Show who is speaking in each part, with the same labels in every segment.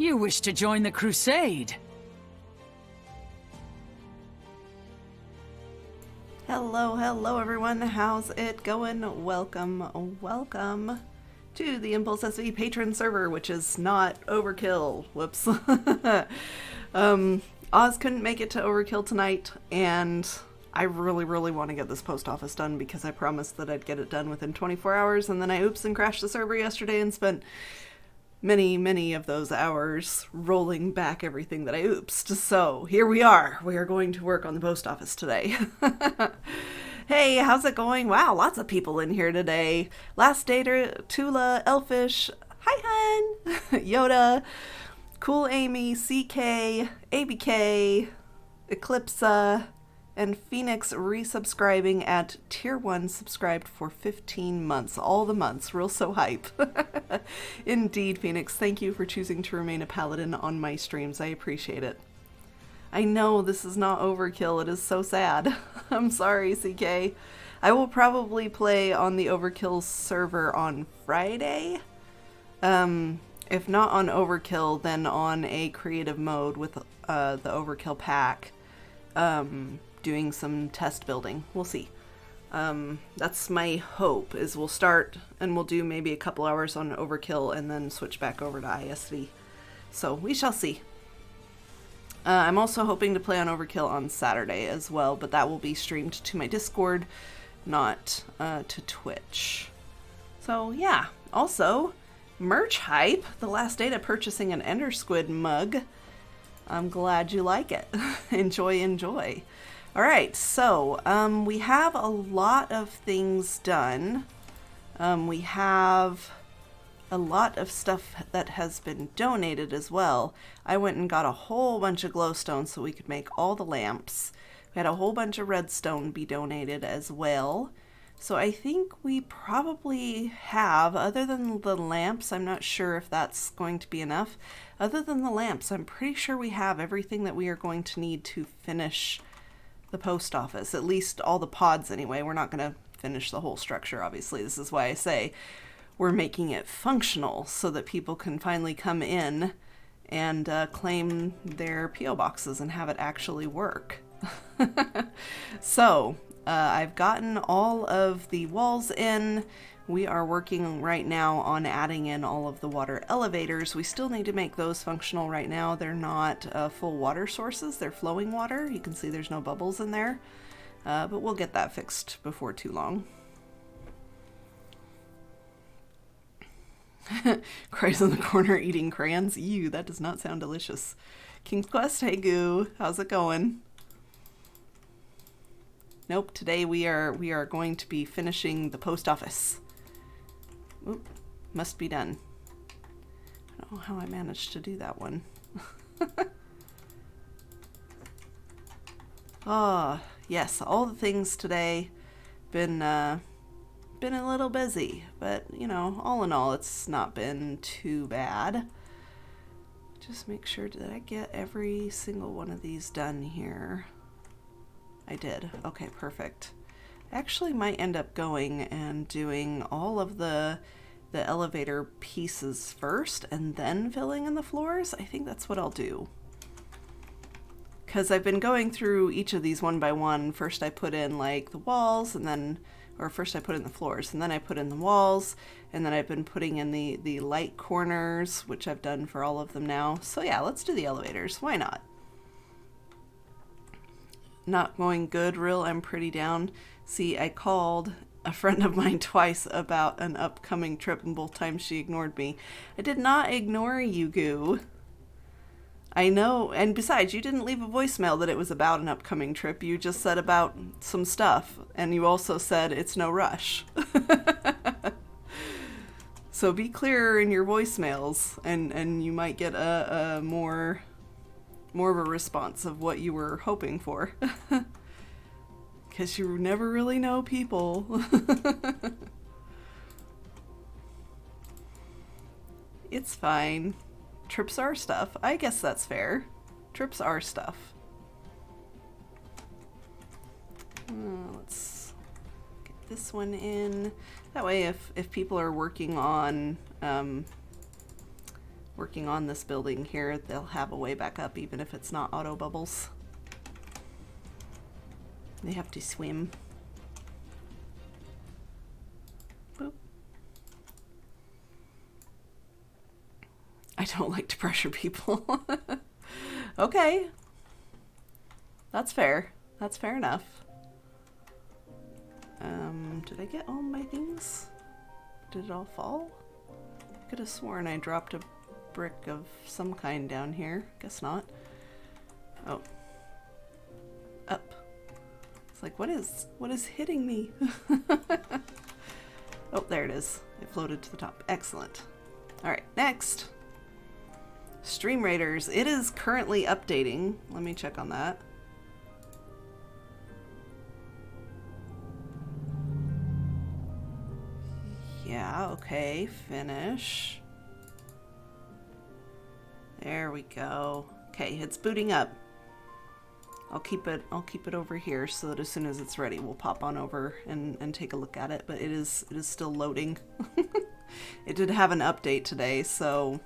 Speaker 1: You wish to join the crusade?
Speaker 2: Hello everyone, how's it going? Welcome to the impulseSV Patron server, which is not Overkill. Whoops. Oz couldn't make it to Overkill tonight, and I really want to get this post office done because I promised that I'd get it done within 24 hours, and then I oops and crashed the server yesterday and spent many of those hours rolling back everything that I oopsed. So here we are. We are going to work on the post office today. Hey, how's it going? Wow, lots of people in here today. Last Dater, Tula, Elfish, hi hun, Yoda, Cool Amy, CK, ABK, Eclipsa, and Phoenix resubscribing at tier 1, subscribed for 15 months. All the months. Real so hype. Indeed, Phoenix. Thank you for choosing to remain a paladin on my streams. I appreciate it. I know this is not Overkill. It is so sad. I'm sorry, CK. I will probably play on the Overkill server on Friday. If not on Overkill, then on a creative mode with the Overkill pack. Doing some test building. We'll see. That's my hope, is we'll start and we'll do maybe a couple hours on Overkill and then switch back over to iSV. So we shall see. I'm also hoping to play on Overkill on Saturday as well, but that will be streamed to my Discord, not to Twitch. So yeah, also merch hype. The last day to purchasing an Ender Squid mug. I'm glad you like it. Enjoy. All right, so we have a lot of things done. We have a lot of stuff that has been donated as well. I went and got a whole bunch of glowstone so we could make all the lamps. We had a whole bunch of redstone be donated as well. So I think we probably have, other than the lamps, I'm not sure if that's going to be enough. Other than the lamps, I'm pretty sure we have everything that we are going to need to finish the post office. At least all the pods anyway. We're not going to finish the whole structure, obviously. This is why I say we're making it functional so that people can finally come in and claim their P.O. boxes and have it actually work. So, I've gotten all of the walls in. We are working right now on adding in all of the water elevators. We still need to make those functional right now. They're not full water sources. They're flowing water. You can see there's no bubbles in there. But we'll get that fixed before too long. Cries in the corner eating crayons. Ew, that does not sound delicious. King's Quest, hey Goo. How's it going? Nope, today we are going to be finishing the post office. Oop, must be done. I don't know how I managed to do that one. Ah, yes, all the things today. Been a little busy, but you know, all in all, it's not been too bad. Just make sure that I get every single one of these done here. I did. Okay, perfect. I actually might end up going and doing all of the elevator pieces first and then filling in the floors. I think that's what I'll do. Because I've been going through each of these one by one. First I put in like the walls and then, or first I put in the floors and then I put in the walls, and then I've been putting in the light corners, which I've done for all of them now. So yeah, let's do the elevators. Why not? Not going good, real. I'm pretty down. See, I called a friend of mine twice about an upcoming trip, and both times she ignored me. I did not ignore you, Goo. I know, and besides, you didn't leave a voicemail that it was about an upcoming trip. You just said about some stuff, and you also said it's no rush. So be clearer in your voicemails, and you might get a more of a response of what you were hoping for. Because you never really know people. It's fine. Trips are stuff. I guess that's fair. Trips are stuff. Let's get this one in. That way if people are working on working on this building here, they'll have a way back up even if it's not auto bubbles. They have to swim. Boop. I don't like to pressure people. Okay. That's fair. That's fair enough. Did I get all my things? Did it all fall? I could have sworn I dropped a brick of some kind down here. Guess not. Oh. Up. It's like, what is hitting me? Oh, there it is. It floated to the top. Excellent. Alright, next. Stream Raiders. It is currently updating. Let me check on that. Yeah, okay, finish. There we go. Okay, it's booting up. I'll keep it over here so that as soon as it's ready we'll pop on over and take a look at it, but it is still loading. It did have an update today, so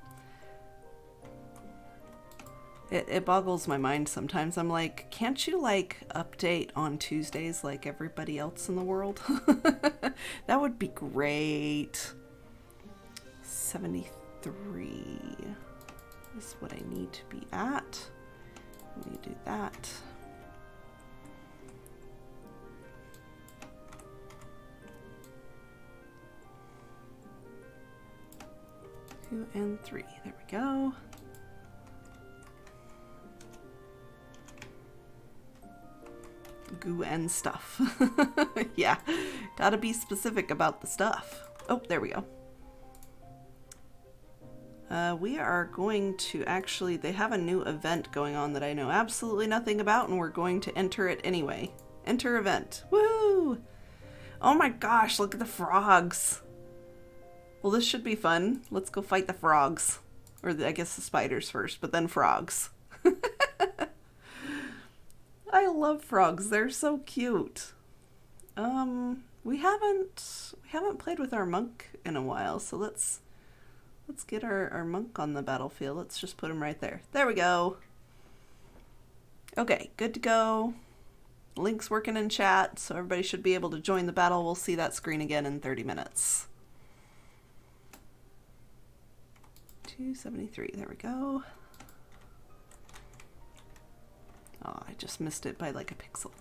Speaker 2: it boggles my mind sometimes. I'm like, can't you like update on Tuesdays like everybody else in the world? That would be great. 73 is what I need to be at. Let me do that. Two and 3. There we go. Goo and stuff. Yeah, gotta be specific about the stuff. Oh, there we go. We are going to actually, they have a new event going on that I know absolutely nothing about, and we're going to enter it anyway. Enter event. Woo! Oh my gosh, look at the frogs. Well, this should be fun. Let's go fight the frogs. Or I guess the spiders first, but then frogs. I love frogs. They're so cute. We haven't played with our monk in a while, so let's get our monk on the battlefield. Let's just put him right there. There we go. Okay, good to go. Link's working in chat, so everybody should be able to join the battle. We'll see that screen again in 30 minutes. 273, there we go. Oh, I just missed it by like a pixel.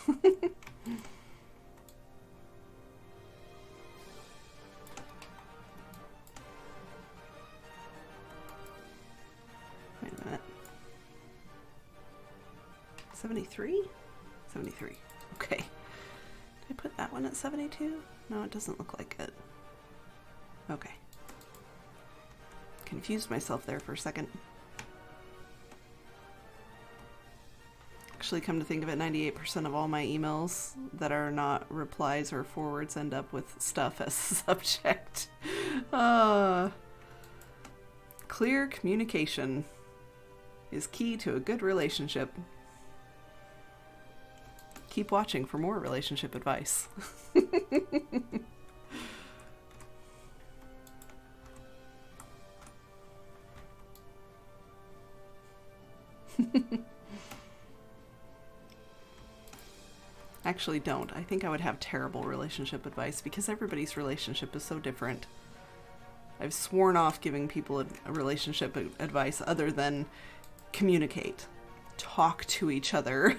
Speaker 2: Wait a minute. 73? 73. Okay. Did I put that one at 72? No, it doesn't look like it. Okay. Confused myself there for a second. Actually, come to think of it, 98% of all my emails that are not replies or forwards end up with stuff as the subject. Clear communication is key to a good relationship. Keep watching for more relationship advice. Actually, don't. I think I would have terrible relationship advice because everybody's relationship is so different. I've sworn off giving people a relationship advice other than communicate. Talk to each other.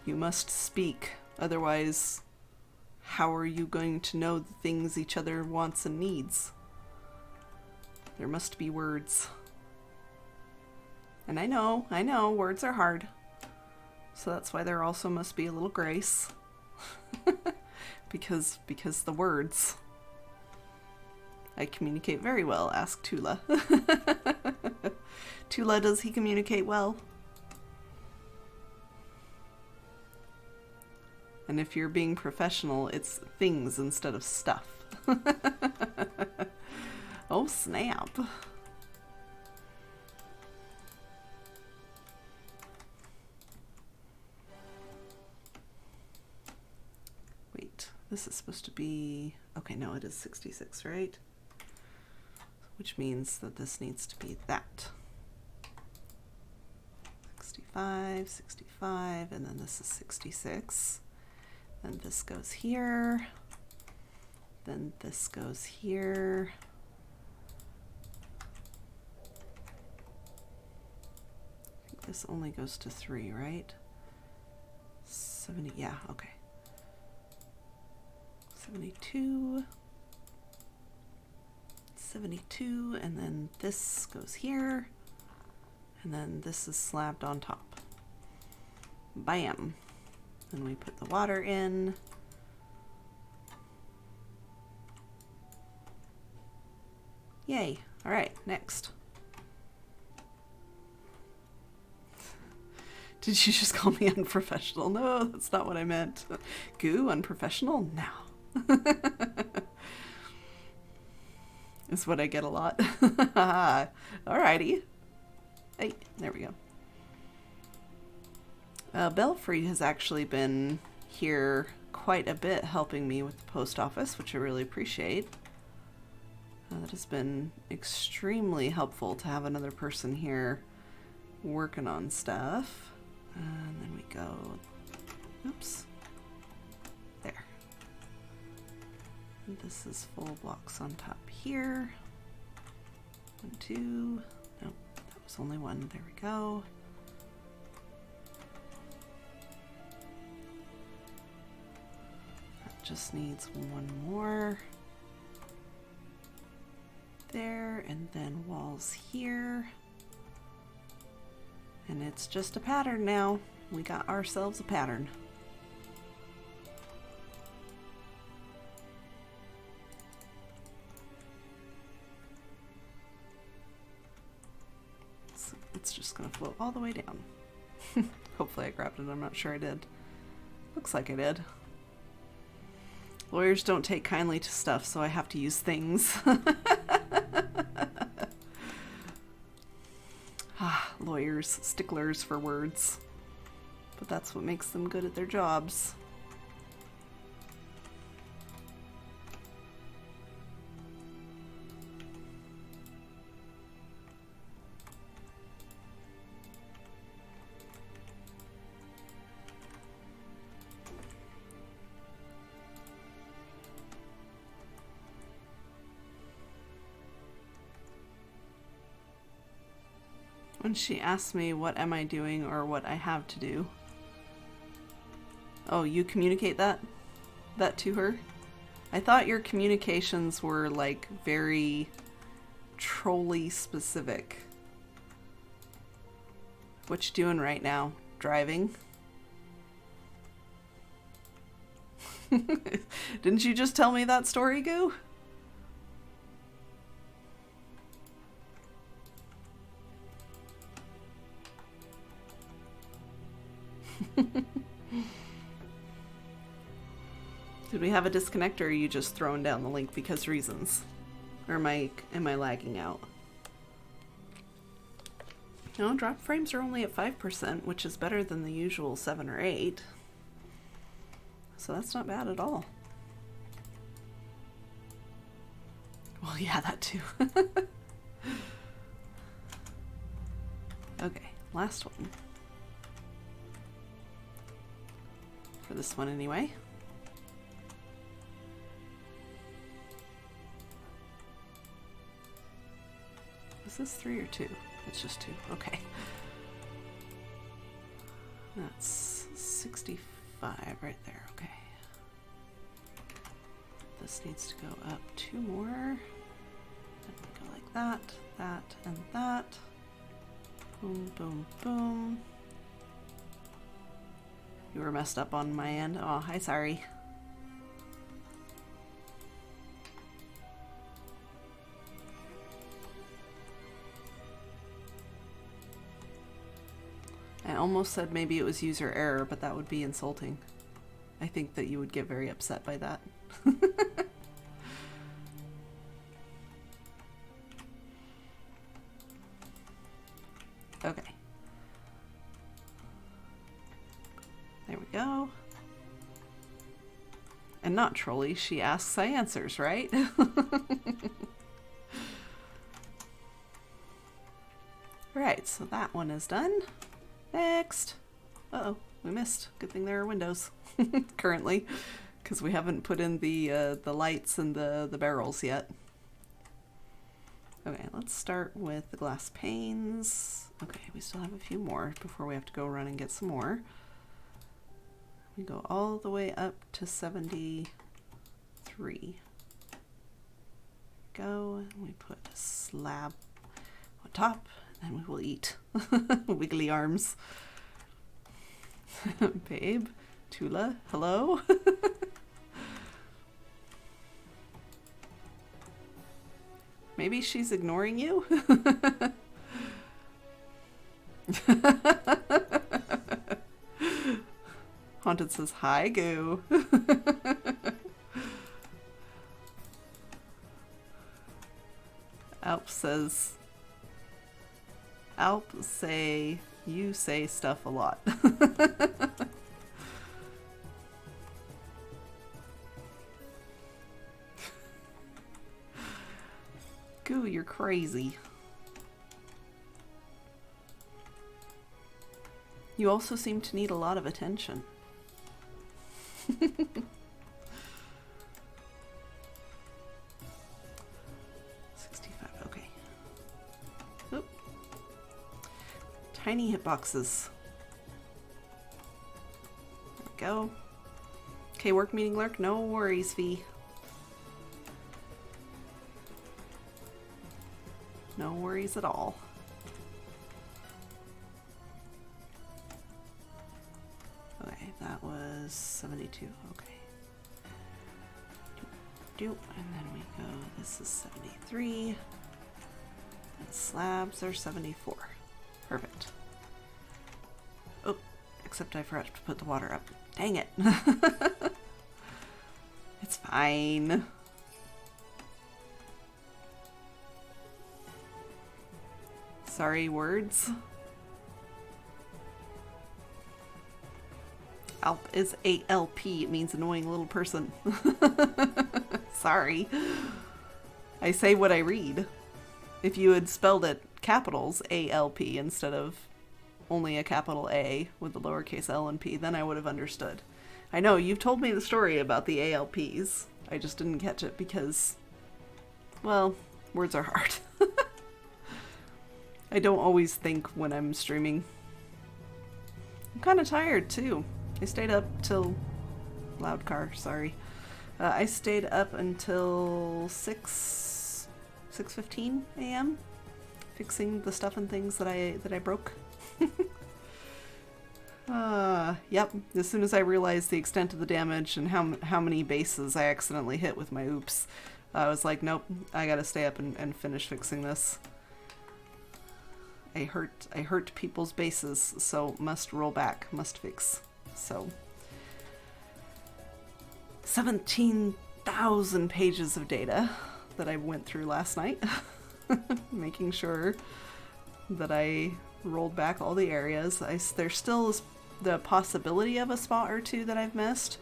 Speaker 2: You must speak. Otherwise, how are you going to know the things each other wants and needs? There must be words. And I know, words are hard. So that's why there also must be a little grace. because the words. I communicate very well, ask Tula. Tula, does he communicate well? And if you're being professional, it's things instead of stuff. Oh, snap. Wait, This is supposed to be, okay, no, it is 66, right? Which means that this needs to be that. 65, 65, and then this is 66. Then this goes here. Then this goes here. I think this only goes to 3, right? 70, yeah, okay. 72, 72, and then this goes here, and then this is slabbed on top. Bam. Then we put the water in. Yay. All right, next. Did you just call me unprofessional? No, that's not what I meant. Goo, unprofessional? No. Is what I get a lot. Alrighty. Hey, there we go. Belfry has actually been here quite a bit helping me with the post office, which I really appreciate. That has been extremely helpful to have another person here working on stuff. And then we go, oops, there. And this is full blocks on top here. 1, 2, nope, that was only 1, there we go. That just needs 1 more. There, and then walls here. And it's just a pattern now. We got ourselves a pattern. So it's just gonna float all the way down. Hopefully I grabbed it, I'm not sure I did. Looks like I did. Lawyers don't take kindly to stuff, so I have to use things. Lawyers, sticklers for words. But that's what makes them good at their jobs. When she asks me what am I doing or what I have to do. Oh, you communicate that to her? I thought your communications were like very trolley specific. What you doing right now? Driving? Didn't you just tell me that story, Goo? Did we have a disconnect, or are you just throwing down the link because reasons? Or am I lagging out? No, drop frames are only at 5%, which is better than the usual 7 or 8. So that's not bad at all. Well, yeah, that too. Okay, last one. For this one anyway. Is this 3 or 2? It's just 2. Okay. That's 65 right there. Okay. This needs to go up 2 more. Then we go like that, that, and that. Boom, boom, boom. You were messed up on my end. Oh, hi, sorry. I almost said maybe it was user error, but that would be insulting. I think that you would get very upset by that. Okay. There we go. And And not trolly, she asks, I answers, right? Right, so that one is done. Next. Uh-oh, we missed. Good thing there are windows currently, because we haven't put in the lights and the barrels yet. Okay, let's start with the glass panes. Okay, we still have a few more before we have to go run and get some more. We go all the way up to 73. Go, and we put a slab on top, and we will eat. Wiggly arms. Babe, Tula, hello? Maybe she's ignoring you? Haunted says, hi, Goo. Alp says, you say stuff a lot. Goo, you're crazy. You also seem to need a lot of attention. 65, okay. Oop. Tiny hitboxes. There we go. Okay, work meeting lurk, no worries, V. No worries at all. Okay, that was 72. Okay. And then we go, this is 73. And slabs are 74. Perfect. Oh, except I forgot to put the water up. Dang it. It's fine. Sorry, words. Alp is ALP. It means annoying little person. Sorry. I say what I read. If you had spelled it capitals ALP instead of only a capital A with the lowercase l and p, then I would have understood. I know, you've told me the story about the ALPs. I just didn't catch it because, well, words are hard. I don't always think when I'm streaming. I'm kind of tired too. I stayed up till... Loud car, sorry. I stayed up until 6:15 a.m. fixing the stuff and things that I broke. Yep. As soon as I realized the extent of the damage and how many bases I accidentally hit with my oops, I was like, nope, I gotta stay up and finish fixing this. I hurt people's bases, so must roll back, must fix. So 17,000 pages of data that I went through last night, making sure that I rolled back all the areas. There's still the possibility of a spot or two that I've missed.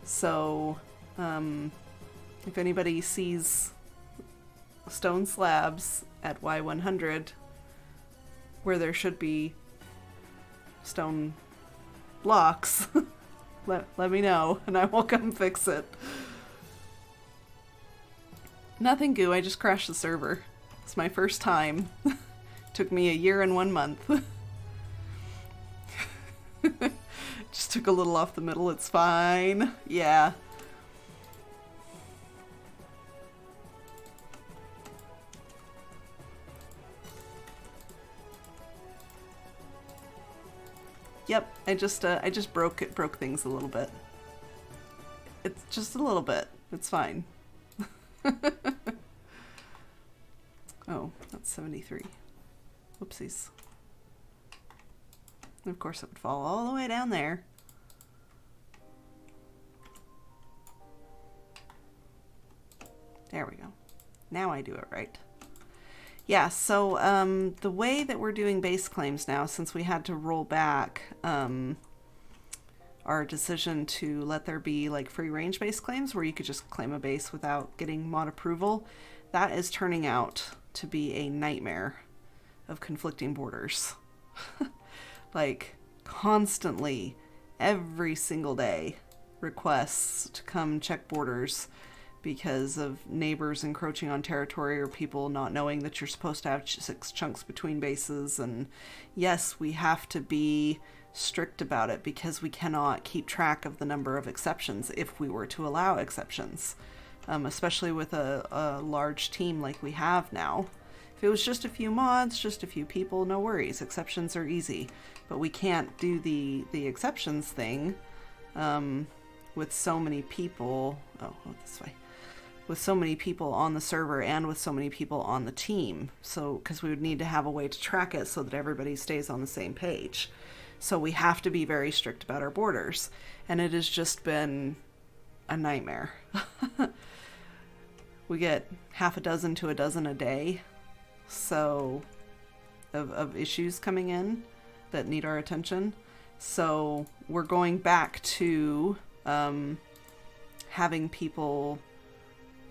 Speaker 2: So if anybody sees stone slabs at Y100 where there should be stone blocks, let me know and I will come fix it. Nothing, Goo, I just crashed the server. It's my first time. Took me a year and 1 month. Just took a little off the middle, it's fine. Yeah. Yep, I just broke things a little bit. It's just a little bit. It's fine. Oh, that's 73. Whoopsies. Of course it would fall all the way down there. There we go. Now I do it right. Yeah, so the way that we're doing base claims now, since we had to roll back our decision to let there be like free range base claims where you could just claim a base without getting mod approval, that is turning out to be a nightmare of conflicting borders. Like constantly, every single day, requests to come check borders because of neighbors encroaching on territory or people not knowing that you're supposed to have 6 chunks between bases. And yes, we have to be strict about it because we cannot keep track of the number of exceptions if we were to allow exceptions, especially with a large team like we have now. If it was just a few mods, just a few people, no worries. Exceptions are easy. But we can't do the exceptions thing with so many people. Oh, this way. With so many people on the server and with so many people on the team. So, because we would need to have a way to track it so that everybody stays on the same page. So we have to be very strict about our borders. And it has just been a nightmare. We get half a dozen to a dozen a day. So of issues coming in that need our attention. So we're going back to having people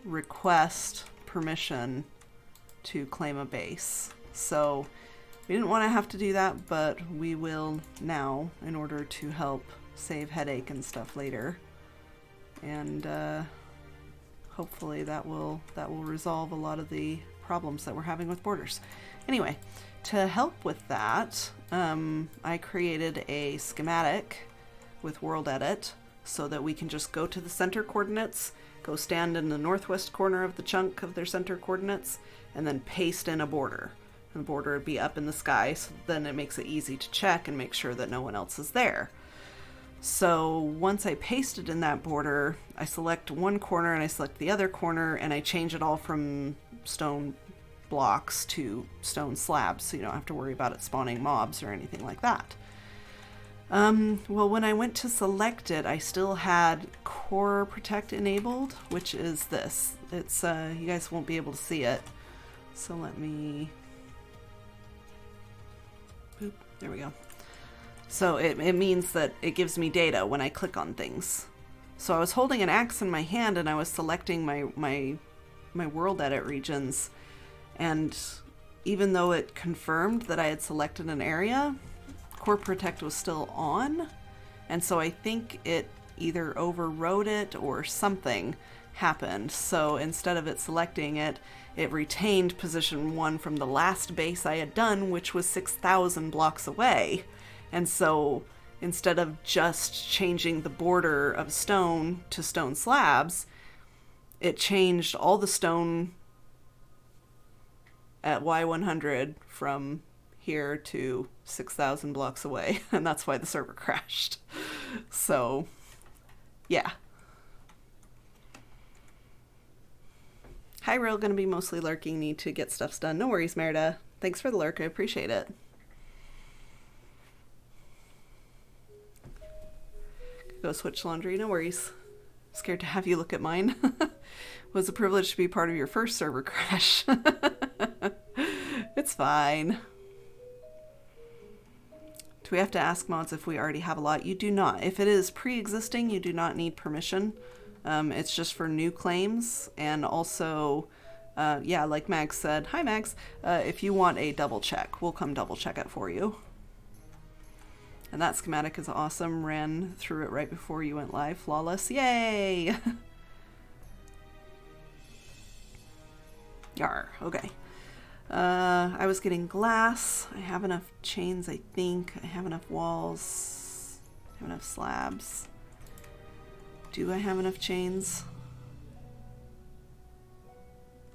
Speaker 2: request permission to claim a base. So we didn't want to have to do that, but we will now in order to help save headache and stuff later. And hopefully that will resolve a lot of the problems that we're having with borders. Anyway, to help with that, I created a schematic with world edit so that we can just go to the center coordinates, go stand in the northwest corner of the chunk of their center coordinates, and then paste in a border. And the border would be up in the sky, so then it makes it easy to check and make sure that no one else is there. So once I paste it in that border, I select one corner and I select the other corner and I change it all from stone blocks to stone slabs, so you don't have to worry about it spawning mobs or anything like that. Well, when I went to select it, I still had Core Protect enabled, which is this. It's, you guys won't be able to see it. So let me, boop, there we go. So it means that it gives me data when I click on things. So I was holding an axe in my hand and I was selecting my world edit regions. And even though it confirmed that I had selected an area, Core Protect was still on. And so I think it either overrode it or something happened. So instead of it selecting it, it retained position 1 from the last base I had done, which was 6,000 blocks away. And so instead of just changing the border of stone to stone slabs, it changed all the stone at Y100 from here to 6,000 blocks away. And that's why the server crashed. So, yeah. Hi, Real, gonna be mostly lurking, need to get stuff done. No worries, Merida. Thanks for the lurk, I appreciate it. Go switch laundry, no worries. Scared to have you look at mine. Was a privilege to be part of your first server crash. It's fine. Do we have to ask mods if we already have a lot? You do not. If it is pre-existing, you do not need permission. It's just for new claims. And also, yeah, like Max said, hi Max, if you want a double check, we'll come double check it for you. And that schematic is awesome. Ran through it right before you went live. Flawless. Yay! Yar, okay. I was getting glass. I have enough chains, I think. I have enough walls. I have enough slabs. Do I have enough chains?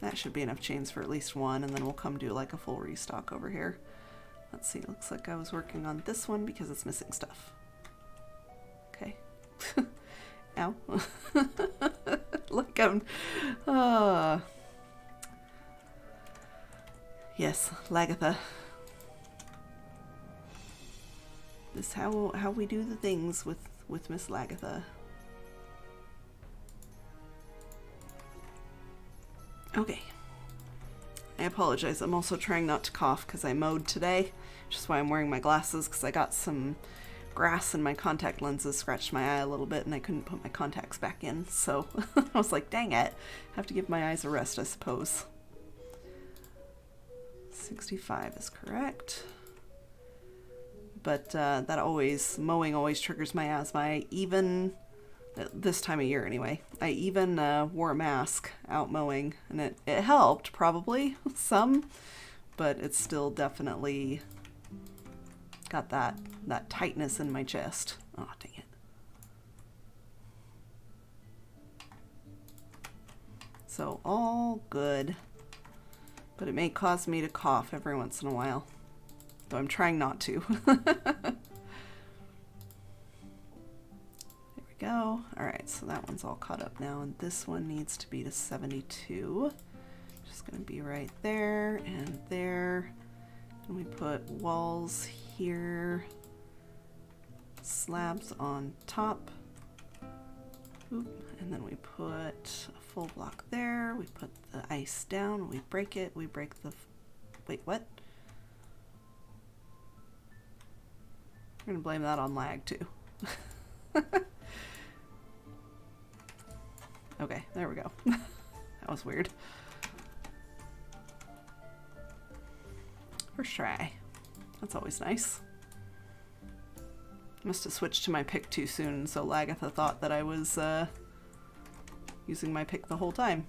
Speaker 2: That should be enough chains for at least one, and then we'll come do like a full restock over here. Let's see, looks like I was working on this one because it's missing stuff. Okay. Ow. Look, I'm... Yes, Lagatha. This is how we do the things with Miss Lagatha. Okay. I apologize. I'm also trying not to cough because I mowed today, which is why I'm wearing my glasses, because I got some grass in my contact lenses scratched my eye a little bit and I couldn't put my contacts back in. So I was like, dang it. I have to give my eyes a rest, I suppose. 65 is correct. But mowing always triggers my asthma. This time of year anyway, I even wore a mask out mowing, and it helped, probably, some, but it's still definitely got that tightness in my chest. Oh, dang it. So, all good, but it may cause me to cough every once in a while, though I'm trying not to. Go. All right, so that one's all caught up now, and this one needs to be to 72. Just gonna be right there and there. And we put walls here, slabs on top. Oop. And then we put a full block there. We put the ice down. We break it. We break the. Wait, what? We're gonna blame that on lag too. Okay, there we go. That was weird. First try. That's always nice. Must have switched to my pick too soon, so Lagatha thought that I was using my pick the whole time.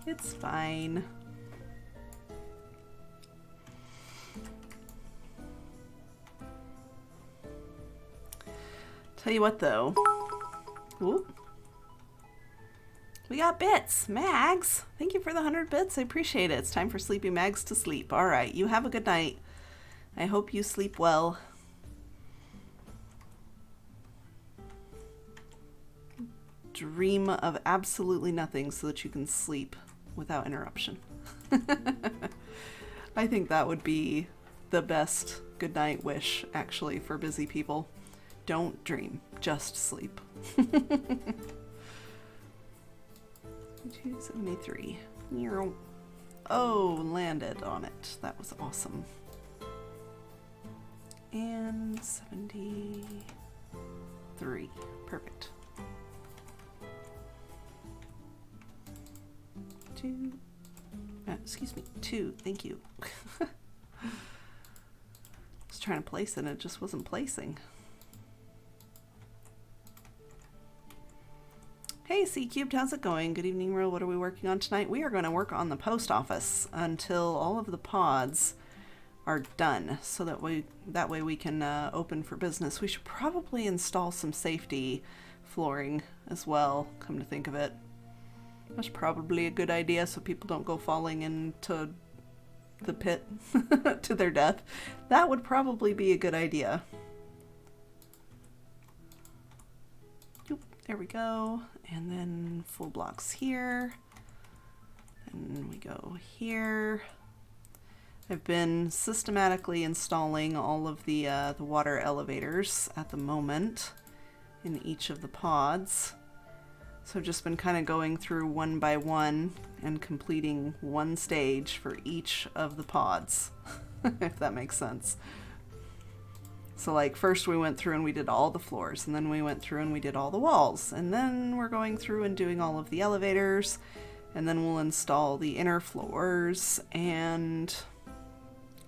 Speaker 2: It's fine. Tell you what though. Ooh. We got bits. Mags, thank you for the 100 bits. I appreciate it. It's time for Sleepy Mags to sleep. All right, you have a good night. I hope you sleep well. Dream of absolutely nothing so that you can sleep without interruption. I think that would be the best good night wish, actually, for busy people. Don't dream, just sleep. 273. Oh, landed on it. That was awesome. And 73. Perfect. 2. Excuse me. 2. Thank you. I was trying to place it and it just wasn't placing. Hey C-Cubed, how's it going? Good evening, Ro. What are we working on tonight? We are going to work on the post office until all of the pods are done, so that way we can open for business. We should probably install some safety flooring as well, come to think of it. That's probably a good idea so people don't go falling into the pit to their death. That would probably be a good idea. There we go. And then full blocks here. And we go here. I've been systematically installing all of the water elevators at the moment in each of the pods. So I've just been kind of going through one by one and completing one stage for each of the pods, if that makes sense. So like first we went through and we did all the floors, and then we went through and we did all the walls, and then we're going through and doing all of the elevators, and then we'll install the inner floors and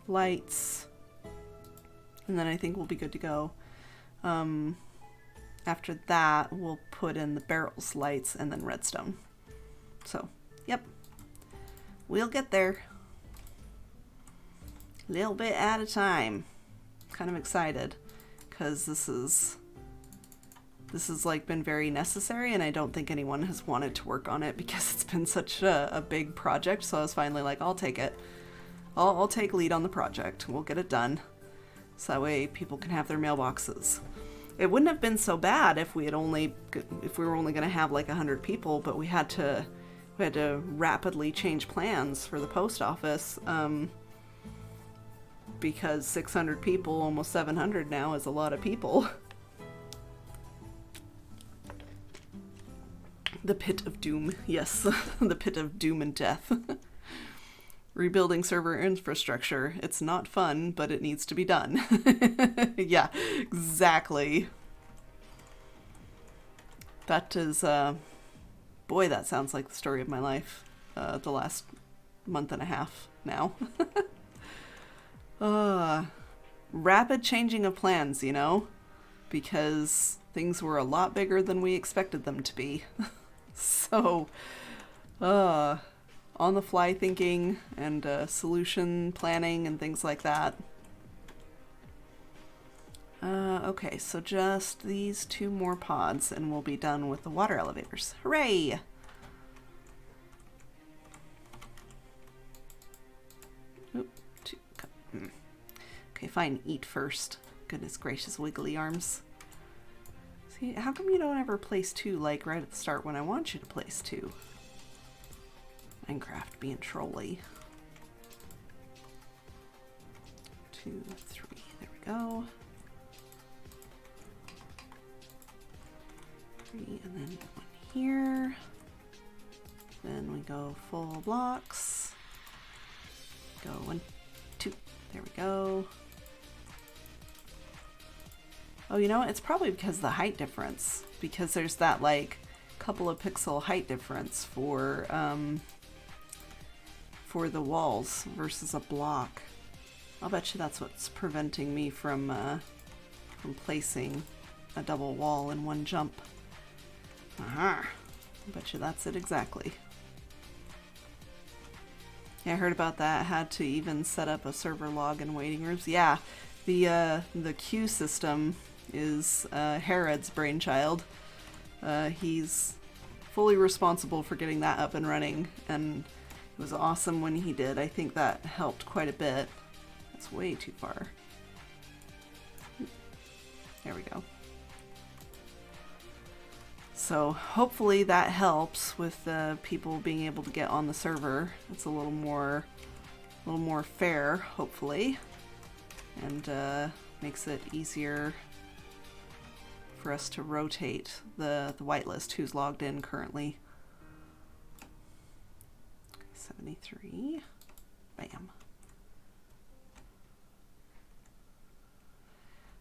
Speaker 2: lights, and then I think we'll be good to go. After that we'll put in the barrels, lights, and then redstone. So yep, we'll get there a little bit at a time. Kind of excited because this is like been very necessary, and I don't think anyone has wanted to work on it because it's been such a big project. So I was finally like, I'll take it. I'll take lead on the project. We'll get it done, so that way people can have their mailboxes. It wouldn't have been so bad if we were only going to have like 100 people, but we had to rapidly change plans for the post office. Because 600 people, almost 700 now, is a lot of people. The pit of doom. Yes, the pit of doom and death. rebuilding server infrastructure. It's not fun, but it needs to be done. Yeah, exactly. That is, boy, that sounds like the story of my life, the last month and a half now. Rapid changing of plans, you know, because things were a lot bigger than we expected them to be. So, on the fly thinking and solution planning and things like that. Okay, so just these 2 more pods and we'll be done with the water elevators. Hooray! Oop, okay, fine, eat first. Goodness gracious, wiggly arms. See, how come you don't ever place 2, like, right at the start when I want you to place 2? Minecraft being trolly. 2, 3, there we go. 3, and then 1 here. Then we go full blocks. Go 1, 2, there we go. Oh, you know what? It's probably because of the height difference. Because there's that, like, couple of pixel height difference for the walls versus a block. I'll bet you that's what's preventing me from placing a double wall in one jump. Aha! I bet you that's it exactly. Yeah, I heard about that. Had to even set up a server log in waiting rooms. Yeah, the queue system is Herod's brainchild. He's fully responsible for getting that up and running, and it was awesome when he did. I think that helped quite a bit. That's way too far. There we go. So hopefully that helps with people being able to get on the server. It's a little more fair, hopefully, and makes it easier for us to rotate the whitelist who's logged in currently. 73. Bam.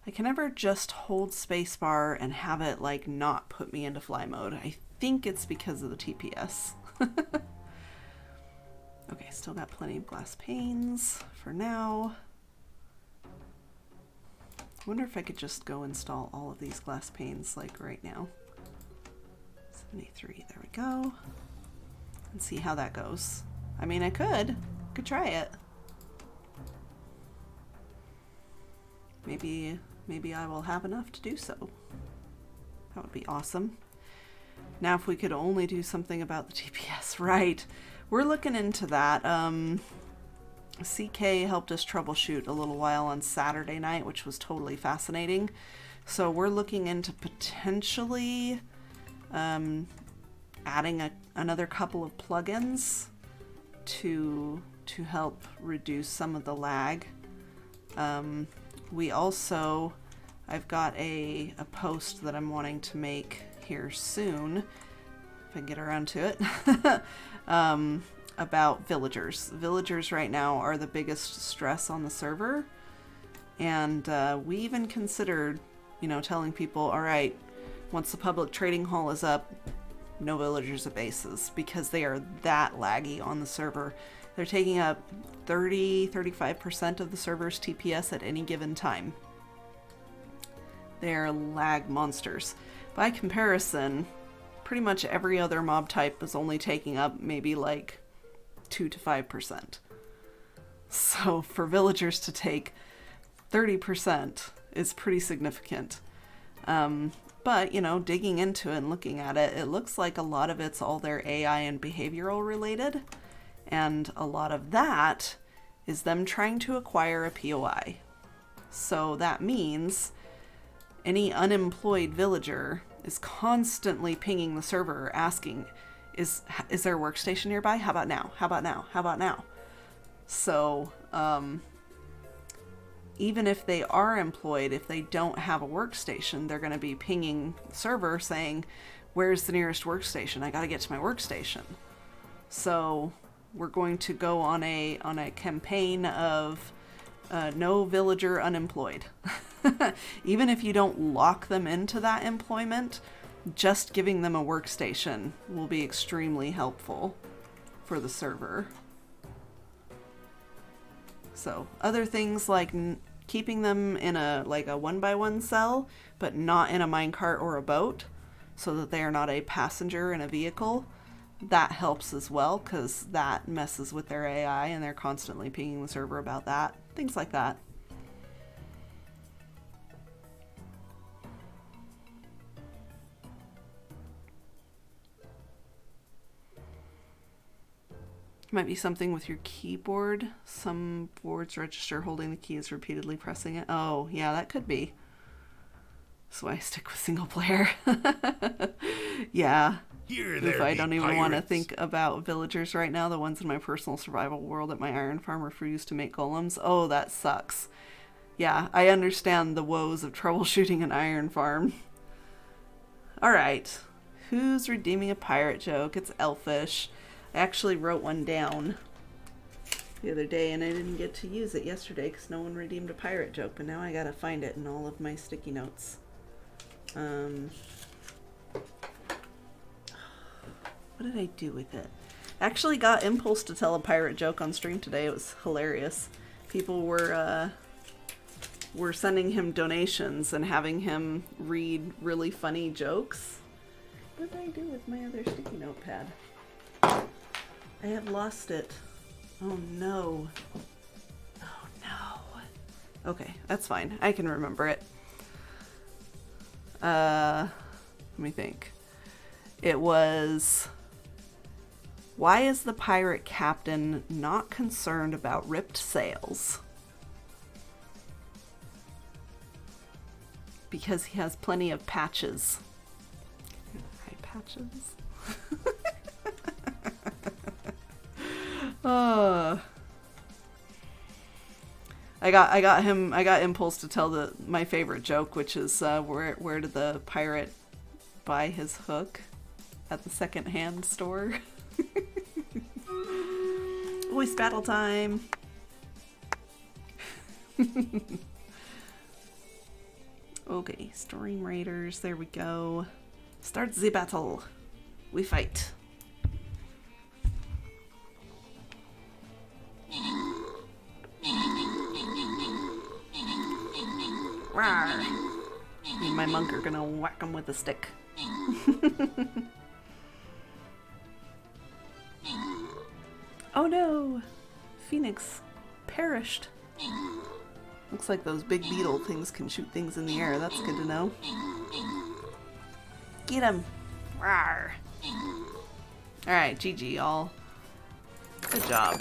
Speaker 2: I can never just hold spacebar and have it like not put me into fly mode. I think it's because of the TPS. Okay, still got plenty of glass panes for now. I wonder if I could just go install all of these glass panes like right now. 73, there we go. And see how that goes. I mean, I could try it. Maybe I will have enough to do so. That would be awesome. Now if we could only do something about the TPS, right. We're looking into that. CK helped us troubleshoot a little while on Saturday night, which was totally fascinating. So we're looking into potentially adding another couple of plugins to help reduce some of the lag. We also, I've got a post that I'm wanting to make here soon, if I can get around to it, about villagers. Villagers right now are the biggest stress on the server, and we even considered, you know, telling people, all right, once the public trading hall is up, no villagers at bases, because they are that laggy on the server. They're taking up 30-35% of the server's TPS at any given time. They're lag monsters. By comparison, pretty much every other mob type is only taking up maybe like 2 to 5%. So for villagers to take 30% is pretty significant. But, you know, digging into it and looking at it, it looks like a lot of it's all their AI and behavioral related. And a lot of that is them trying to acquire a POI. So that means any unemployed villager is constantly pinging the server asking, is there a workstation nearby? How about now? How about now? How about now? So even if they are employed, if they don't have a workstation, they're going to be pinging the server saying, where's the nearest workstation? I got to get to my workstation. So we're going to go on a campaign of no villager unemployed. Even if you don't lock them into that employment, just giving them a workstation will be extremely helpful for the server. So other things like keeping them in a 1x1 cell, but not in a minecart or a boat, so that they are not a passenger in a vehicle. That helps as well, because that messes with their AI and they're constantly pinging the server about that. Things like that. Might be something with your keyboard. Some boards register holding the keys, repeatedly pressing it. Oh, yeah, that could be. That's why I stick with single player. Yeah. If I don't even want to think about villagers right now, the ones in my personal survival world at my iron farm refuse to make golems. Oh, that sucks. Yeah, I understand the woes of troubleshooting an iron farm. Alright. Who's redeeming a pirate joke? It's Elfish. I actually wrote one down the other day and I didn't get to use it yesterday because no one redeemed a pirate joke, but now I gotta find it in all of my sticky notes. What did I do with it? I actually got Impulse to tell a pirate joke on stream today. It was hilarious. People were sending him donations and having him read really funny jokes. What did I do with my other sticky notepad? I have lost it. Oh no. Oh no. Okay, that's fine. I can remember it. Let me think. It was... Why is the pirate captain not concerned about ripped sails? Because he has plenty of patches. Eye patches? I got Impulse to tell my favorite joke, which is where did the pirate buy his hook? At the second-hand store. Voice battle time. Okay, Storm Raiders, there we go. Start the battle. We fight. Rawr. Me and my monk are gonna whack him with a stick. Oh no! Phoenix perished. Looks like those big beetle things can shoot things in the air. That's good to know. Get him! Rawr. Alright, GG y'all. Good job.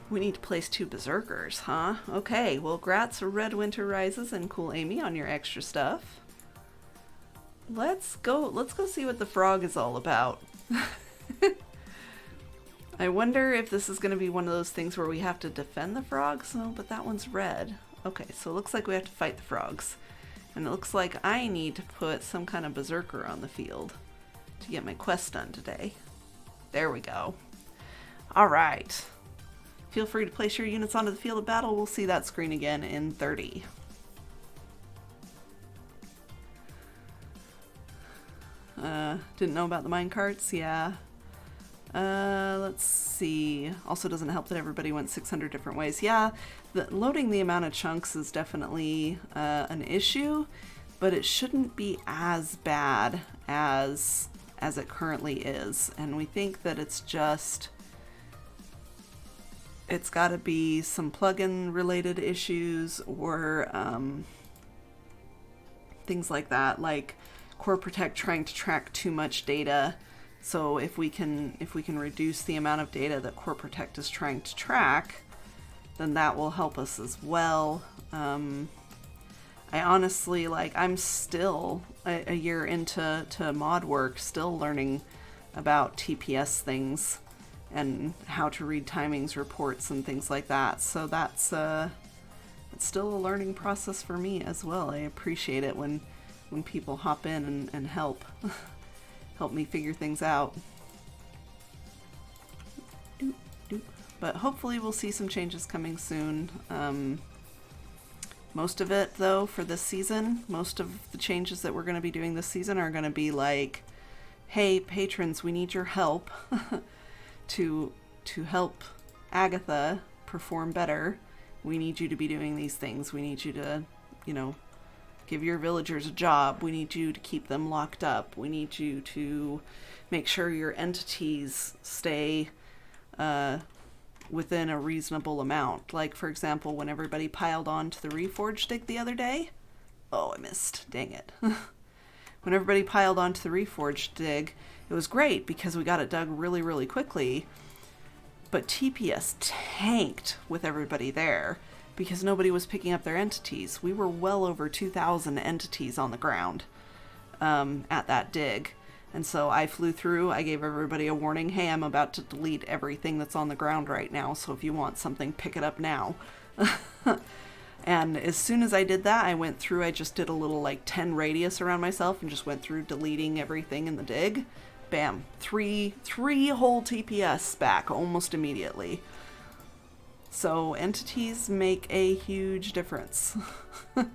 Speaker 2: We need to place 2 berserkers, huh? Okay, well, grats for Red Winter Rises and Cool Amy on your extra stuff. Let's go see what the frog is all about. I wonder if this is going to be one of those things where we have to defend the frogs. No, but that one's red. Okay, so it looks like we have to fight the frogs. And it looks like I need to put some kind of berserker on the field to get my quest done today. There we go. Alright. Feel free to place your units onto the field of battle. We'll see that screen again in 30. Didn't know about the minecarts? Yeah. Let's see. Also doesn't help that everybody went 600 different ways. Yeah, loading the amount of chunks is definitely an issue, but it shouldn't be as bad as it currently is. And we think that it's got to be some plugin related issues or things like that, like Core Protect trying to track too much data. So if we can reduce the amount of data that Core Protect is trying to track, then that will help us as well. I honestly, I'm still a year into mod work, still learning about TPS things and how to read timings reports and things like that. So that's it's still a learning process for me as well. I appreciate it when people hop in and help me figure things out. But hopefully we'll see some changes coming soon. Most of it, though, for this season, most of the changes that we're going to be doing this season are going to be like, hey, patrons, we need your help to help Agatha perform better. We need you to be doing these things. We need you to, give your villagers a job. We need you to keep them locked up. We need you to make sure your entities stay within a reasonable amount. Like, for example, when everybody piled on to the Reforged dig the other day. Oh, I missed. Dang it. When everybody piled onto the Reforged dig, it was great because we got it dug really, really quickly. But TPS tanked with everybody there because nobody was picking up their entities. We were well over 2,000 entities on the ground at that dig. And so I flew through, I gave everybody a warning, hey, I'm about to delete everything that's on the ground right now, so if you want something, pick it up now. And as soon as I did that, I went through, I just did a little like 10 radius around myself and just went through deleting everything in the dig. Bam, three whole TPS back almost immediately. So entities make a huge difference.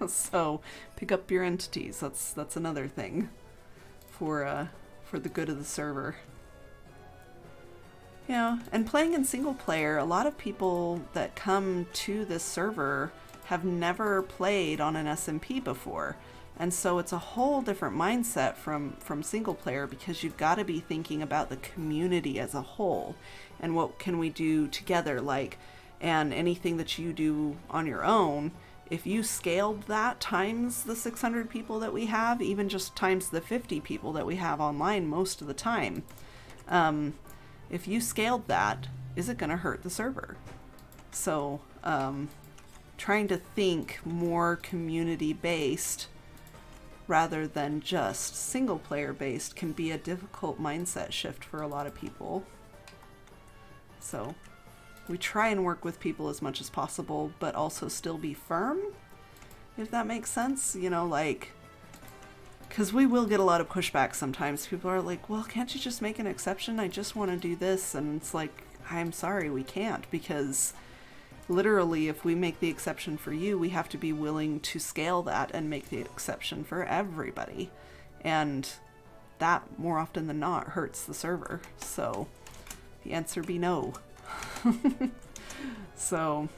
Speaker 2: So pick up your entities, that's another thing for the good of the server. Yeah, and playing in single player, a lot of people that come to this server have never played on an SMP before. And so it's a whole different mindset from single player because you've got to be thinking about the community as a whole and what can we do together, and anything that you do on your own. If you scaled that times the 600 people that we have, even just times the 50 people that we have online most of the time, if you scaled that, is it going to hurt the server? So trying to think more community-based rather than just single-player-based can be a difficult mindset shift for a lot of people. So we try and work with people as much as possible, but also still be firm, if that makes sense. Because we will get a lot of pushback sometimes. People are like, well, can't you just make an exception? I just want to do this. And it's like, I'm sorry, we can't, because literally, if we make the exception for you, we have to be willing to scale that and make the exception for everybody. And that, more often than not, hurts the server. So the answer be no. So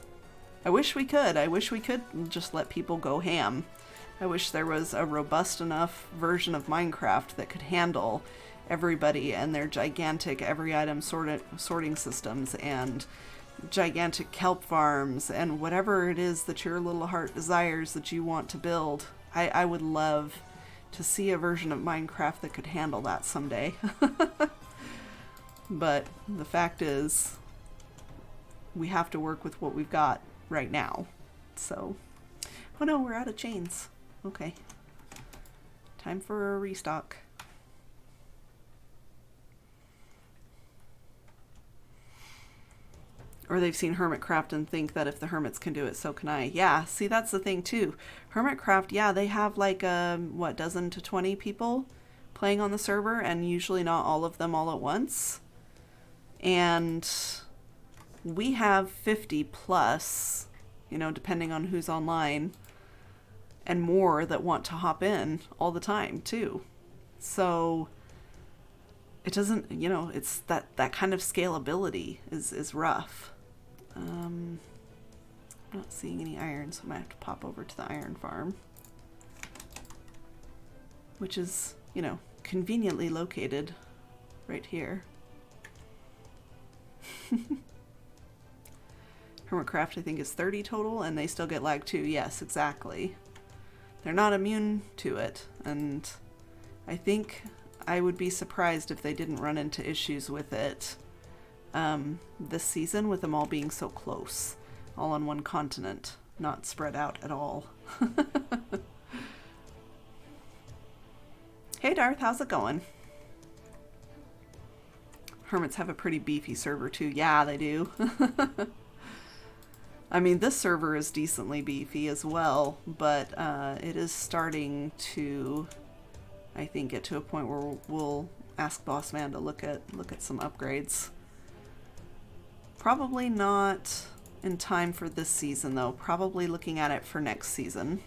Speaker 2: I wish we could. I wish we could just let people go ham. I wish there was a robust enough version of Minecraft that could handle everybody and their gigantic every item sorting systems and gigantic kelp farms and whatever it is that your little heart desires that you want to build. I would love to see a version of Minecraft that could handle that someday. But the fact is, we have to work with what we've got right now. So, oh no, we're out of chains. Okay. Time for a restock. Or they've seen Hermitcraft and think that if the hermits can do it, so can I. Yeah, see, that's the thing too. Hermitcraft, yeah, they have like, dozen to 20 people playing on the server, and usually not all of them all at once. And we have 50 plus, depending on who's online, and more that want to hop in all the time too. So it doesn't, it's that kind of scalability is rough. I'm not seeing any iron, so I might have to pop over to the iron farm, which is, conveniently located right here. Hermitcraft, I think, is 30 total, and they still get lag too. Yes, exactly. They're not immune to it, and I think I would be surprised if they didn't run into issues with it this season, with them all being so close, all on one continent, not spread out at all. Hey Darth, how's it going? Hermits have a pretty beefy server too. Yeah, they do. I mean, this server is decently beefy as well, but it is starting to, I think, get to a point where we'll ask Boss Man to look at some upgrades. Probably not in time for this season, though. Probably looking at it for next season.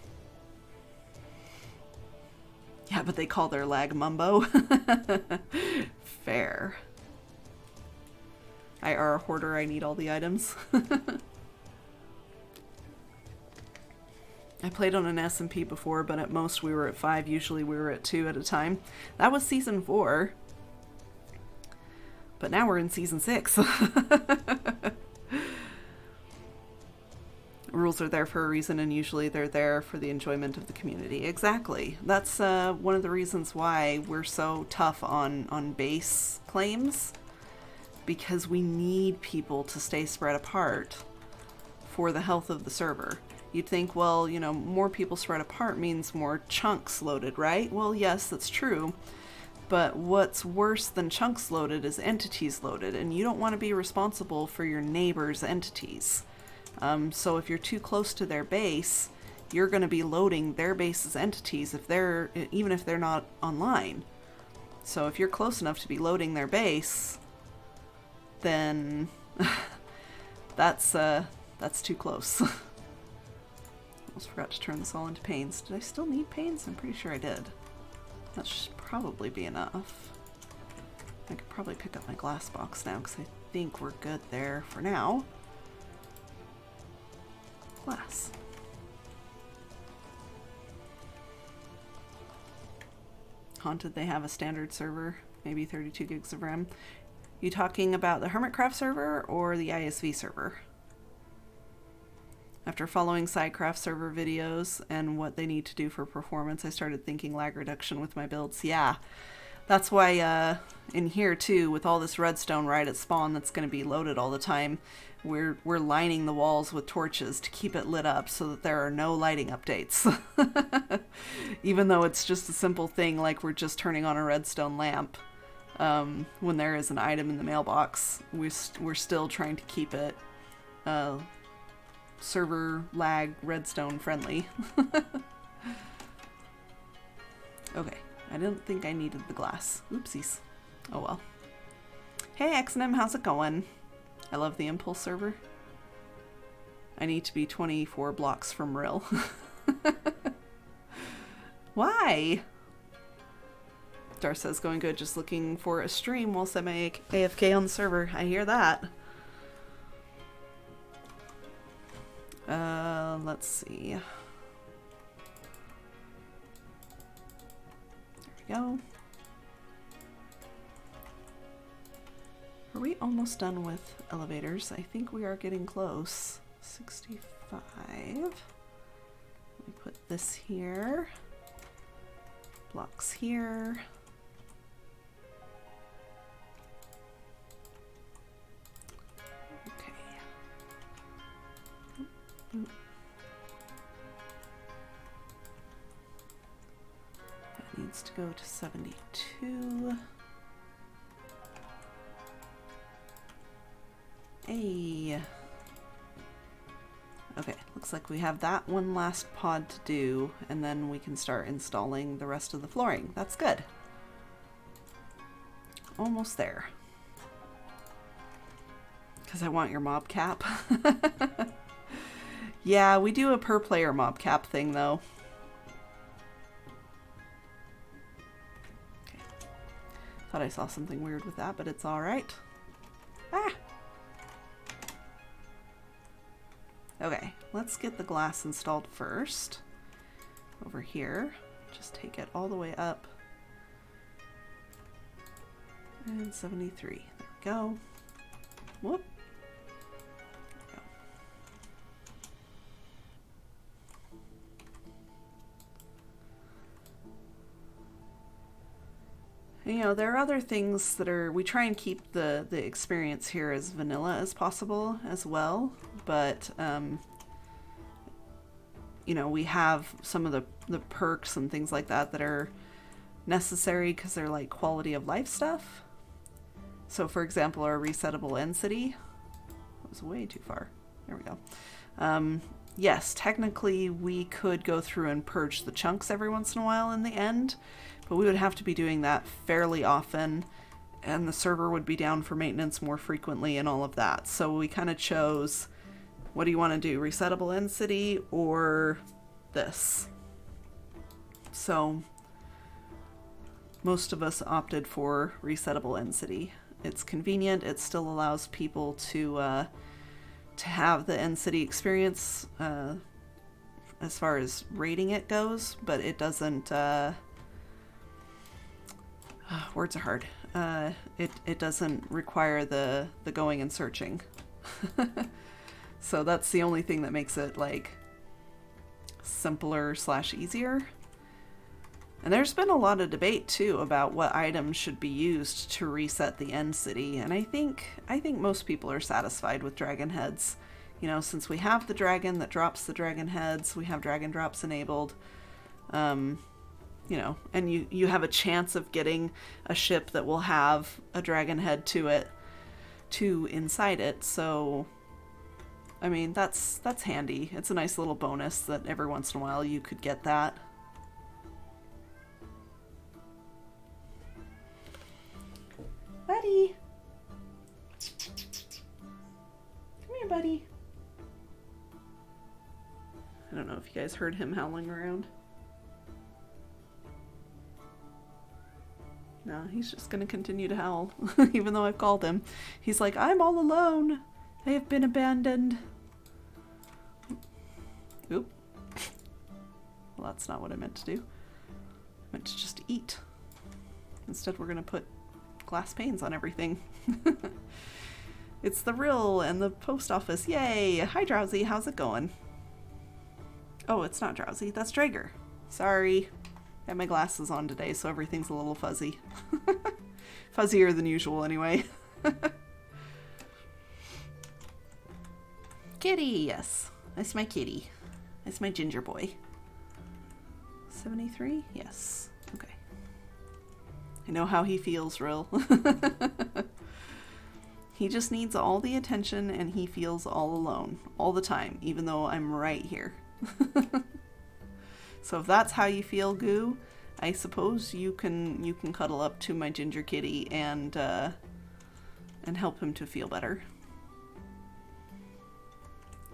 Speaker 2: Yeah, but they call their lag Mumbo. Fair. I are a hoarder, I need all the items. I played on an S&P before, but at most we were at 5. Usually we were at 2 at a time. That was season 4. But now we're in season 6. Rules are there for a reason, and usually they're there for the enjoyment of the community. Exactly. That's one of the reasons why we're so tough on base claims, because we need people to stay spread apart for the health of the server. You'd think, well, you know, more people spread apart means more chunks loaded, right? Well, yes, that's true. But what's worse than chunks loaded is entities loaded, and you don't want to be responsible for your neighbor's entities. So if you're too close to their base, you're going to be loading their base's entities even if they're not online. So if you're close enough to be loading their base, then that's too close. Almost forgot to turn this all into panes. Did I still need panes? I'm pretty sure I did. That should probably be enough. I could probably pick up my glass box now because I think we're good there for now. Glass. Haunted, they have a standard server, maybe 32 gigs of RAM. You talking about the Hermitcraft server or the iSV server? After following Sidecraft server videos and what they need to do for performance, I started thinking lag reduction with my builds. Yeah, that's why in here too, with all this redstone right at spawn that's going to be loaded all the time, we're lining the walls with torches to keep it lit up so that there are no lighting updates. Even though it's just a simple thing like we're just turning on a redstone lamp. When there is an item in the mailbox, we're still trying to keep it server lag redstone friendly. Okay, I didn't think I needed the glass. Oopsies. Oh well. Hey XNM, how's it going? I love the Impulse server. I need to be 24 blocks from Rill. Why? Dar says going good, just looking for a stream while semi-AFK on the server. I hear that. Let's see. There we go. Are we almost done with elevators? I think we are getting close. 65. Let me put this here. Blocks here. Okay. That needs to go to 72. Hey. Okay, looks like we have that one last pod to do, and then we can start installing the rest of the flooring. That's good. Almost there. Because I want your mob cap. Yeah, we do a per player mob cap thing though. Okay. Thought I saw something weird with that, but it's alright. Ah! Okay, let's get the glass installed first. Over here. Just take it all the way up. And 73. There we go. Whoop. There we go. You know, there are other things that are, we try and keep the experience here as vanilla as possible as well, but you know, we have some of the perks and things like that that are necessary because they're like quality of life stuff. So for example, our resettable end city, that was way too far. There we go. Yes, technically we could go through and purge the chunks every once in a while in the end, but we would have to be doing that fairly often, and the server would be down for maintenance more frequently and all of that. So we kind of chose, what do you want to do? Resettable end city or this? So most of us opted for resettable end city. It's convenient. It still allows people to have the end city experience as far as rating it goes, but it doesn't. Words are hard. It doesn't require the going and searching. So that's the only thing that makes it like simpler / easier. And there's been a lot of debate too about what items should be used to reset the end city, and I think most people are satisfied with dragon heads. You know, since we have the dragon that drops the dragon heads, we have dragon drops enabled. You know, and you have a chance of getting a ship that will have a dragon head to inside it. So I mean, that's handy. It's a nice little bonus that every once in a while you could get that. Buddy. Come here, buddy. I don't know if you guys heard him howling around. No, he's just gonna continue to howl, even though I've called him. He's like, I'm all alone. I have been abandoned. Oop. Well, that's not what I meant to do. I meant to just eat. Instead, we're gonna put glass panes on everything. It's the Rill and the post office. Yay! Hi, Drowsy. How's it going? Oh, it's not Drowsy. That's Drager. Sorry. I have my glasses on today, so everything's a little fuzzy. Fuzzier than usual, anyway. Kitty, yes. That's my kitty. That's my ginger boy. 73? Yes. Okay. I know how he feels, Rill. He just needs all the attention, and he feels all alone. All the time, even though I'm right here. So if that's how you feel, Goo, I suppose you can cuddle up to my ginger kitty and help him to feel better.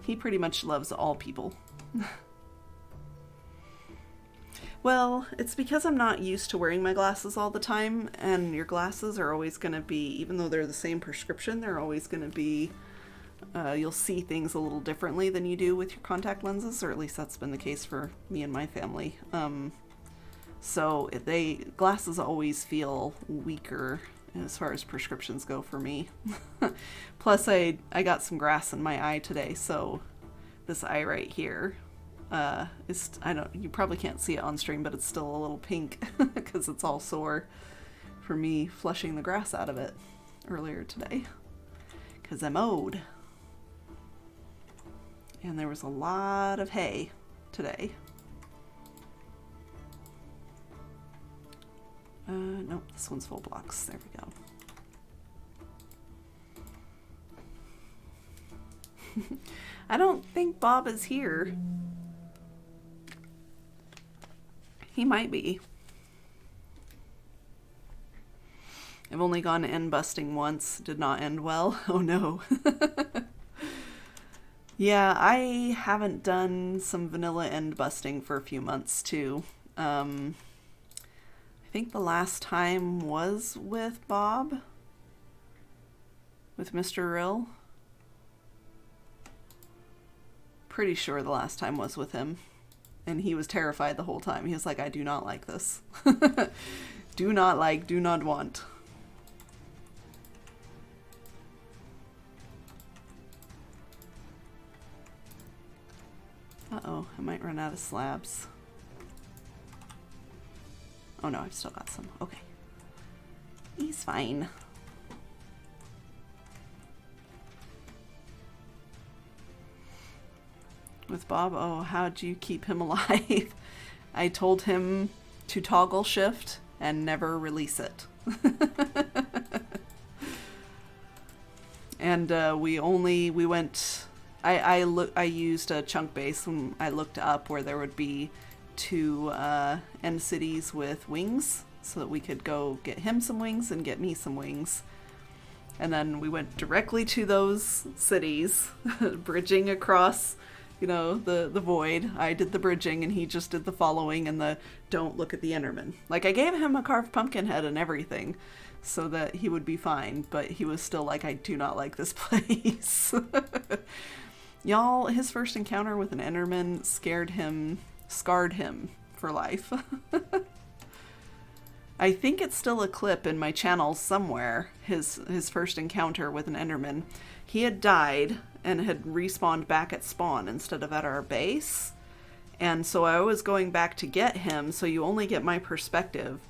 Speaker 2: He pretty much loves all people. Well, it's because I'm not used to wearing my glasses all the time, and your glasses are always going to be, even though they're the same prescription, they're always going to be, you'll see things a little differently than you do with your contact lenses, or at least that's been the case for me and my family. So glasses always feel weaker as far as prescriptions go for me. Plus I got some grass in my eye today, so this eye right here you probably can't see it on stream, but it's still a little pink because it's all sore for me flushing the grass out of it earlier today because I'm owed. And there was a lot of hay today. Nope, this one's full blocks. There we go. I don't think Bob is here. He might be. I've only gone end busting once. Did not end well. Oh no. Yeah, I haven't done some vanilla end busting for a few months too. I think the last time was with Bob. With Mr. Rill. Pretty sure the last time was with him. And he was terrified the whole time. He was like, I do not like this. Do not like, do not want. Uh-oh, I might run out of slabs. Oh no, I've still got some. Okay. He's fine. With Bob, oh, how'd you keep him alive? I told him to toggle shift and never release it. And I used a chunk base when I looked up where there would be two end cities with wings so that we could go get him some wings and get me some wings. And then we went directly to those cities, bridging across, you know, the void. I did the bridging and he just did the following and the don't look at the Enderman. Like, I gave him a carved pumpkin head and everything so that he would be fine, but he was still like, I do not like this place. Y'all, his first encounter with an Enderman scarred him for life. I think it's still a clip in my channel somewhere, his first encounter with an Enderman. He had died and had respawned back at spawn instead of at our base. And so I was going back to get him, so you only get my perspective.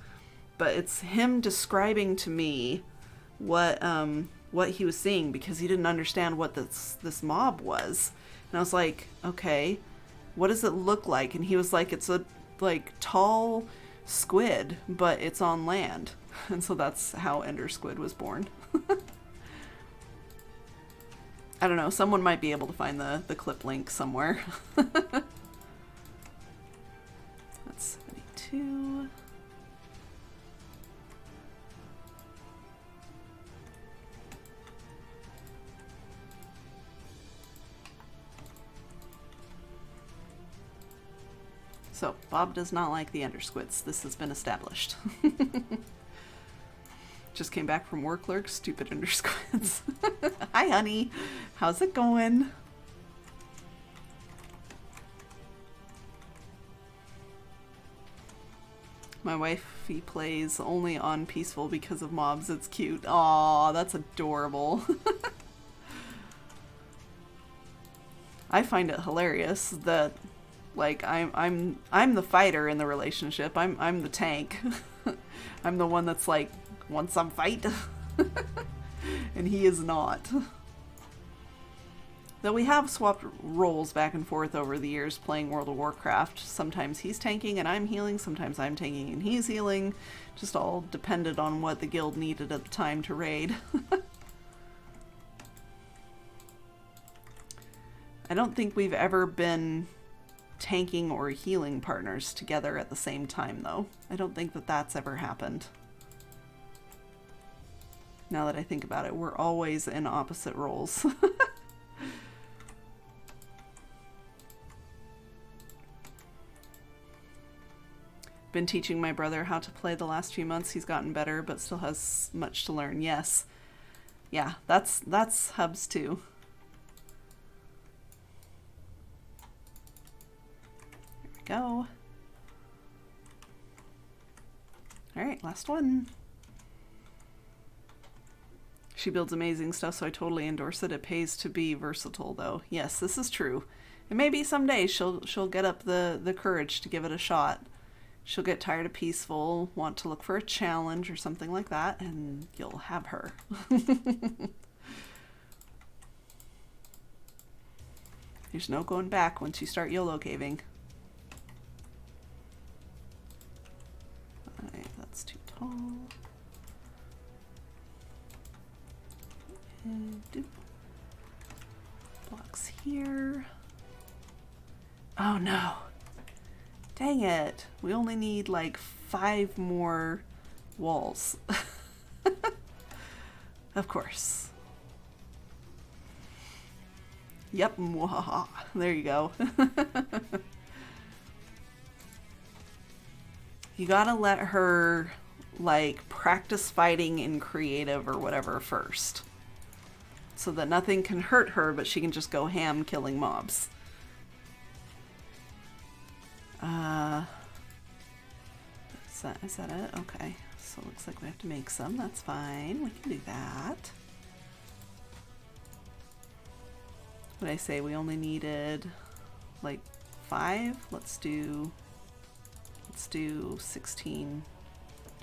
Speaker 2: But it's him describing to me what he was seeing, because he didn't understand what this mob was. And I was like, okay, what does it look like? And he was like, it's a like tall squid, but it's on land. And so that's how Ender Squid was born. I don't know, someone might be able to find the clip link somewhere. That's 72. So, Bob does not like the Ender Squids. This has been established. Just came back from work, Lurk. Stupid Ender Squids. Hi, honey. How's it going? My wifey plays only on peaceful because of mobs. It's cute. Aw, that's adorable. I find it hilarious that, like, I'm the fighter in the relationship. I'm the tank. I'm the one that's like, want some fight? And he is not. Though we have swapped roles back and forth over the years playing World of Warcraft. Sometimes he's tanking and I'm healing, sometimes I'm tanking and he's healing. Just all depended on what the guild needed at the time to raid. I don't think we've ever been tanking or healing partners together at the same time, though. I don't think that that's ever happened. Now that I think about it, we're always in opposite roles. Been teaching my brother how to play the last few months. He's gotten better, but still has much to learn. Yes. Yeah, that's Hubs too. There we go. Alright, last one. She builds amazing stuff, so I totally endorse it. It pays to be versatile, though. Yes, this is true. And maybe someday she'll get up the courage to give it a shot. She'll get tired of peaceful, want to look for a challenge or something like that, and you'll have her. There's no going back once you start YOLO caving. Alright, that's too tall. And doop. Blocks here. Oh no. Dang it. We only need like 5 more walls. Of course. Yep. Mwahaha. There you go. You gotta let her like practice fighting in creative or whatever first. So that nothing can hurt her, but she can just go ham killing mobs. Is that it? Okay. So it looks like we have to make some. That's fine. We can do that. What did I say? We only needed like 5? Let's do 16,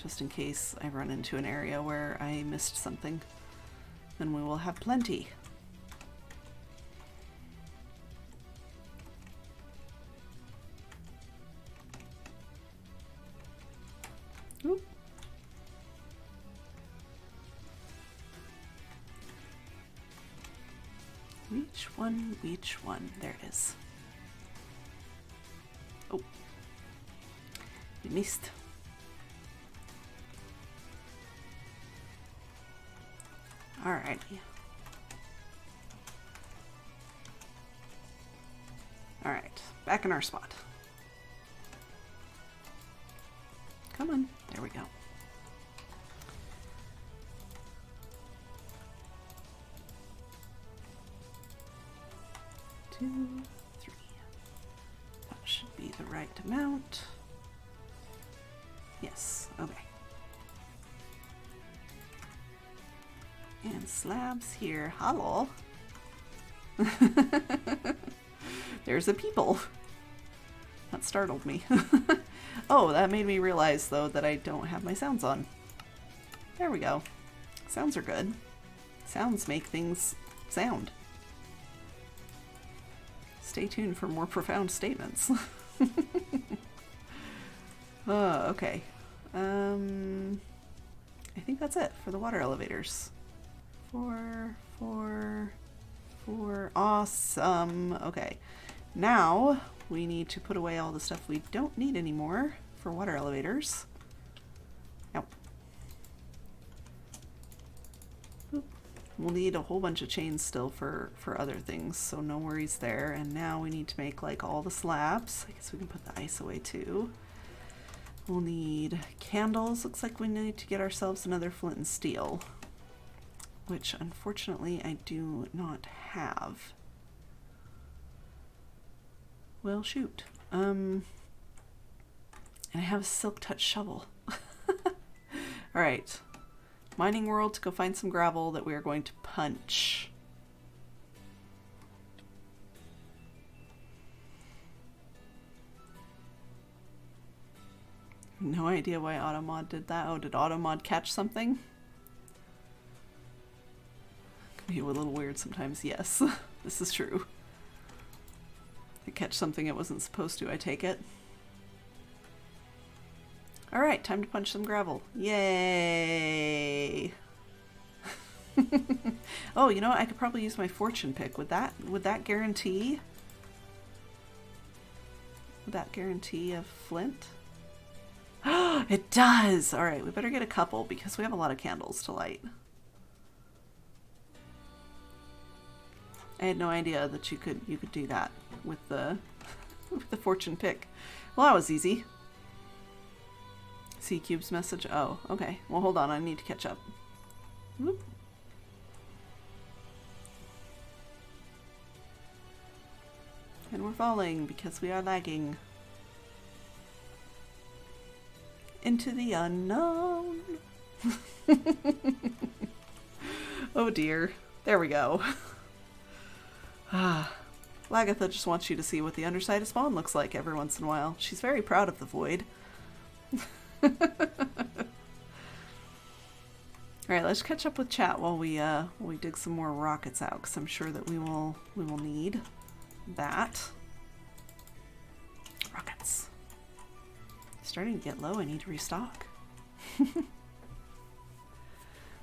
Speaker 2: just in case I run into an area where I missed something. Then we will have plenty. Oop. Which one? Which one? There it is. Oh. We missed. Alrighty. Alright, back in our spot. Come on, there we go. Two, three. That should be the right amount. Yes, okay. And slabs here. Hello. There's a people. That startled me. Oh, that made me realize, though, that I don't have my sounds on. There we go. Sounds are good. Sounds make things sound. Stay tuned for more profound statements. Okay. I think that's it for the water elevators. Four. Awesome. Okay. Now we need to put away all the stuff we don't need anymore for water elevators. Nope. We'll need a whole bunch of chains still for other things, so no worries there. And now we need to make like all the slabs. I guess we can put the ice away too. We'll need candles. Looks like we need to get ourselves another flint and steel, which unfortunately I do not have. Well, shoot. And I have a silk touch shovel. All right. Mining world to go find some gravel that we are going to punch. No idea why Automod did that. Oh, did Automod catch something? Can be a little weird sometimes. Yes, this is true. It catch something it wasn't supposed to, I take it. All right, time to punch some gravel. Yay! Oh, you know what? I could probably use my fortune pick. Would that guarantee? Would that guarantee a flint? It does! All right, we better get a couple because we have a lot of candles to light. I had no idea that you could do that with the with the fortune pick. Well, that was easy. C Cube's message. Oh, okay. Well, hold on. I need to catch up. Whoop. And we're falling because we are lagging into the unknown. Oh dear. There we go. Lagatha just wants you to see what the underside of Spawn looks like every once in a while. She's very proud of the void. Alright, let's catch up with chat while we dig some more rockets out, because I'm sure that we will need that. Rockets. Starting to get low, I need to restock.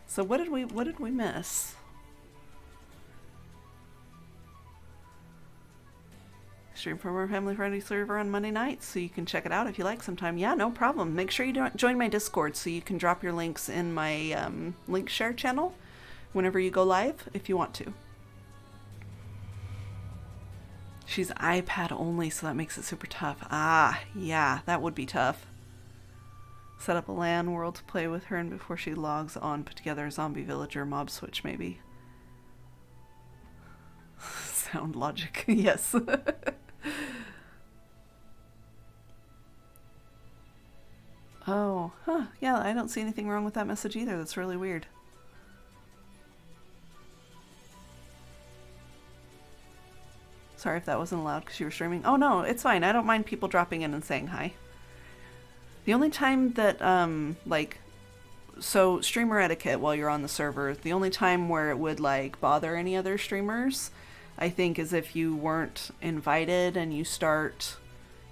Speaker 2: So what did we miss? Stream from our family-friendly server on Monday nights, so you can check it out if you like sometime. Yeah, no problem. Make sure you join my Discord so you can drop your links in my link share channel whenever you go live if you want to. She's iPad only, so that makes it super tough. Ah, yeah, that would be tough. Set up a LAN world to play with her, and before she logs on, put together a zombie villager mob switch, maybe. Sound logic, yes. Oh, huh, yeah, I don't see anything wrong with that message either. That's really weird. Sorry if that wasn't allowed because you were streaming. Oh no, it's fine. I don't mind people dropping in and saying hi. The only time that, so streamer etiquette while you're on the server, the only time where it would, bother any other streamers, I think, is if you weren't invited and you start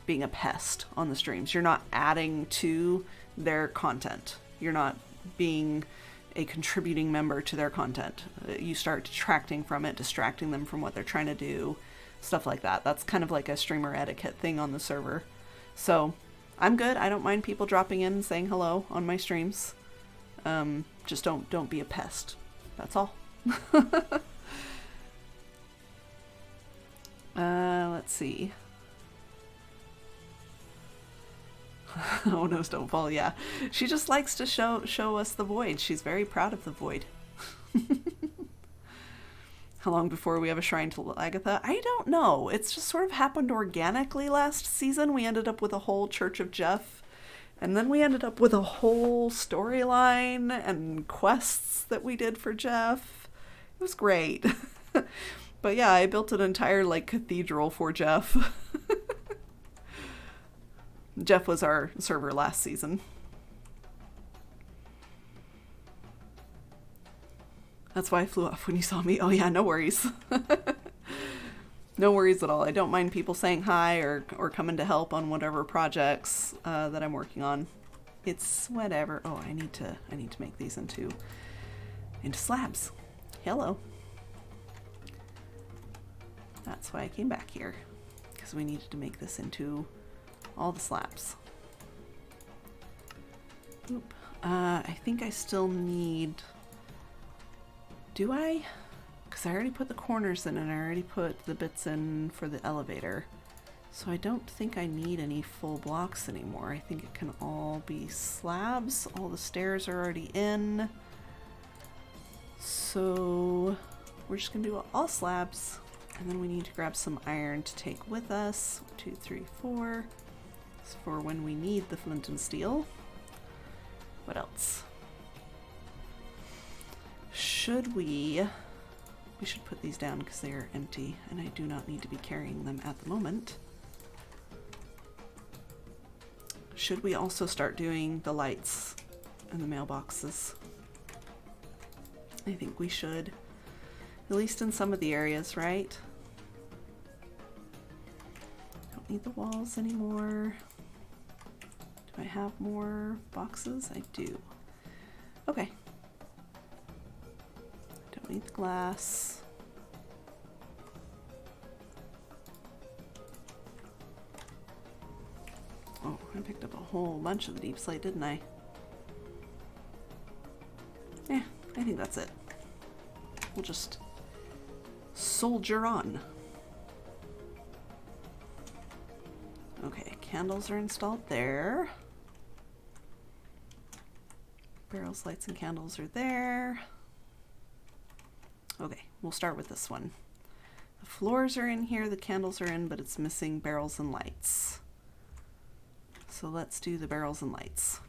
Speaker 2: being a pest on the streams. You're not adding to their content. You're not being a contributing member to their content. You start detracting from it, distracting them from what they're trying to do, stuff like that. That's kind of like a streamer etiquette thing on the server. So I'm good. I don't mind people dropping in and saying hello on my streams. Just don't be a pest. That's all. Let's see. Oh, no, don't fall. Yeah, she just likes to show us the void. She's very proud of the void. How long before we have a shrine to Agatha? I don't know. It's just sort of happened organically last season. We ended up with a whole Church of Jeff, and then we ended up with a whole storyline and quests that we did for Jeff. It was great. But yeah, I built an entire like cathedral for Jeff. Jeff was our server last season. That's why I flew off when you saw me. Oh yeah, no worries. No worries at all. I don't mind people saying hi or coming to help on whatever projects that I'm working on. It's whatever. Oh, I need to make these into slabs. Hello. That's why I came back here, because we needed to make this into all the slabs. Oop. I think I still need... Do I? Because I already put the corners in and I already put the bits in for the elevator. So I don't think I need any full blocks anymore. I think it can all be slabs. All the stairs are already in. So we're just gonna do all slabs. And then we need to grab some iron to take with us. 1, 2, 3, 4. It's for when we need the flint and steel. What else? We should put these down because they are empty and I do not need to be carrying them at the moment. Should we also start doing the lights and the mailboxes? I think we should. At least in some of the areas, right? Don't need the walls anymore. Do I have more boxes? I do. Okay. Don't need the glass. Oh, I picked up a whole bunch of the deep slate, didn't I? Yeah, I think that's it. We'll just soldier on. Okay, candles are installed there. Barrels, lights, and candles are there. Okay, we'll start with this one. The floors are in here, the candles are in, but it's missing barrels and lights. So let's do the barrels and lights.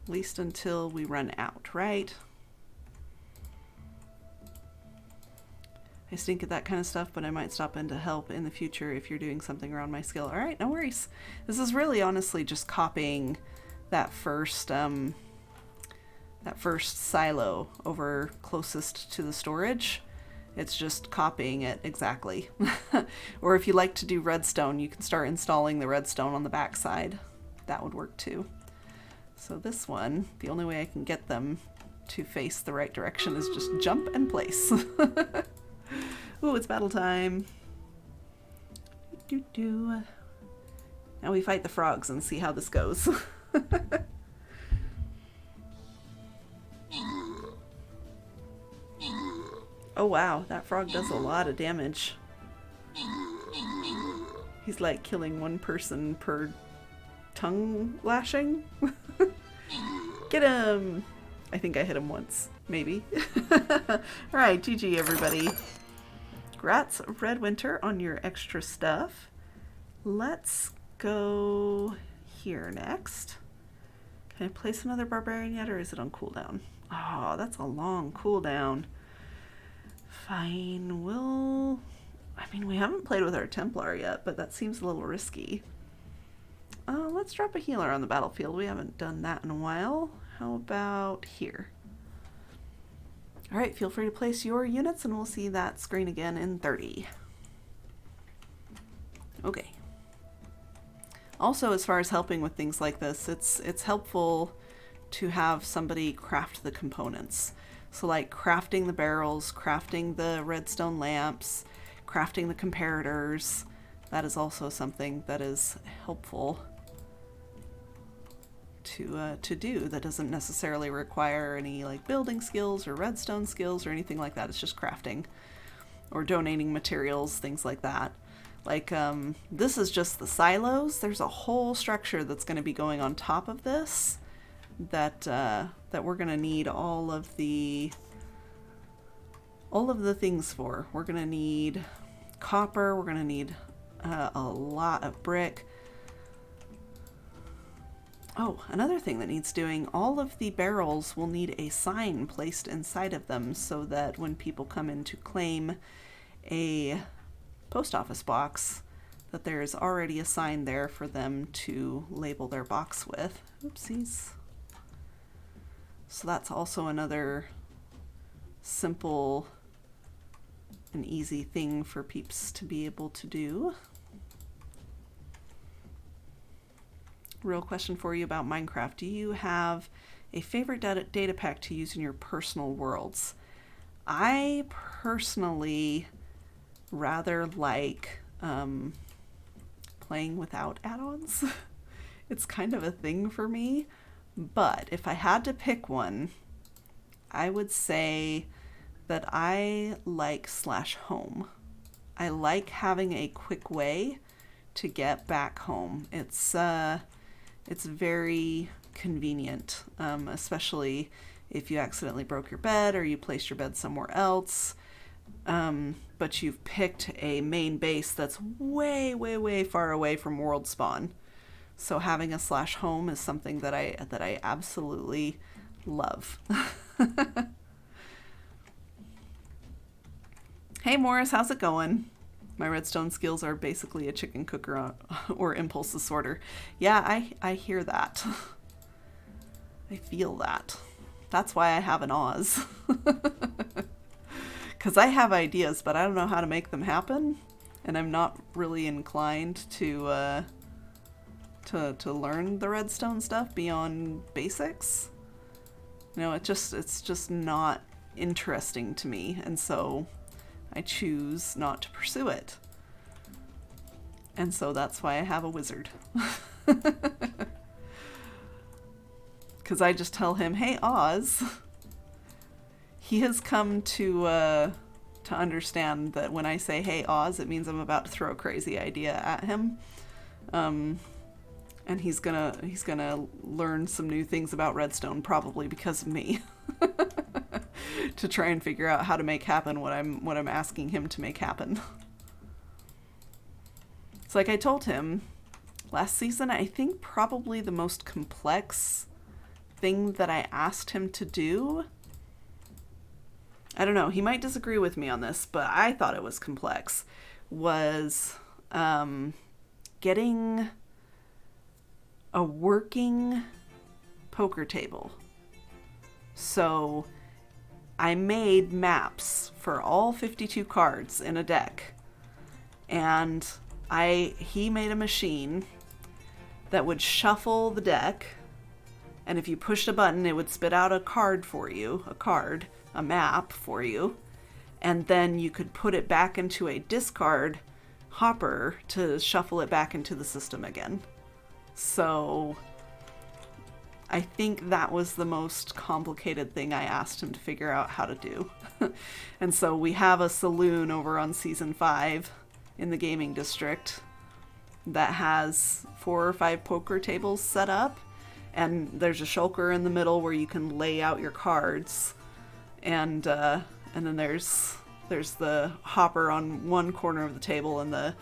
Speaker 2: At least until we run out, right? I stink at that kind of stuff, but I might stop in to help in the future if you're doing something around my skill. All right, no worries. This is really honestly just copying that first silo over closest to the storage. It's just copying it exactly. Or if you like to do redstone, you can start installing the redstone on the back side. That would work too. So this one, the only way I can get them to face the right direction is just jump and place. Ooh, it's battle time. Now we fight the frogs and see how this goes. Oh wow, that frog does a lot of damage. He's like killing one person per tongue lashing. Get him! I think I hit him once, maybe. Alright, GG everybody. Congrats, Red Winter, on your extra stuff. Let's go here next. Can I place another barbarian yet, or is it on cooldown? Oh, that's a long cooldown. Fine, I mean, we haven't played with our Templar yet, but that seems a little risky. Let's drop a healer on the battlefield. We haven't done that in a while. How about here? Alright, feel free to place your units and we'll see that screen again in 30. Okay. Also, as far as helping with things like this, it's helpful to have somebody craft the components. So like crafting the barrels, crafting the redstone lamps, crafting the comparators. That is also something that is helpful. to do that doesn't necessarily require any like building skills or redstone skills or anything like that. It's just crafting or donating materials, things like that. Like this is just the silos. There's a whole structure that's going to be going on top of this that that we're going to need all of the things for. We're going to need copper, we're going to need a lot of brick. Oh, another thing that needs doing, all of the barrels will need a sign placed inside of them so that when people come in to claim a post office box, that there is already a sign there for them to label their box with. Oopsies. So that's also another simple and easy thing for peeps to be able to do. Real question for you about Minecraft. Do you have a favorite data pack to use in your personal worlds? I personally rather like playing without add-ons. It's kind of a thing for me, but if I had to pick one, I would say that I like /home. I like having a quick way to get back home. It's very convenient, especially if you accidentally broke your bed or you placed your bed somewhere else, but you've picked a main base that's way, way, way far away from world spawn. So having a /home is something that I absolutely love. Hey Morris, how's it going? My redstone skills are basically a chicken cooker or impulse sorter. Yeah, I hear that. I feel that. That's why I have an Oz. Because I have ideas, but I don't know how to make them happen. And I'm not really inclined to learn the redstone stuff beyond basics. You know, it's just not interesting to me. And so I choose not to pursue it. And so that's why I have a wizard. Because I just tell him, hey Oz. He has come to understand that when I say hey Oz, it means I'm about to throw a crazy idea at him. And he's gonna learn some new things about redstone, probably because of me. To try and figure out how to make happen what I'm asking him to make happen. It's like I told him last season, I think probably the most complex thing that I asked him to do, I don't know, he might disagree with me on this, but I thought it was complex, was getting a working poker table. So I made maps for all 52 cards in a deck, and he made a machine that would shuffle the deck, and if you pushed a button, it would spit out a card for you, a map for you, and then you could put it back into a discard hopper to shuffle it back into the system again. So I think that was the most complicated thing I asked him to figure out how to do. And so we have a saloon over on season 5 in the gaming district that has 4 or 5 poker tables set up, and there's a shulker in the middle where you can lay out your cards, and then there's the hopper on one corner of the table and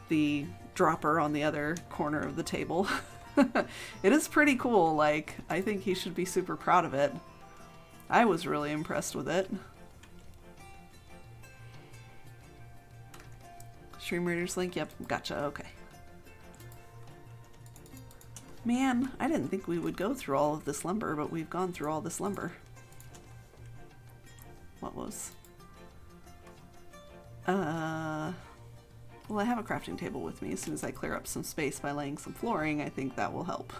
Speaker 2: the dropper on the other corner of the table. It is pretty cool. Like, I think he should be super proud of it. I was really impressed with it. Stream Readers link? Yep, gotcha, okay. Man, I didn't think we would go through all of this lumber, but we've gone through all this lumber. What was... Well, I have a crafting table with me. As soon as I clear up some space by laying some flooring, I think that will help.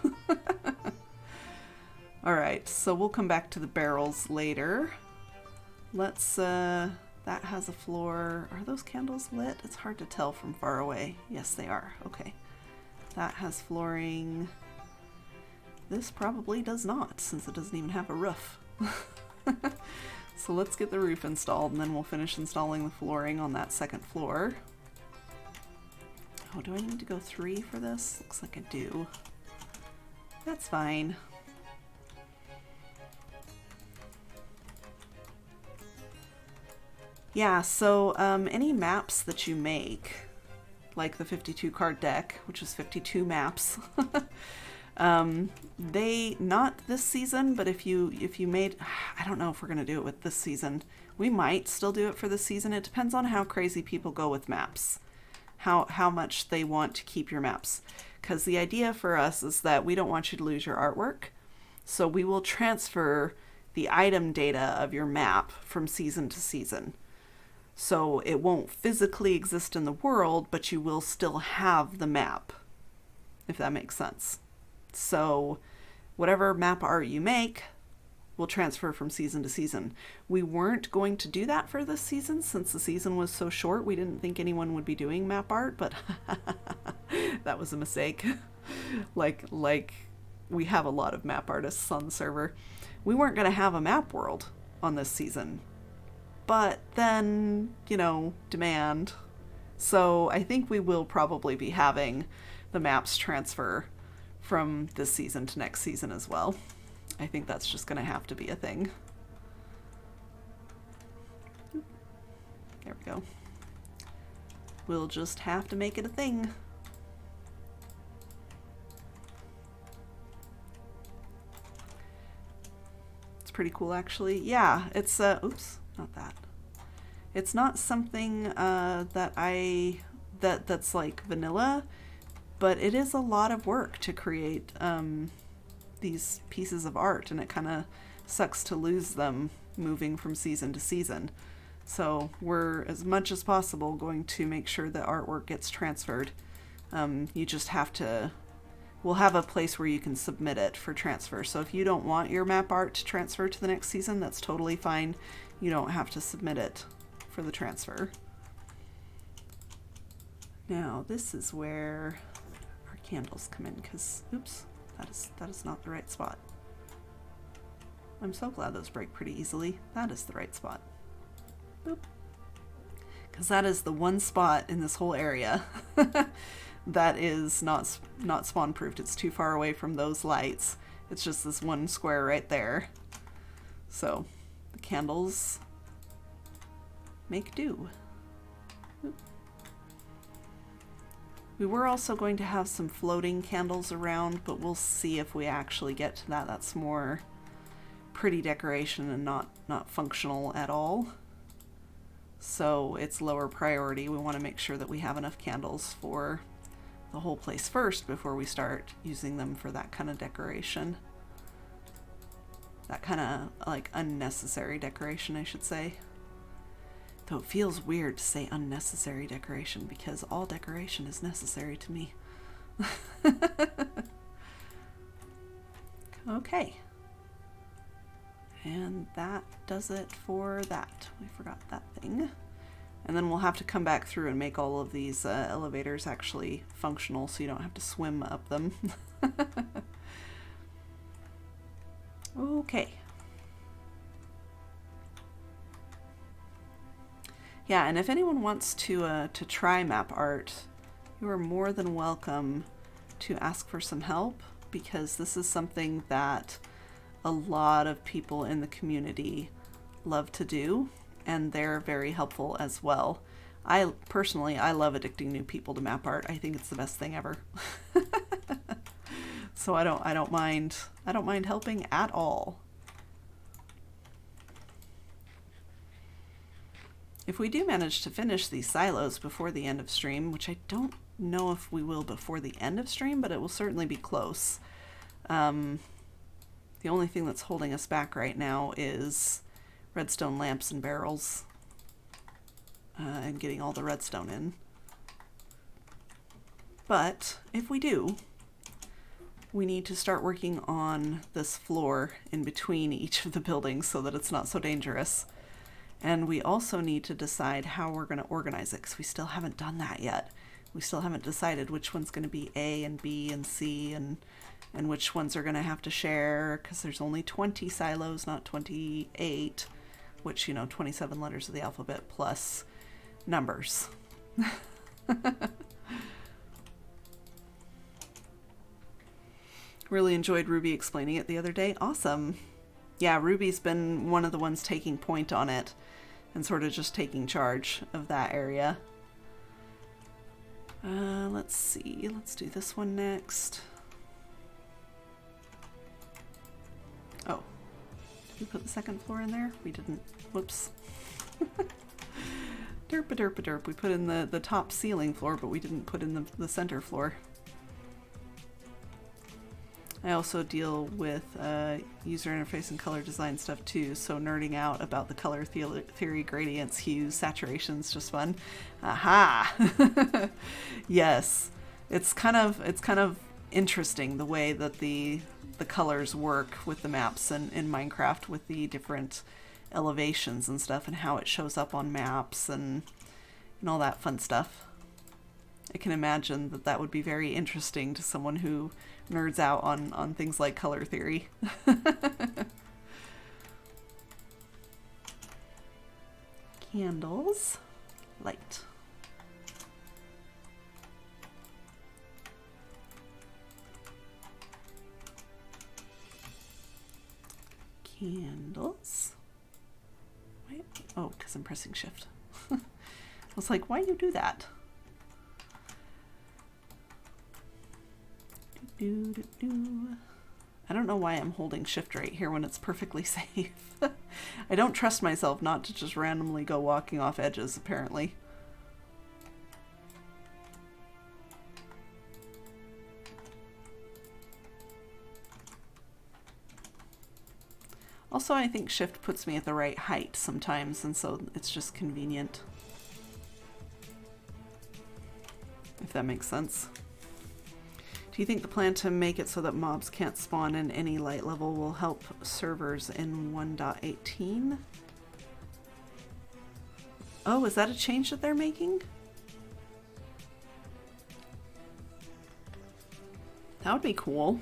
Speaker 2: Alright, so we'll come back to the barrels later. Let's, that has a floor. Are those candles lit? It's hard to tell from far away. Yes, they are. Okay. That has flooring. this probably does not, since it doesn't even have a roof. So let's get the roof installed, and then we'll finish installing the flooring on that second floor. Oh, do I need to go 3 for this? Looks like I do. That's fine. Yeah, so any maps that you make, like the 52 card deck, which is 52 maps, they, not this season, but if you made, I don't know if we're going to do it with this season. We might still do it for this season. It depends on how crazy people go with maps, how much they want to keep your maps. Because the idea for us is that we don't want you to lose your artwork. So we will transfer the item data of your map from season to season. So it won't physically exist in the world, but you will still have the map, if that makes sense. So whatever map art you make will transfer from season to season. We weren't going to do that for this season since the season was so short. We didn't think anyone would be doing map art, but that was a mistake. Like we have a lot of map artists on the server. We weren't going to have a map world on this season. But then, you know, demand. So I think we will probably be having the maps transfer from this season to next season as well. I think that's just going to have to be a thing. There we go. We'll just have to make it a thing. It's pretty cool, actually. Yeah, it's, oops. Not that. It's not something that's like vanilla, but it is a lot of work to create these pieces of art, and it kind of sucks to lose them moving from season to season. So we're, as much as possible, going to make sure that artwork gets transferred. You just have to, we'll have a place where you can submit it for transfer. So if you don't want your map art to transfer to the next season, that's totally fine. You don't have to submit it for the transfer. Now this is where our candles come in, because, oops, that is not the right spot. I'm so glad those break pretty easily. That is the right spot. Boop. Because that is the one spot in this whole area that is not spawn proofed. It's too far away from those lights. It's just this one square right there. So the candles make do. Oop. We were also going to have some floating candles around, but we'll see if we actually get to that. That's more pretty decoration and not functional at all. So it's lower priority. We want to make sure that we have enough candles for the whole place first before we start using them for that kind of decoration. That kind of like unnecessary decoration, I should say. Though it feels weird to say unnecessary decoration because all decoration is necessary to me. Okay. And that does it for that. We forgot that thing. And then we'll have to come back through and make all of these elevators actually functional so you don't have to swim up them. Okay. Yeah, and if anyone wants to try map art, you are more than welcome to ask for some help, because this is something that a lot of people in the community love to do, and they're very helpful as well. I personally love addicting new people to map art. I think it's the best thing ever. So I don't mind helping at all. If we do manage to finish these silos before the end of stream, which I don't know if we will before the end of stream, but it will certainly be close. The only thing that's holding us back right now is redstone lamps and barrels, and getting all the redstone in. But if we do, we need to start working on this floor in between each of the buildings so that it's not so dangerous. And we also need to decide how we're going to organize it, because we still haven't done that yet. We still haven't decided which one's going to be A and B and C, and which ones are going to have to share, because there's only 20 silos, not 28, which, you know, 27 letters of the alphabet plus numbers. Really enjoyed Ruby explaining it the other day. Awesome. Yeah, Ruby's been one of the ones taking point on it and sort of just taking charge of that area. Let's see. Let's do this one next. Oh, did we put the second floor in there? We didn't. Whoops. Derp-a-derp-a-derp. We put in the top ceiling floor, but we didn't put in the center floor. I also deal with user interface and color design stuff too, so nerding out about the color theory, gradients, hues, saturations, just fun. Aha! Yes, it's kind of interesting the way that the colors work with the maps and in Minecraft with the different elevations and stuff, and how it shows up on maps and all that fun stuff. I can imagine that would be very interesting to someone who nerds out on things like color theory. Candles, light. Candles. Wait. Oh, because I'm pressing shift. I was like, why do you do that? I don't know why I'm holding shift right here when it's perfectly safe. I don't trust myself not to just randomly go walking off edges, apparently. Also, I think shift puts me at the right height sometimes, and so it's just convenient. If that makes sense. Do you think the plan to make it so that mobs can't spawn in any light level will help servers in 1.18? Oh, is that a change that they're making? That would be cool.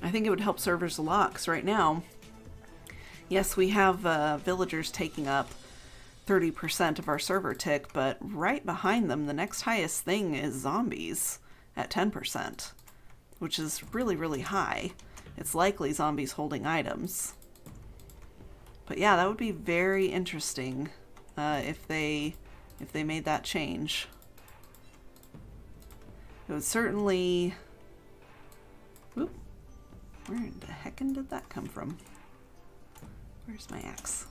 Speaker 2: I think it would help servers a lot, because right now, yes, we have villagers taking up 30% of our server tick, but right behind them, the next highest thing is zombies at 10%, which is really, really high. It's likely zombies holding items. But yeah, that would be very interesting if they made that change. It would certainly... Oop. Where the heckin' did that come from? Where's my axe?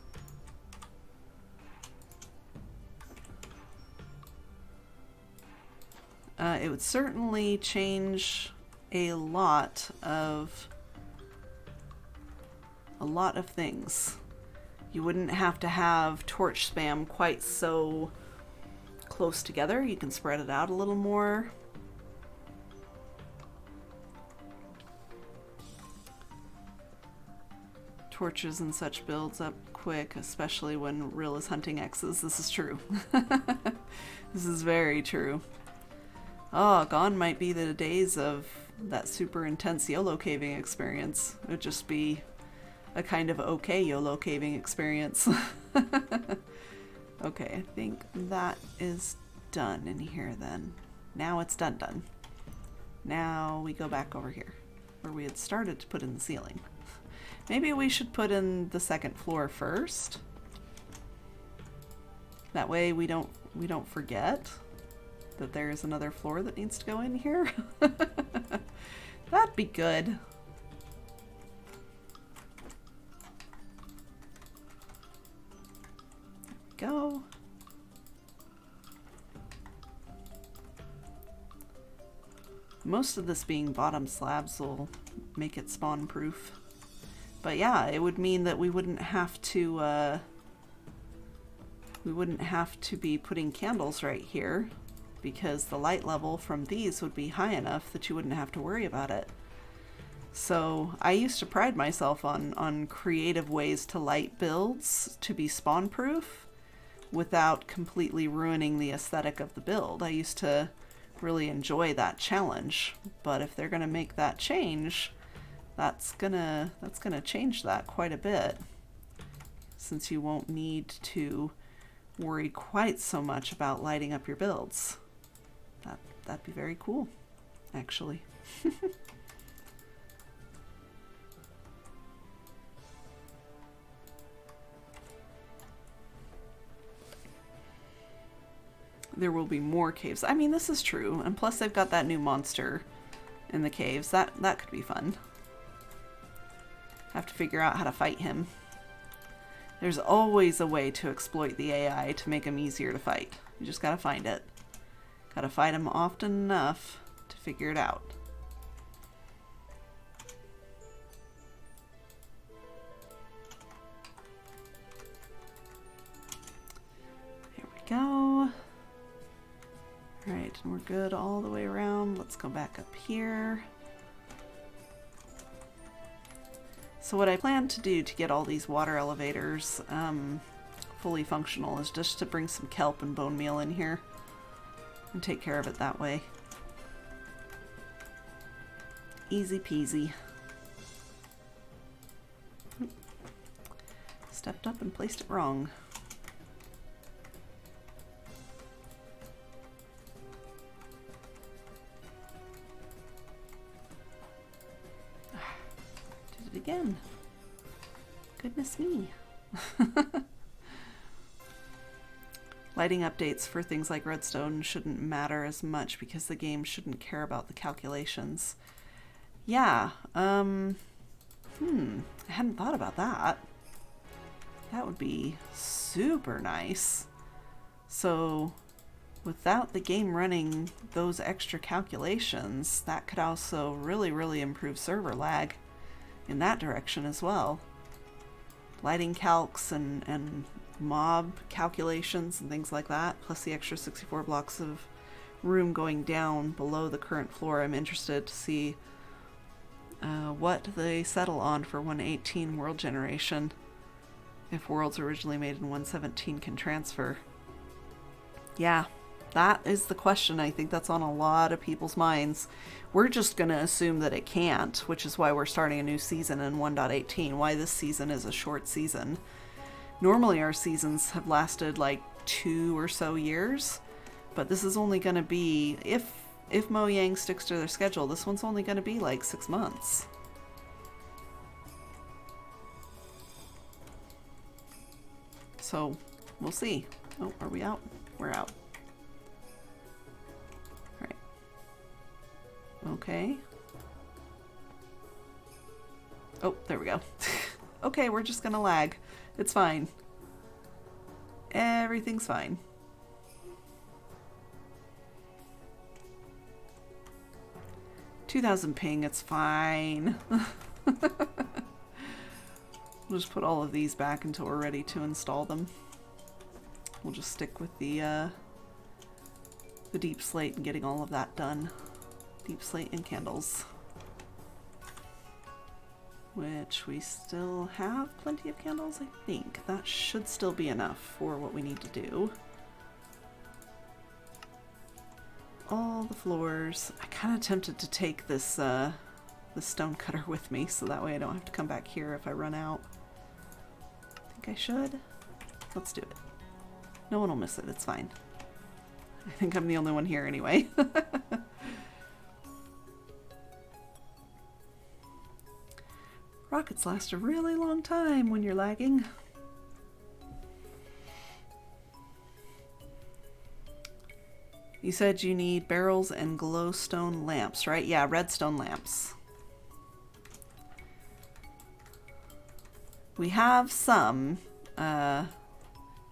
Speaker 2: It would certainly change a lot of things. You wouldn't have to have torch spam quite so close together. You can spread it out a little more. Torches and such builds up quick, especially when Rill is hunting X's. This is true. This is very true. Oh, gone might be the days of that super intense YOLO caving experience. It would just be a kind of okay YOLO caving experience. Okay, I think that is done in here then. Now it's done. Now we go back over here, where we had started to put in the ceiling. Maybe we should put in the second floor first. That way we don't forget that there's another floor that needs to go in here. That'd be good. There we go. Most of this being bottom slabs will make it spawn proof. But yeah, it would mean that we wouldn't have to be putting candles right here, because the light level from these would be high enough that you wouldn't have to worry about it. So I used to pride myself on creative ways to light builds to be spawn proof, without completely ruining the aesthetic of the build. I used to really enjoy that challenge, but if they're gonna make that change, that's gonna change that quite a bit, since you won't need to worry quite so much about lighting up your builds. That'd be very cool, actually. There will be more caves. I mean, this is true, and plus they've got that new monster in the caves. That could be fun. Have to figure out how to fight him. There's always a way to exploit the AI to make him easier to fight. You just gotta find it. Gotta fight him often enough to figure it out. Here we go. Alright, and we're good all the way around. Let's go back up here. So what I plan to do to get all these water elevators fully functional is just to bring some kelp and bone meal in here and take care of it that way. Easy peasy. Stepped up and placed it wrong. Did it again. Goodness me. Lighting updates for things like redstone shouldn't matter as much because the game shouldn't care about the calculations. Yeah, I hadn't thought about that. That would be super nice. So, without the game running those extra calculations, that could also really, really improve server lag in that direction as well. Lighting calcs and mob calculations and things like that, plus the extra 64 blocks of room going down below the current floor. I'm interested to see what they settle on for 118 world generation, if worlds originally made in 117 can transfer. Yeah, that is the question. I think that's on a lot of people's minds. We're just going to assume that it can't, which is why we're starting a new season in 1.18, why this season is a short season. Normally our seasons have lasted like 2 or so years, but this is only going to be, if Mojang sticks to their schedule, this one's only going to be like 6 months. So, we'll see. Oh, are we out? We're out. Alright. Okay. Oh, there we go. Okay, we're just gonna lag. It's fine. Everything's fine. $2,000 ping, it's fine. We'll just put all of these back until we're ready to install them. We'll just stick with the deep slate and getting all of that done. Deep slate and candles. Which we still have plenty of candles, I think. That should still be enough for what we need to do. All the floors. I kind of tempted to take this the stone cutter with me, so that way I don't have to come back here if I run out. I think I should. Let's do it. No one will miss it, it's fine. I think I'm the only one here anyway. Rockets last a really long time when you're lagging. You said you need barrels and glowstone lamps, right? Yeah, redstone lamps. We have some, and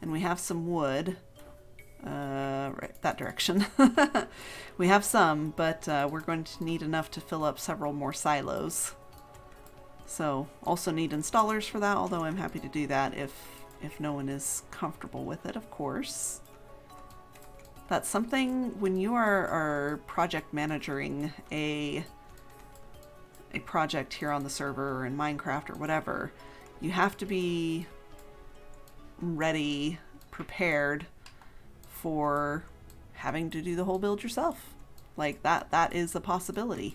Speaker 2: we have some wood. Right, that direction. We have some, but we're going to need enough to fill up several more silos. So, also need installers for that, although I'm happy to do that if no one is comfortable with it, of course. That's something, when you are project managing a project here on the server or in Minecraft or whatever, you have to be ready prepared for having to do the whole build yourself. Like that is a possibility.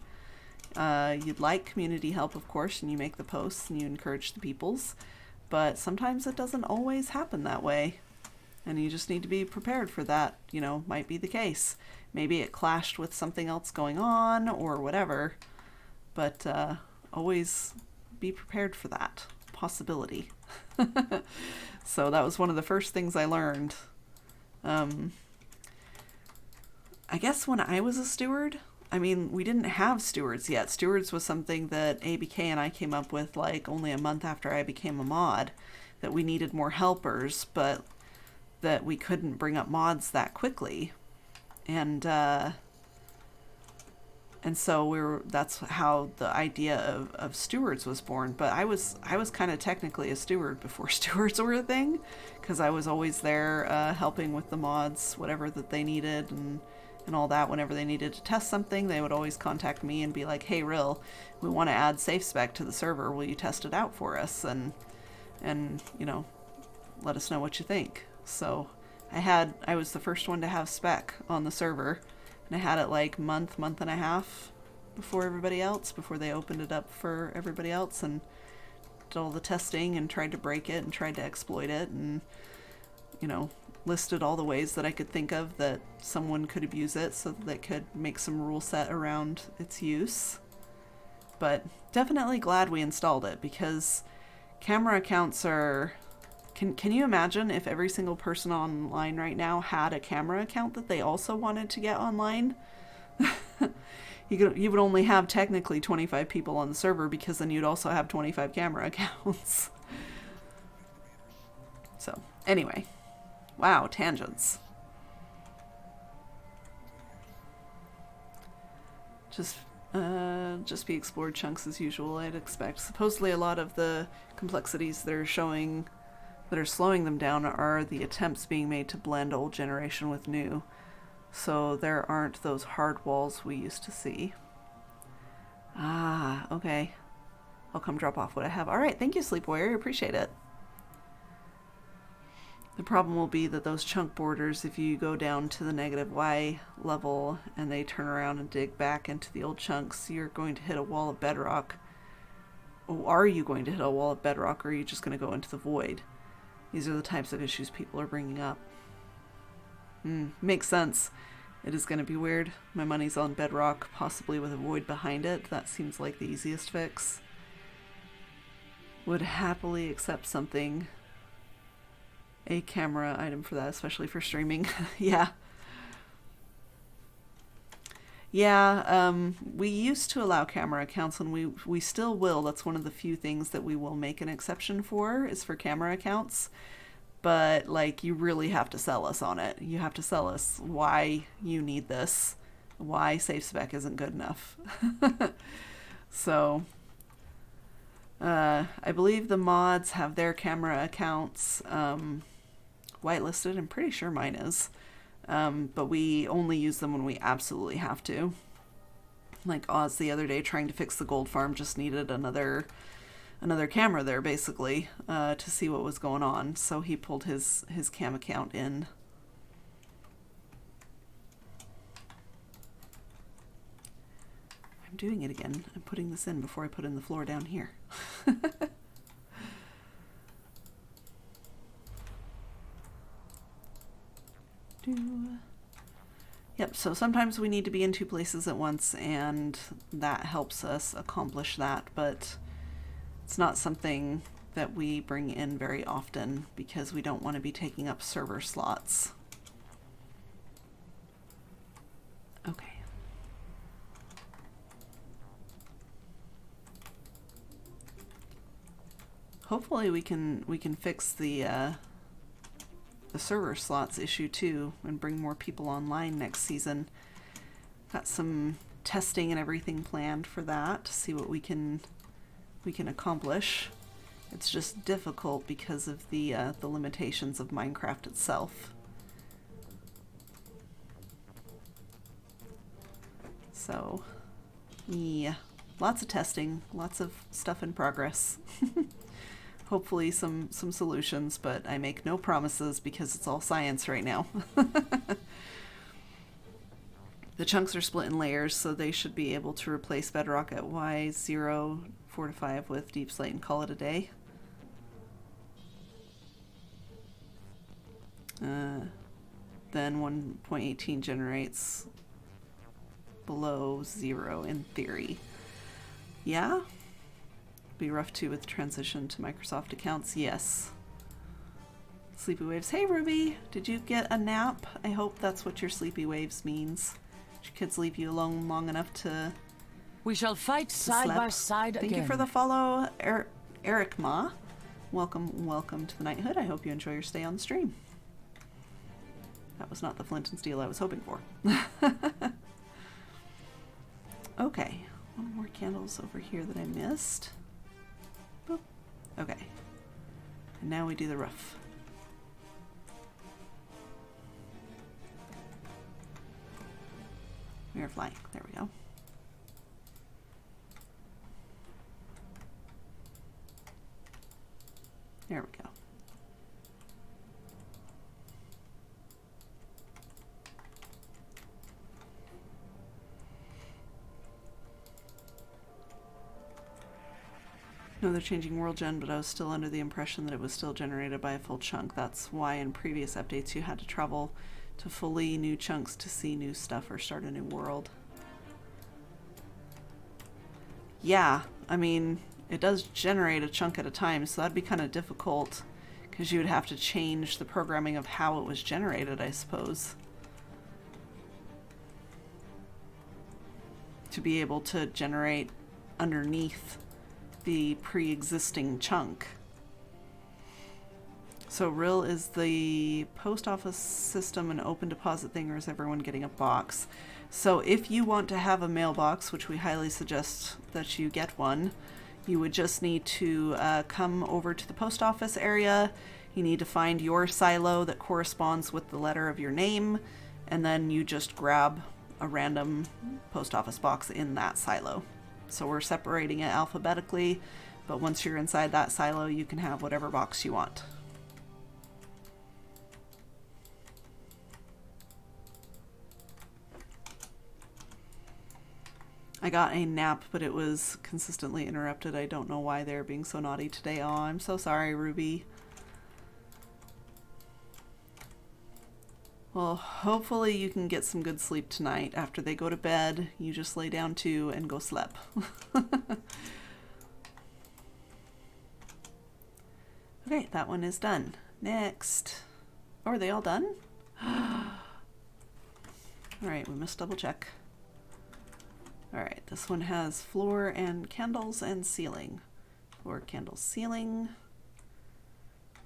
Speaker 2: You'd like community help, of course, and you make the posts and you encourage the peoples, but sometimes it doesn't always happen that way. And you just need to be prepared for that, might be the case. Maybe it clashed with something else going on or whatever, but always be prepared for that possibility. So that was one of the first things I learned. I guess when I was a steward, we didn't have stewards yet. Stewards was something that ABK and I came up with like only a month after I became a mod, that we needed more helpers, but that we couldn't bring up mods that quickly. And so that's how the idea of stewards was born. But I was kind of technically a steward before stewards were a thing, because I was always there helping with the mods, whatever that they needed and all that. Whenever they needed to test something, they would always contact me and be like, hey Rill, we want to add safe spec to the server, will you test it out for us and let us know what you think. So I was the first one to have spec on the server, and I had it like month and a half before everybody else, before they opened it up for everybody else, and did all the testing and tried to break it and tried to exploit it, and listed all the ways that I could think of that someone could abuse it so that they could make some rule set around its use. But definitely glad we installed it, because camera accounts are... Can you imagine if every single person online right now had a camera account that they also wanted to get online? You would only have technically 25 people on the server, because then you'd also have 25 camera accounts. So, anyway. Wow, tangents. Just be explored chunks as usual, I'd expect. Supposedly a lot of the complexities that are slowing them down are the attempts being made to blend old generation with new. So there aren't those hard walls we used to see. Ah, okay. I'll come drop off what I have. Alright, thank you, Sleep Warrior. I appreciate it. The problem will be that those chunk borders, if you go down to the negative Y level and they turn around and dig back into the old chunks, you're going to hit a wall of bedrock. Oh, are you going to hit a wall of bedrock, or are you just going to go into the void? These are the types of issues people are bringing up. Makes sense. It is going to be weird. My money's on bedrock, possibly with a void behind it. That seems like the easiest fix. Would happily accept something. A camera item for that, especially for streaming. Yeah. Yeah, we used to allow camera accounts, and we still will. That's one of the few things that we will make an exception for, is for camera accounts. But, like, you really have to sell us on it. You have to sell us why you need this, why safe spec isn't good enough. So, I believe the mods have their camera accounts whitelisted. I'm pretty sure mine is. But we only use them when we absolutely have to. Like Oz the other day trying to fix the gold farm just needed another camera there, basically, to see what was going on. So he pulled his cam account in. I'm doing it again. I'm putting this in before I put in the floor down here. Yep, so sometimes we need to be in two places at once, and that helps us accomplish that, but it's not something that we bring in very often because we don't want to be taking up server slots. Okay. Hopefully we can fix the server slots issue too and bring more people online next season. Got some testing and everything planned for that to see what we can accomplish. It's just difficult because of the limitations of Minecraft itself. So, yeah, lots of testing, lots of stuff in progress. hopefully some solutions, but I make no promises because it's all science right now. The chunks are split in layers, so they should be able to replace bedrock at Y0, 4 to 5 with deep slate and call it a day. Then 1.18 generates below 0 in theory. Yeah? Be rough too with transition to Microsoft accounts. Yes. Sleepy Waves. Hey Ruby, did you get a nap? I hope that's what your Sleepy Waves means. Did your kids leave you alone long enough to
Speaker 1: We shall fight side by side again.
Speaker 2: Thank you for the follow, Eric Ma. Welcome to the Knighthood. I hope you enjoy your stay on the stream. That was not the flint and steel I was hoping for. Okay, one more candles over here that I missed. Boop. Okay, and now we do the roof. Mirror flying. There we go. There we go. No, they're changing world gen, but I was still under the impression that it was still generated by a full chunk. That's why in previous updates you had to travel to fully new chunks to see new stuff or start a new world. Yeah, I mean, it does generate a chunk at a time, so that'd be kind of difficult because you would have to change the programming of how it was generated, I suppose, to be able to generate underneath the pre-existing chunk. So RIL is the post office system an open deposit thing, or is everyone getting a box? So if you want to have a mailbox, which we highly suggest that you get one, you would just need to come over to the post office area. You need to find your silo that corresponds with the letter of your name, and then you just grab a random post office box in that silo. So we're separating it alphabetically, but once you're inside that silo, you can have whatever box you want. I got a nap, but it was consistently interrupted. I don't know why they're being so naughty today. Oh, I'm so sorry, Ruby. Well, hopefully you can get some good sleep tonight. After they go to bed, you just lay down too and go sleep. Okay, that one is done. Next. Oh, are they all done? Alright, we must double check. Alright, this one has floor and candles and ceiling. Floor, candles, ceiling.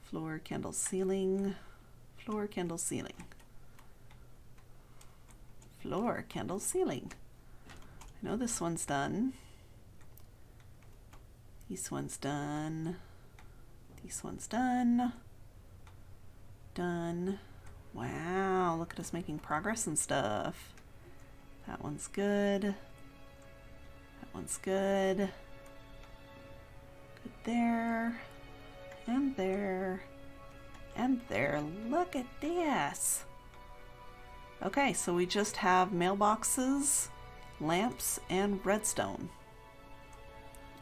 Speaker 2: Floor, candles, ceiling. Floor, candles, ceiling. Floor, candles, ceiling. I know this one's done. This one's done. This one's done. Done. Wow, look at us making progress and stuff. That one's good. That one's good. Good there. And there. And there. Look at this. Okay, so we just have mailboxes, lamps, and redstone.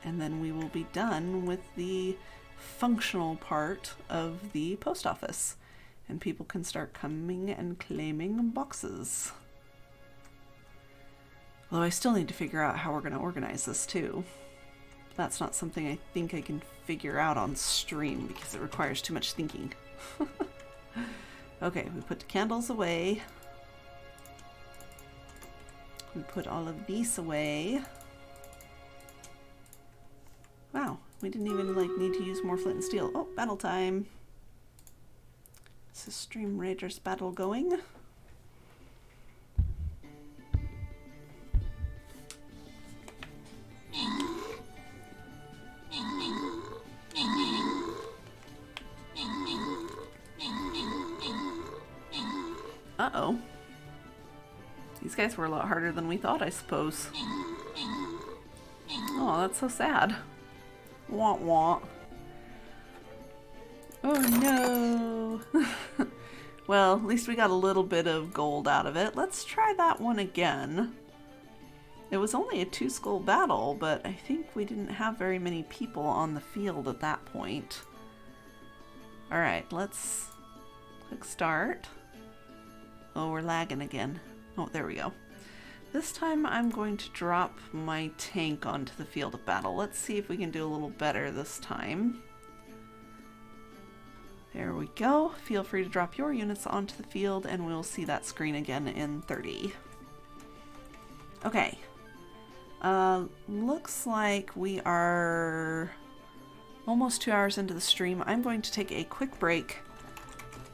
Speaker 2: And then we will be done with the functional part of the post office. And people can start coming and claiming boxes. Although I still need to figure out how we're going to organize this too. That's not something I think I can figure out on stream because it requires too much thinking. Okay, we put the candles away. We put all of these away. Wow, we didn't even need to use more flint and steel. Oh, battle time. This is Stream Rager's battle going. Uh-oh. These guys were a lot harder than we thought, I suppose. Oh, that's so sad. Wah wah. Oh no! Well, at least we got a little bit of gold out of it. Let's try that one again. It was only a 2-skull battle, but I think we didn't have very many people on the field at that point. Alright, let's click start. Oh, we're lagging again. Oh, there we go. This time I'm going to drop my tank onto the field of battle. Let's see if we can do a little better this time. There we go. Feel free to drop your units onto the field and we'll see that screen again in 30. Okay. Looks like we are almost 2 hours into the stream. I'm going to take a quick break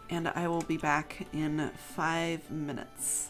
Speaker 2: and I will be back in 5 minutes.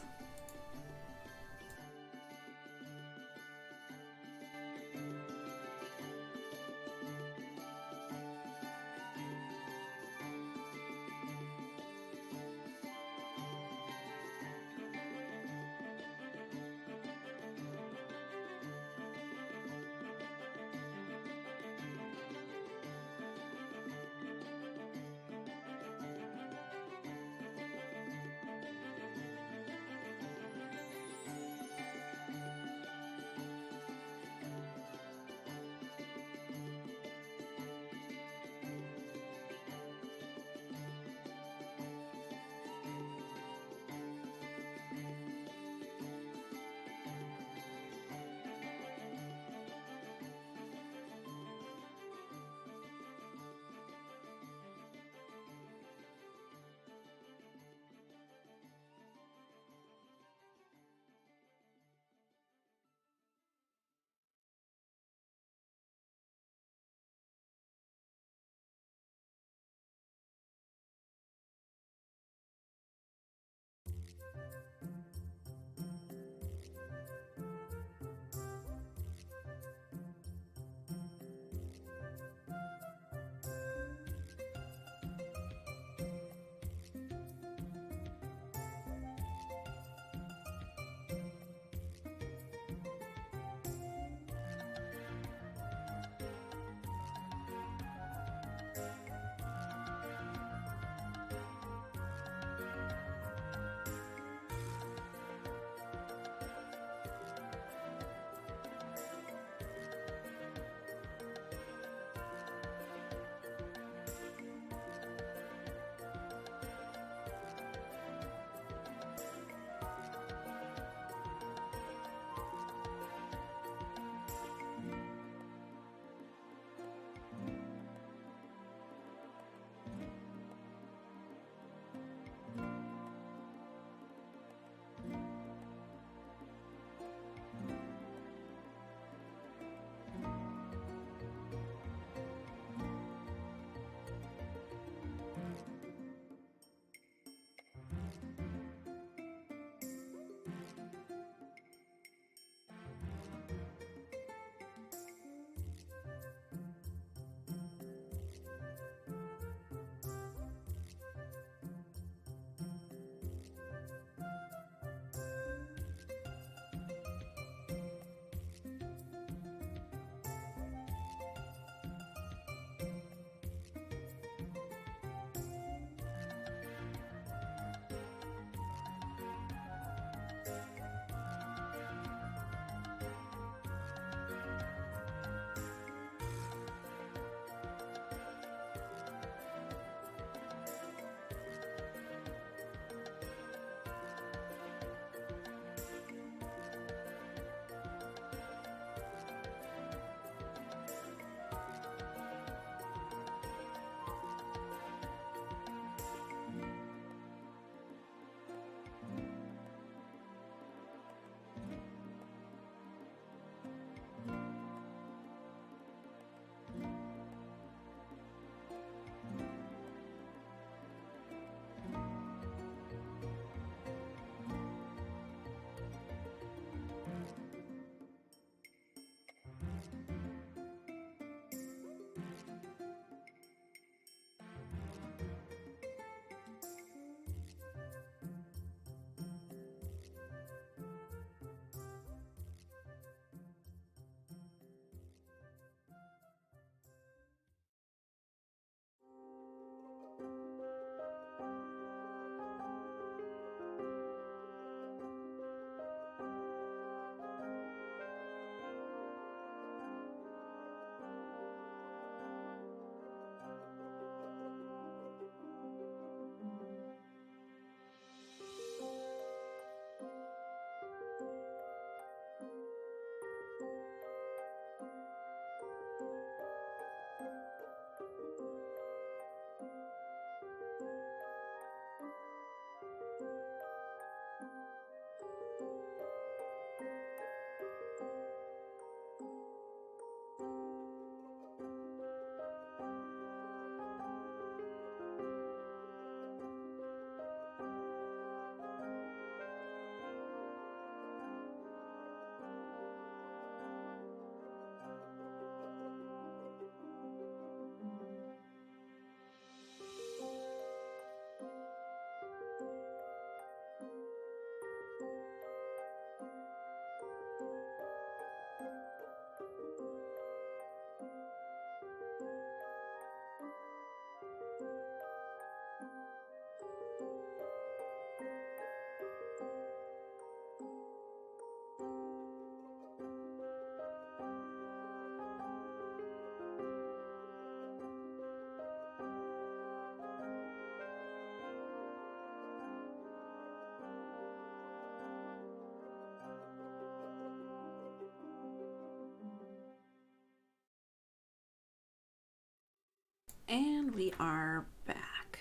Speaker 2: And we are back.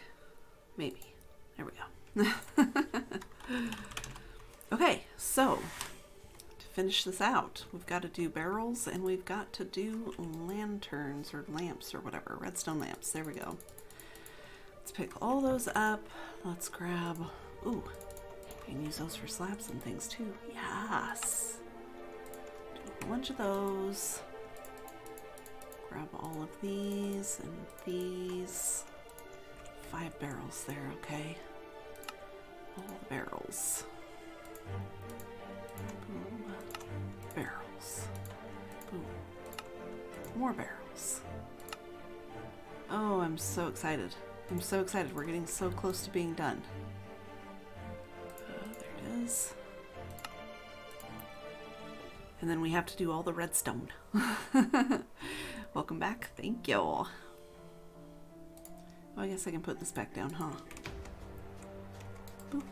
Speaker 2: Maybe. There we go. Okay, so to finish this out, we've got to do barrels and we've got to do lanterns or lamps or whatever. Redstone lamps. There we go. Let's pick all those up. Let's grab... Ooh, you can use those for slabs and things too. Yes! Do a bunch of those. Grab all of these and these. 5 barrels there, okay. All the barrels. Boom. Barrels. Boom. More barrels. Oh, I'm so excited. I'm so excited. We're getting so close to being done. There it is. And then we have to do all the redstone. Welcome back. Thank you. Oh, I guess I can put this back down, huh? Boop.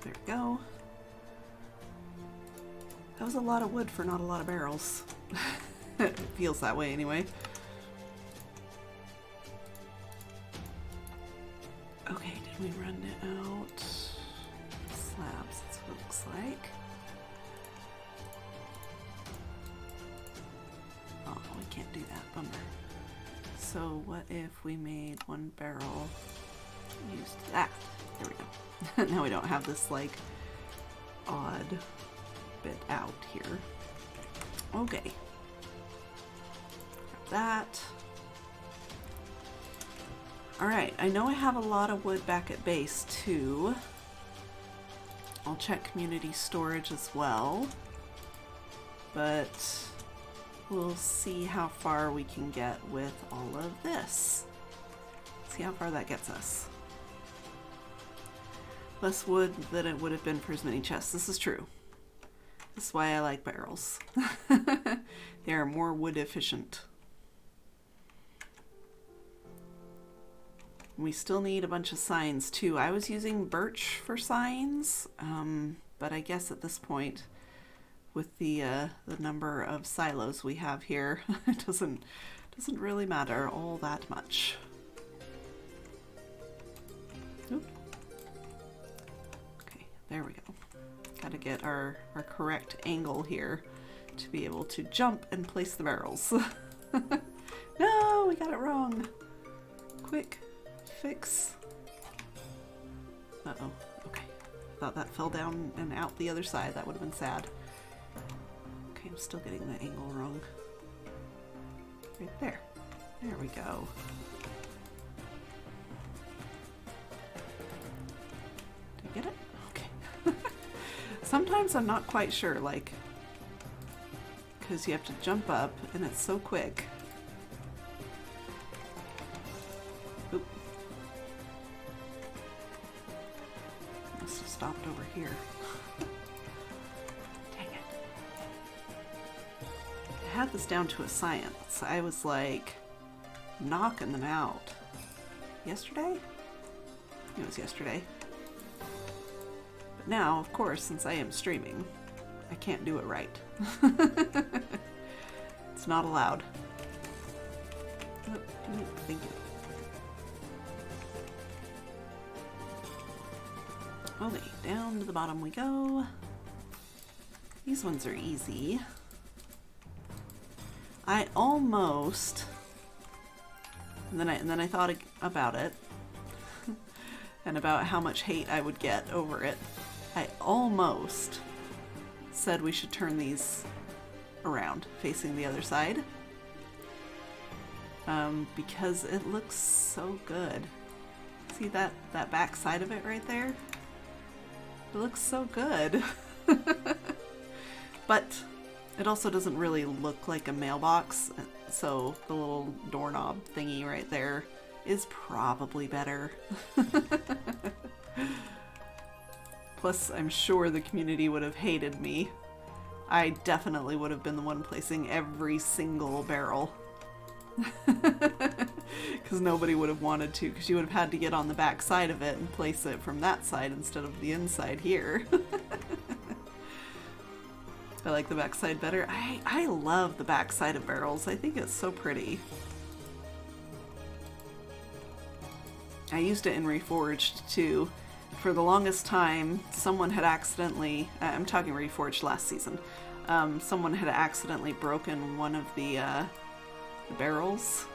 Speaker 2: There we go. That was a lot of wood for not a lot of barrels. It feels that way anyway. Okay, did we run out? Slabs, that's what it looks like. Oh, we can't do that, bummer. So what if we made 1 barrel, used that, there we go. Now we don't have this like odd bit out here. Okay. Grab that. Alright, I know I have a lot of wood back at base too. I'll check community storage as well. But we'll see how far we can get with all of this. See how far that gets us. Less wood than it would have been for as many chests. This is true. This is why I like barrels. They are more wood efficient. We still need a bunch of signs too. I was using birch for signs, but I guess at this point, with the number of silos we have here, it doesn't really matter all that much. Oop. Okay, there we go. Got to get our correct angle here to be able to jump and place the barrels. No, we got it wrong. Quick fix. Uh-oh. Okay. Thought that fell down and out the other side. That would have been sad. Okay, I'm still getting the angle wrong. Right there. There we go. Did I get it? Okay. Sometimes I'm not quite sure, like, because you have to jump up and it's so quick. Oop. Must have stopped over here. Dang it. I had this down to a science. I was like knocking them out. Yesterday? It was yesterday. But now, of course, since I am streaming, I can't do it right. It's not allowed. Thank you. Okay, down to the bottom we go. These ones are easy. I almost, and then I thought about it and about how much hate I would get over it. I almost said we should turn these around, facing the other side, because it looks so good. See that back side of it right there? It looks so good. But it also doesn't really look like a mailbox, so the little doorknob thingy right there is probably better. Plus, I'm sure the community would have hated me. I definitely would have been the one placing every single barrel. Because nobody would have wanted to, because you would have had to get on the back side of it and place it from that side instead of the inside here. I like the back side better. I love the back side of barrels. I think it's so pretty. I used it in Reforged too. For the longest time, someone had accidentally, I'm talking Reforged last season, someone had accidentally broken one of the barrels,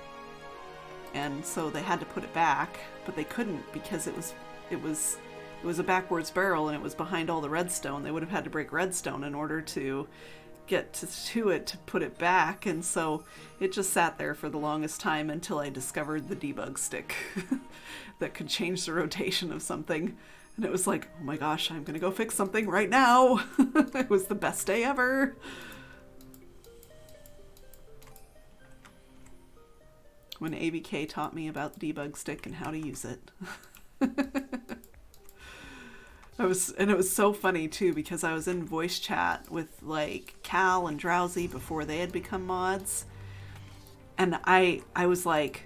Speaker 2: and so they had to put it back, but they couldn't because it was a backwards barrel and it was behind all the redstone. They would have had to break redstone in order to get to it to put it back, and so it just sat there for the longest time until I discovered the debug stick that could change the rotation of something. And it was like, oh my gosh, I'm gonna go fix something right now. It was the best day ever. When ABK taught me about the debug stick and how to use it. It was so funny too, because I was in voice chat with like Cal and Drowsy before they had become mods, and I was like,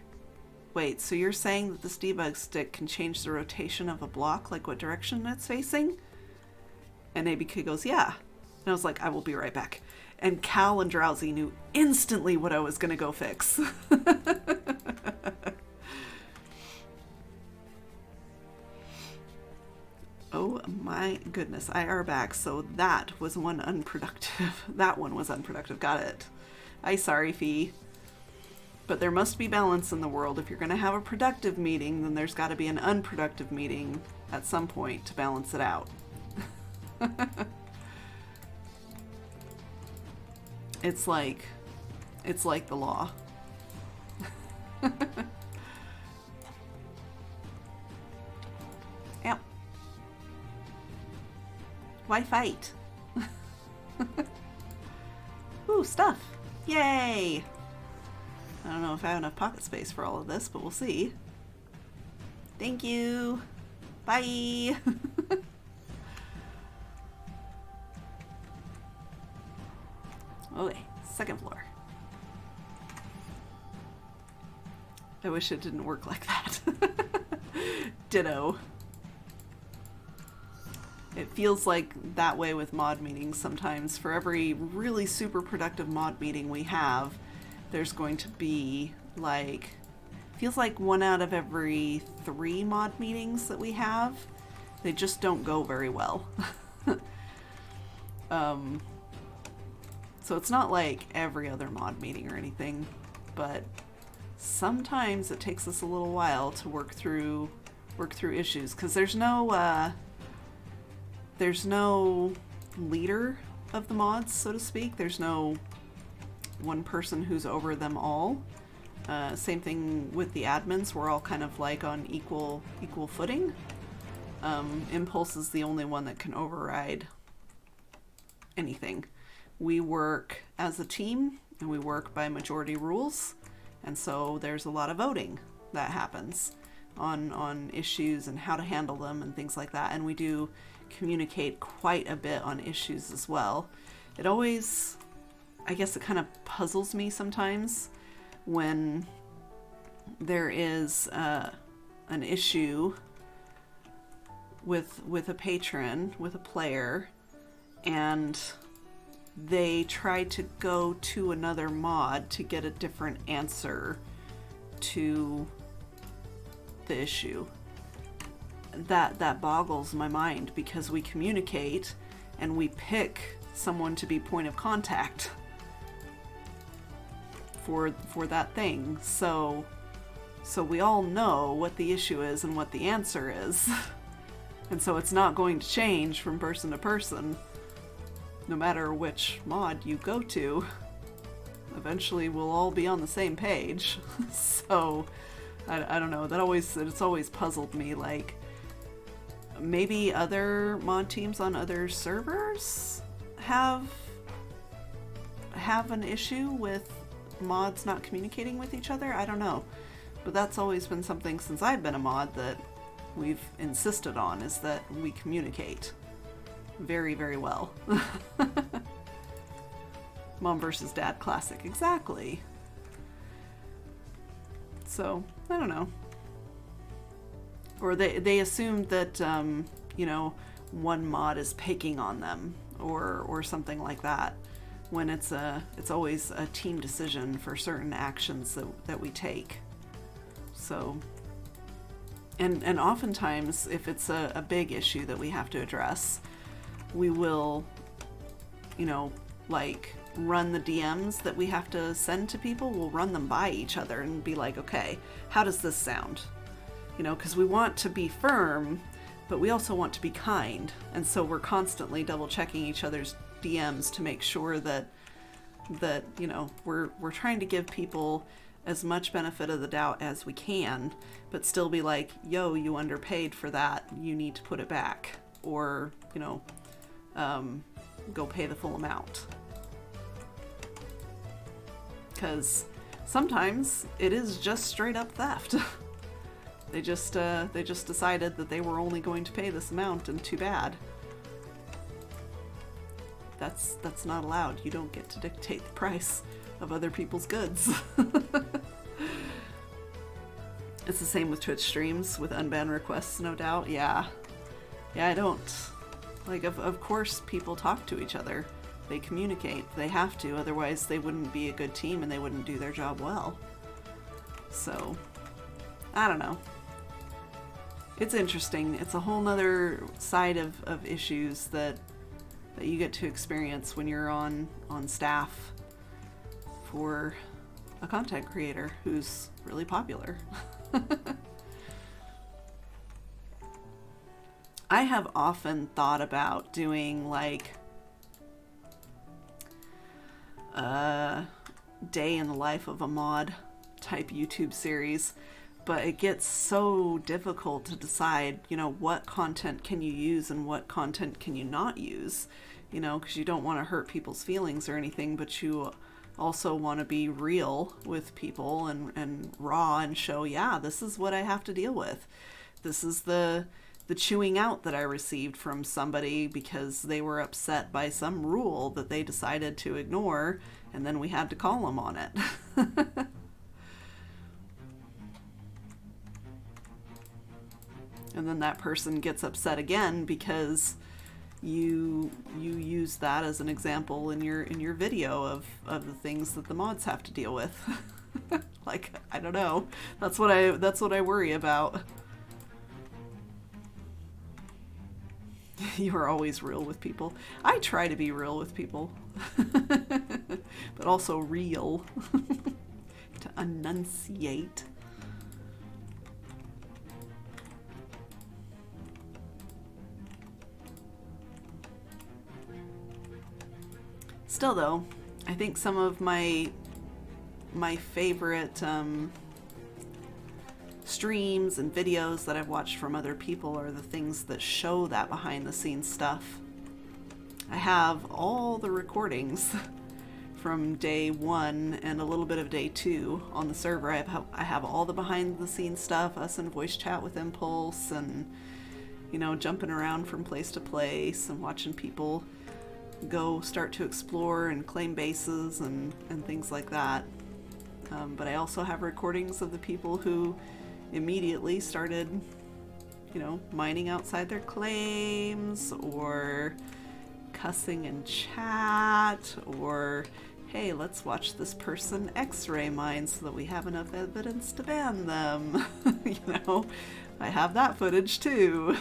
Speaker 2: wait, so you're saying that this debug stick can change the rotation of a block, like what direction it's facing? And ABK goes, yeah. And I was like, I will be right back. And Cal and Drowsy knew instantly what I was gonna go fix. Oh my goodness, IR back. So that was one unproductive. That one was unproductive. Got it. Sorry, Fee. But there must be balance in the world. If you're going to have a productive meeting, then there's got to be an unproductive meeting at some point to balance it out. It's like the law. Yep. Why fight? Ooh, stuff. Yay! I don't know if I have enough pocket space for all of this, but we'll see. Thank you. Bye. Okay, second floor. I wish it didn't work like that. Ditto. It feels like that way with mod meetings sometimes. For every really super productive mod meeting we have, there's going to be like, feels like 1 out of every 3 mod meetings that we have, they just don't go very well. So it's not like every other mod meeting or anything, but sometimes it takes us a little while to work through issues, because there's no leader of the mods, so to speak. There's no one person who's over them all. Same thing with the admins. We're all kind of like on equal footing. Impulse is the only one that can override anything. We work as a team and we work by majority rules, and so there's a lot of voting that happens on issues and how to handle them and things like that, and we do communicate quite a bit on issues as well. It always, I guess it kind of puzzles me sometimes when there is an issue with a patron, with a player, and they try to go to another mod to get a different answer to the issue. That boggles my mind, because we communicate and we pick someone to be point of contact for that thing. So we all know what the issue is and what the answer is. And so it's not going to change from person to person, no matter which mod you go to. Eventually we'll all be on the same page. So I don't know, it's always puzzled me, like maybe other mod teams on other servers have an issue with mods not communicating with each other. I don't know, but that's always been something since I've been a mod that we've insisted on, is that we communicate very, very well. Mom versus dad classic, exactly. So I don't know, or they assumed that one mod is picking on them or something like that, when it's always a team decision for certain actions that we take. So And oftentimes, if it's a big issue that we have to address, we will, you know, like run the DMs that we have to send to people, we'll run them by each other and be like, okay, how does this sound? You know, because we want to be firm, but we also want to be kind. And so we're constantly double checking each other's DMs to make sure that, you know, we're trying to give people as much benefit of the doubt as we can, but still be like, yo, you underpaid for that, you need to put it back, or, you know, go pay the full amount. Because sometimes it is just straight up theft. They just decided that they were only going to pay this amount, and too bad. That's not allowed. You don't get to dictate the price of other people's goods. It's the same with Twitch streams, with unbanned requests, no doubt. Yeah, I don't. Like, of course people talk to each other. They communicate. They have to, otherwise they wouldn't be a good team and they wouldn't do their job well. So, I don't know. It's interesting. It's a whole nother side of issues that you get to experience when you're on staff for a content creator who's really popular. I have often thought about doing like a day in the life of a mod type YouTube series, but it gets so difficult to decide, you know, what content can you use and what content can you not use, you know, because you don't want to hurt people's feelings or anything, but you also want to be real with people and raw and show, yeah, this is what I have to deal with. This is the chewing out that I received from somebody because they were upset by some rule that they decided to ignore, and then we had to call them on it. And then that person gets upset again because you use that as an example in your video of the things that the mods have to deal with. Like, I don't know. That's what I worry about. You are always real with people. I try to be real with people. But also real. To enunciate. Still though, I think some of my favorite streams and videos that I've watched from other people are the things that show that behind the scenes stuff. I have all the recordings from day 1 and a little bit of day 2 on the server. I have all the behind the scenes stuff, us in voice chat with Impulse, and, you know, jumping around from place to place and watching people go start to explore and claim bases and things like that. But I also have recordings of the people who immediately started, you know, mining outside their claims, or cussing in chat, or, hey, let's watch this person X-ray mine so that we have enough evidence to ban them. You know, I have that footage too.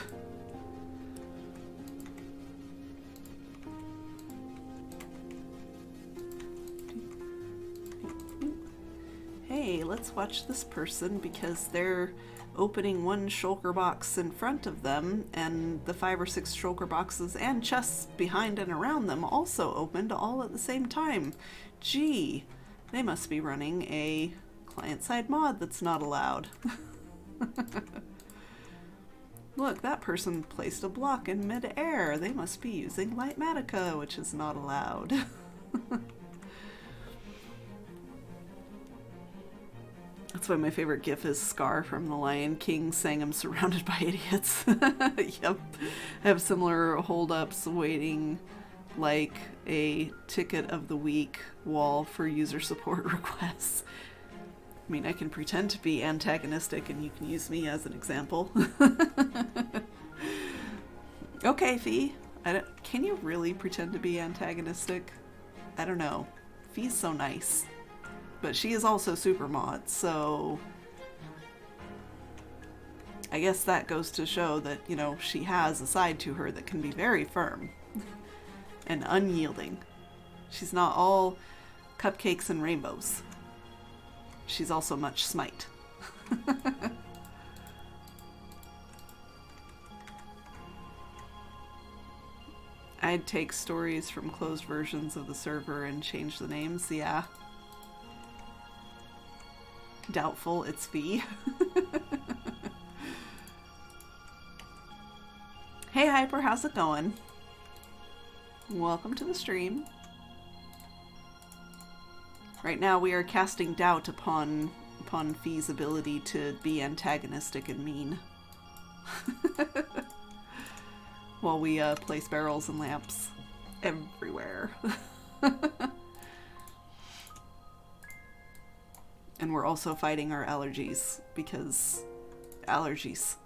Speaker 2: Hey, let's watch this person because they're opening one shulker box in front of them, and the 5 or 6 shulker boxes and chests behind and around them also opened all at the same time. Gee, they must be running a client-side mod that's not allowed. Look, that person placed a block in mid-air. They must be using Lightmatica, which is not allowed. That's why my favorite gif is Scar from The Lion King saying, "I'm surrounded by idiots." Yep. I have similar holdups waiting like a ticket of the week wall for user support requests. I mean, I can pretend to be antagonistic and you can use me as an example. Okay, Fee. Can you really pretend to be antagonistic? I don't know. Fee's so nice. But she is also super mod, so I guess that goes to show that, you know, she has a side to her that can be very firm and unyielding. She's not all cupcakes and rainbows. She's also much smite. I'd take stories from closed versions of the server and change the names, yeah. Doubtful it's V. Hey Hyper, how's it going? Welcome to the stream. Right now we are casting doubt upon Fee's ability to be antagonistic and mean. While we place barrels and lamps everywhere. And we're also fighting our allergies, because allergies.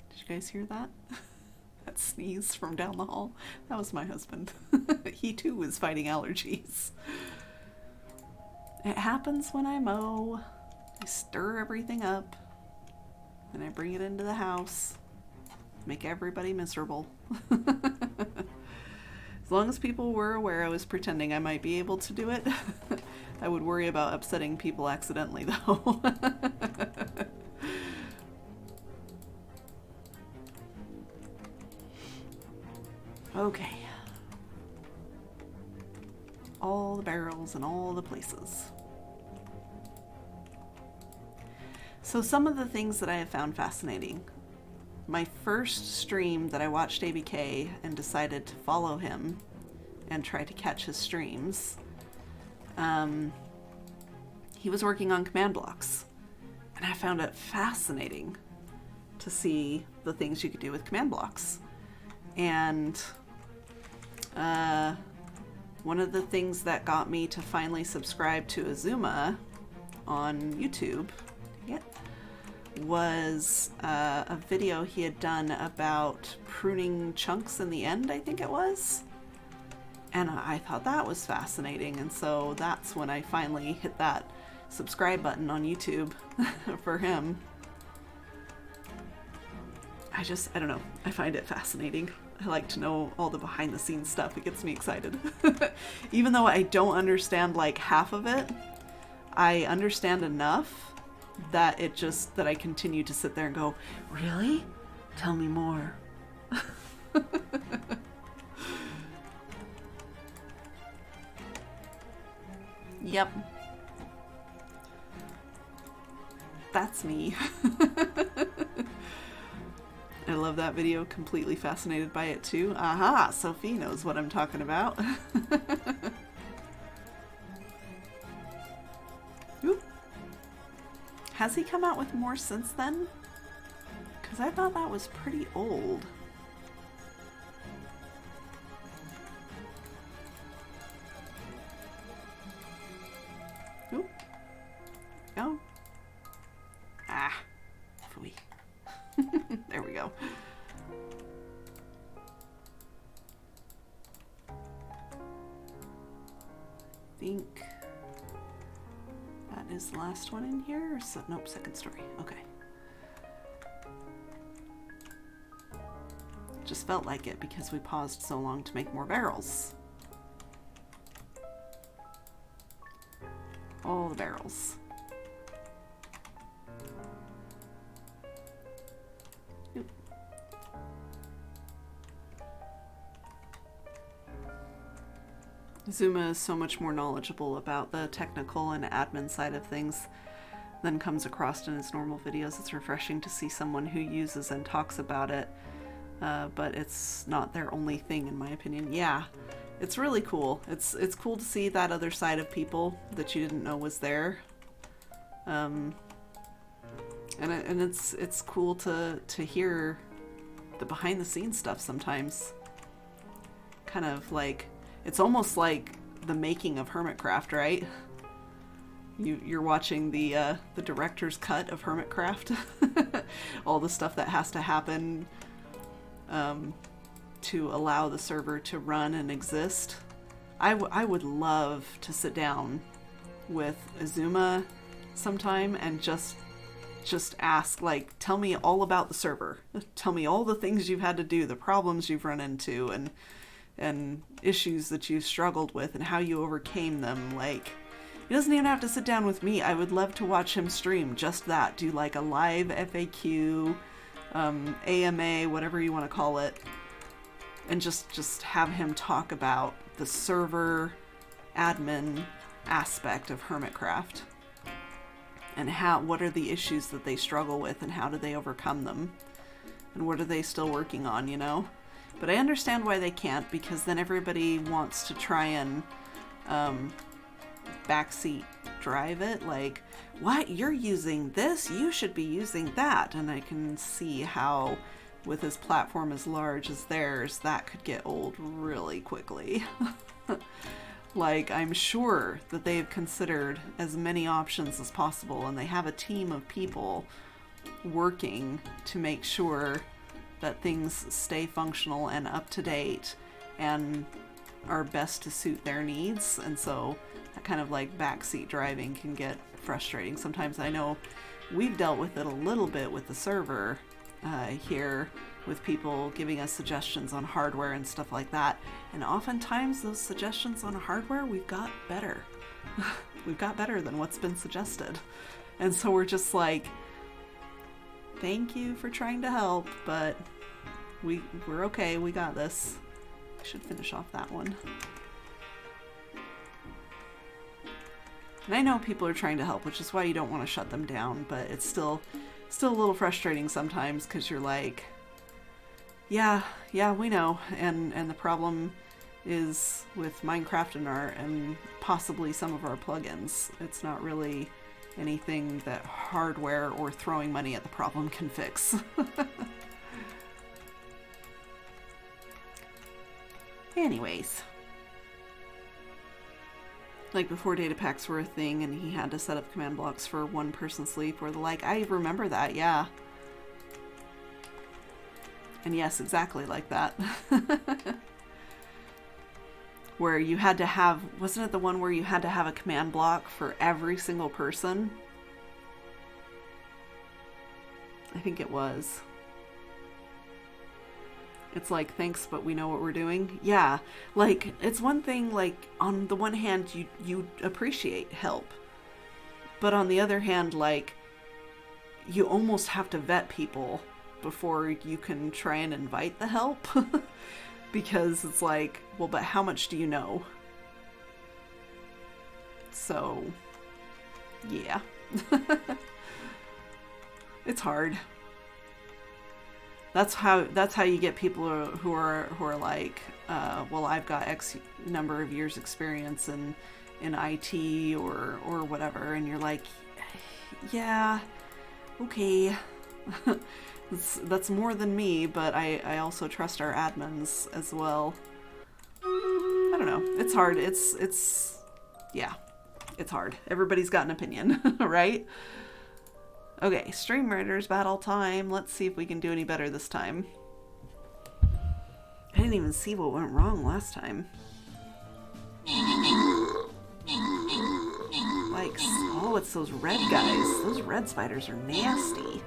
Speaker 2: Did you guys hear that? That sneeze from down the hall? That was my husband. He too was fighting allergies. It happens when I mow. I stir everything up. And I bring it into the house. Make everybody miserable. As long as people were aware I was pretending I might be able to do it, I would worry about upsetting people accidentally though. Okay. All the barrels and all the places. So some of the things that I have found fascinating. My first stream that I watched ABK and decided to follow him and try to catch his streams, he was working on command blocks. And I found it fascinating to see the things you could do with command blocks. And one of the things that got me to finally subscribe to Azuma on YouTube was a video he had done about pruning chunks in the end, I think it was. And I thought that was fascinating, and so that's when I finally hit that subscribe button on YouTube for him. I don't know, I find it fascinating. I like to know all the behind the scenes stuff. It gets me excited. Even though I don't understand like half of it, I understand enough that that I continue to sit there and go, really? Tell me more. Yep. That's me. I love that video. Completely fascinated by it too. Aha! Sophie knows what I'm talking about. Oop. Has he come out with more since then? Because I thought that was pretty old. Oop. Oh. Ah. Phooey. There we go. I think that is the last one in here. So, nope, second story. Okay. Just felt like it because we paused so long to make more barrels. All the barrels. Nope. Zuma is so much more knowledgeable about the technical and admin side of things than comes across in his normal videos. It's refreshing to see someone who uses and talks about it, but it's not their only thing, in my opinion. Yeah, it's really cool. It's cool to see that other side of people that you didn't know was there, and it's cool to hear the behind the scenes stuff sometimes. Kind of like, it's almost like the making of Hermitcraft, right? You're watching the director's cut of Hermitcraft. All the stuff that has to happen to allow the server to run and exist. I would love to sit down with Azuma sometime and just ask, like, tell me all about the server. Tell me all the things you've had to do, the problems you've run into, and issues that you've struggled with and how you overcame them. Like, he doesn't even have to sit down with me. I would love to watch him stream just that. Do like a live FAQ, AMA, whatever you want to call it, and just have him talk about the server admin aspect of Hermitcraft and what are the issues that they struggle with and how do they overcome them and what are they still working on, you know? But I understand why they can't, because then everybody wants to try and backseat drive it, like, what, you're using this, you should be using that. And I can see how with his platform as large as theirs, that could get old really quickly. Like, I'm sure that they've considered as many options as possible, and they have a team of people working to make sure that things stay functional and up to date and are best to suit their needs. And so that kind of like backseat driving can get frustrating sometimes. I know we've dealt with it a little bit with the server here, with people giving us suggestions on hardware and stuff like that. And oftentimes those suggestions on hardware, we've got better. We've got better than what's been suggested. And so we're just like, thank you for trying to help, but we're okay, we got this. I should finish off that one. And I know people are trying to help, which is why you don't want to shut them down, but it's still a little frustrating sometimes, because you're like, yeah, we know, and the problem is with Minecraft and possibly some of our plugins. It's not really anything that hardware or throwing money at the problem can fix. Anyways. Like before data packs were a thing and he had to set up command blocks for one person sleep or the like. I remember that, yeah. And yes, exactly like that. Where you had to have, wasn't it the one where you had to have a command block for every single person? I think it was. It's like, thanks, but we know what we're doing. Yeah, like, it's one thing, like, on the one hand, you appreciate help. But on the other hand, like, you almost have to vet people before you can try and invite the help. Because it's like, well, but how much do you know? So, yeah. It's hard. That's how you get people who are like, well, I've got X number of years experience in IT or whatever, and you're like, yeah, okay, that's more than me, but I also trust our admins as well. I don't know. It's hard. Yeah, it's hard. Everybody's got an opinion, right? Okay, stream writers battle time. Let's see if we can do any better this time. I didn't even see what went wrong last time. Like, oh, it's those red guys. Those red spiders are nasty.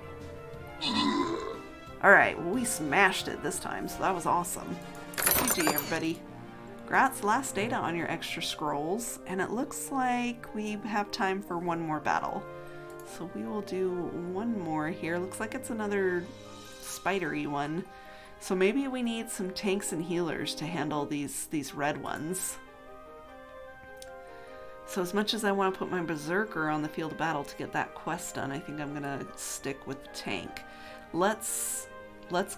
Speaker 2: Alright, well, we smashed it this time, so that was awesome. GG, everybody. Grats, last data on your extra scrolls, and it looks like we have time for one more battle. So we will do one more here. Looks like it's another spidery one. So maybe we need some tanks and healers to handle these red ones. So as much as I want to put my berserker on the field of battle to get that quest done, I think I'm gonna stick with the tank. Let's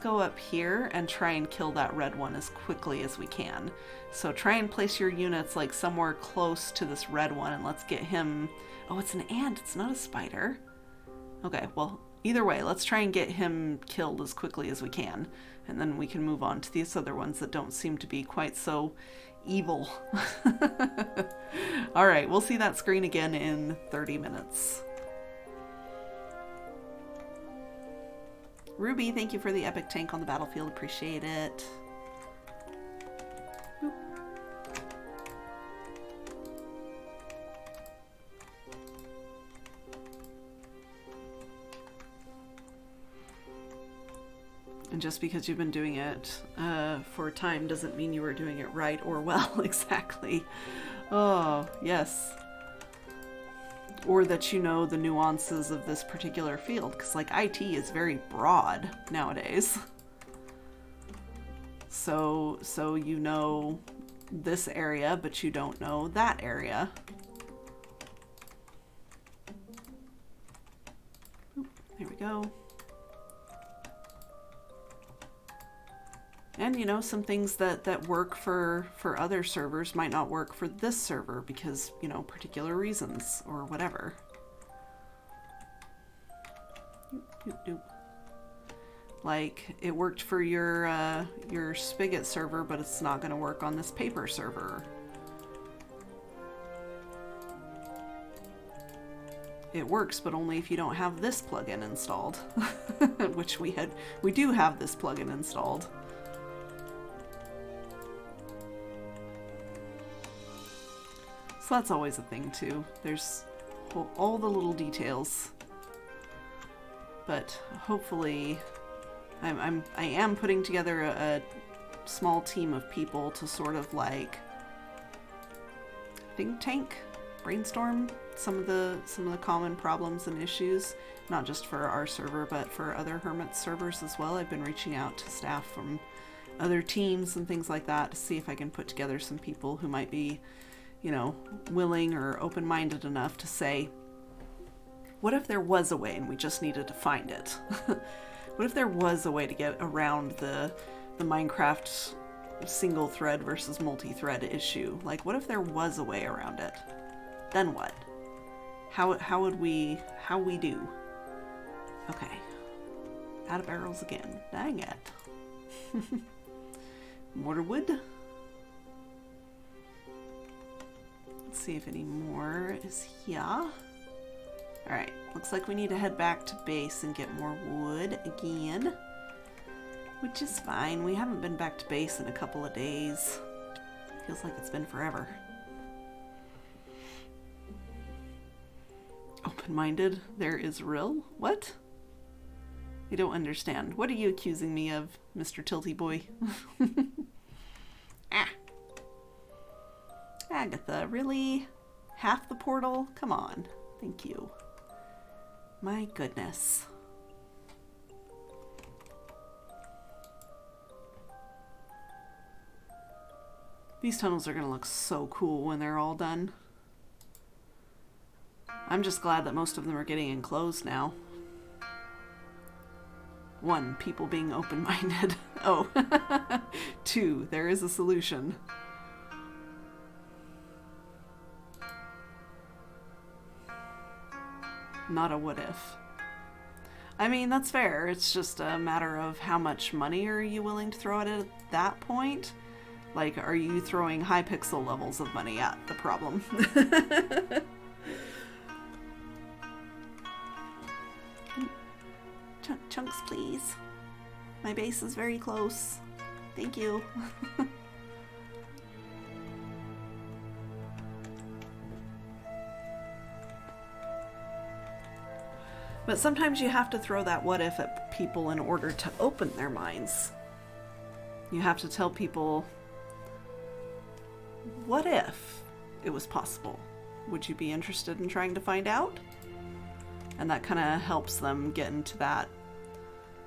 Speaker 2: go up here and try and kill that red one as quickly as we can. So try and place your units like somewhere close to this red one, and let's get him. Oh, it's an ant, it's not a spider. Okay, well, either way, let's try and get him killed as quickly as we can, and then we can move on to these other ones that don't seem to be quite so evil. Alright, we'll see that screen again in 30 minutes. Ruby, thank you for the epic tank on the battlefield, appreciate it. And just because you've been doing it for a time doesn't mean you were doing it right or well. Exactly. Oh, yes. Or that you know the nuances of this particular field, because like IT is very broad nowadays. So you know this area, but you don't know that area. Oop, there we go. And, you know, some things that work for other servers might not work for this server because, you know, particular reasons or whatever. Like, it worked for your Spigot server, but it's not going to work on this paper server. It works, but only if you don't have this plugin installed, which we do have this plugin installed. So that's always a thing too. There's all the little details. But hopefully I am putting together a small team of people to sort of like think tank, brainstorm some of the common problems and issues, not just for our server but for other Hermit servers as well. I've been reaching out to staff from other teams and things like that to see if I can put together some people who might be, you know, willing or open-minded enough to say, what if there was a way and we just needed to find it? What if there was a way to get around the Minecraft single thread versus multi-thread issue? Like, what if there was a way around it? Then what? How would we do? Okay. Out of barrels again. Dang it. Mortar wood. See if any more is here. Alright, looks like we need to head back to base and get more wood again. Which is fine. We haven't been back to base in a couple of days. Feels like it's been forever. Open-minded? There is real? What? I don't understand. What are you accusing me of, Mr. Tilty Boy? Ah. Agatha, really? Half the portal? Come on. Thank you. My goodness. These tunnels are going to look so cool when they're all done. I'm just glad that most of them are getting enclosed now. 1, people being open-minded. Oh. 2, there is a solution. Not a what if. I mean, that's fair. It's just a matter of how much money are you willing to throw at it at that point? Like, are you throwing high pixel levels of money at the problem? Chunks, please. My base is very close. Thank you. But sometimes you have to throw that what if at people in order to open their minds. You have to tell people, what if it was possible? Would you be interested in trying to find out? And that kind of helps them get into that,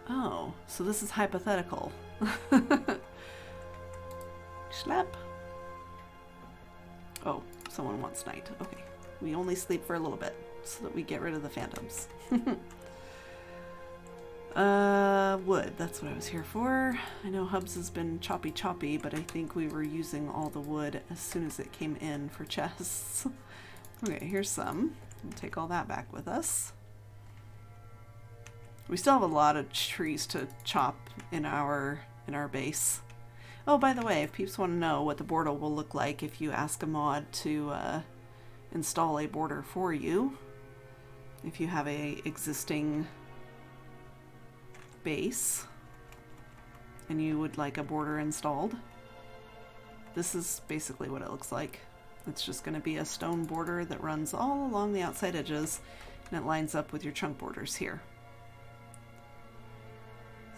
Speaker 2: oh, so this is hypothetical. Schlep. Oh, someone wants night. Okay. We only sleep for a little bit so that we get rid of the phantoms. Wood. That's what I was here for. I know Hubs has been choppy, but I think we were using all the wood as soon as it came in for chests. Okay, here's some. We'll take all that back with us. We still have a lot of trees to chop in our base. Oh, by the way, if peeps want to know what the border will look like if you ask a mod to install a border for you, if you have a existing base and you would like a border installed, this is basically what it looks like. It's just going to be a stone border that runs all along the outside edges, and it lines up with your chunk borders here.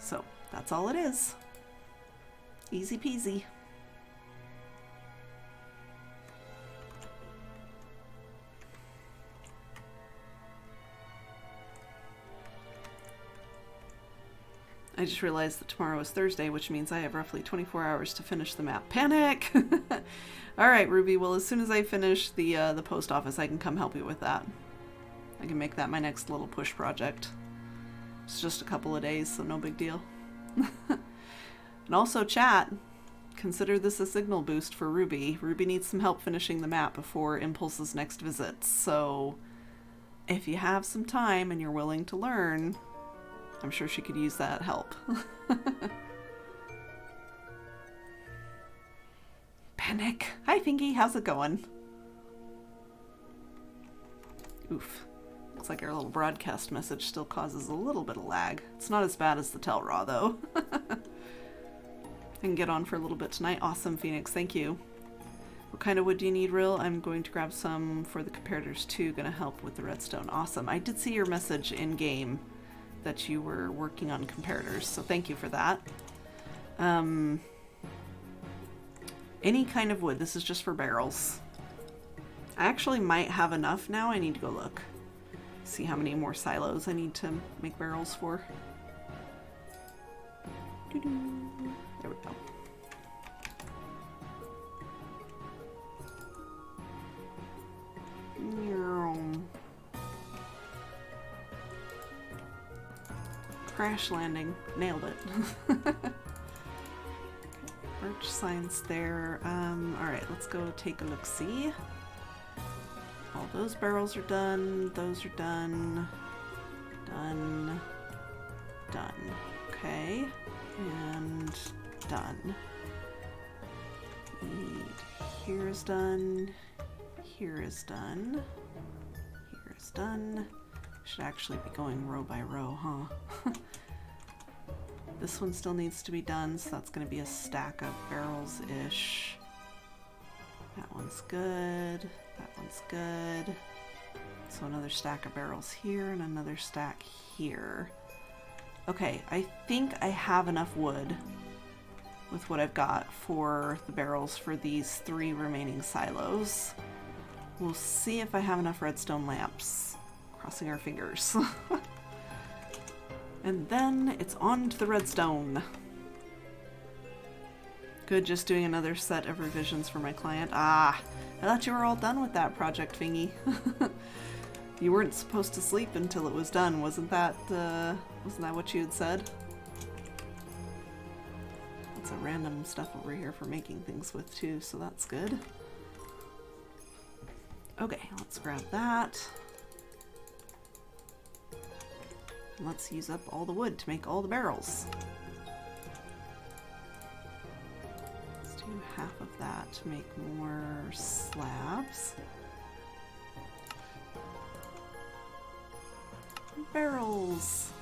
Speaker 2: So That's all it is. Easy peasy. I just realized that tomorrow is Thursday, which means I have roughly 24 hours to finish the map. Panic! Alright, Ruby, well, as soon as I finish the post office, I can come help you with that. I can make that my next little push project. It's just a couple of days, so no big deal. And also, chat, consider this a signal boost for Ruby. Ruby needs some help finishing the map before Impulse's next visit, so if you have some time and you're willing to learn, I'm sure she could use that help. Panic! Hi, Fingy, how's it going? Oof. Looks like our little broadcast message still causes a little bit of lag. It's not as bad as the Telraw, though. I can get on for a little bit tonight. Awesome, Phoenix. Thank you. What kind of wood do you need, Rill? I'm going to grab some for the comparators, too. Gonna help with the redstone. Awesome. I did see your message in-game that you were working on comparators, so thank you for that. Any kind of wood. This is just for barrels. I actually might have enough now. I need to go look. See how many more silos I need to make barrels for. There we go. Crash landing. Nailed it. Birch signs there. Alright, let's go take a look-see. All those barrels are done. Those are done. Done. Done. Okay. And done. Here is done. Here is done. Here is done. Should actually be going row by row, huh? This one still needs to be done, so that's going to be a stack of barrels-ish. That one's good. That one's good. So another stack of barrels here and another stack here. Okay, I think I have enough wood with what I've got for the barrels for these 3 remaining silos. We'll see if I have enough redstone lamps. Crossing our fingers. And then it's on to the redstone. Good, just doing another set of revisions for my client. Ah, I thought you were all done with that project, Fingy. You weren't supposed to sleep until it was done. Wasn't that what you had said? Lots of random stuff over here for making things with too, so that's good. Okay, let's grab that. Let's use up all the wood to make all the barrels. Let's do half of that to make more slabs. Barrels!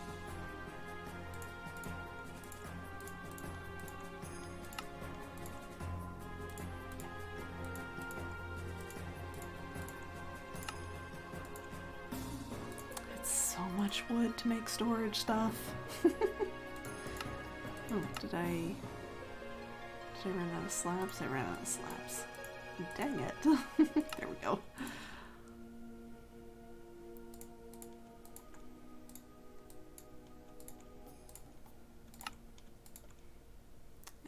Speaker 2: Much wood to make storage stuff. Oh, did I run out of slabs? I ran out of slabs. Dang it. There we go.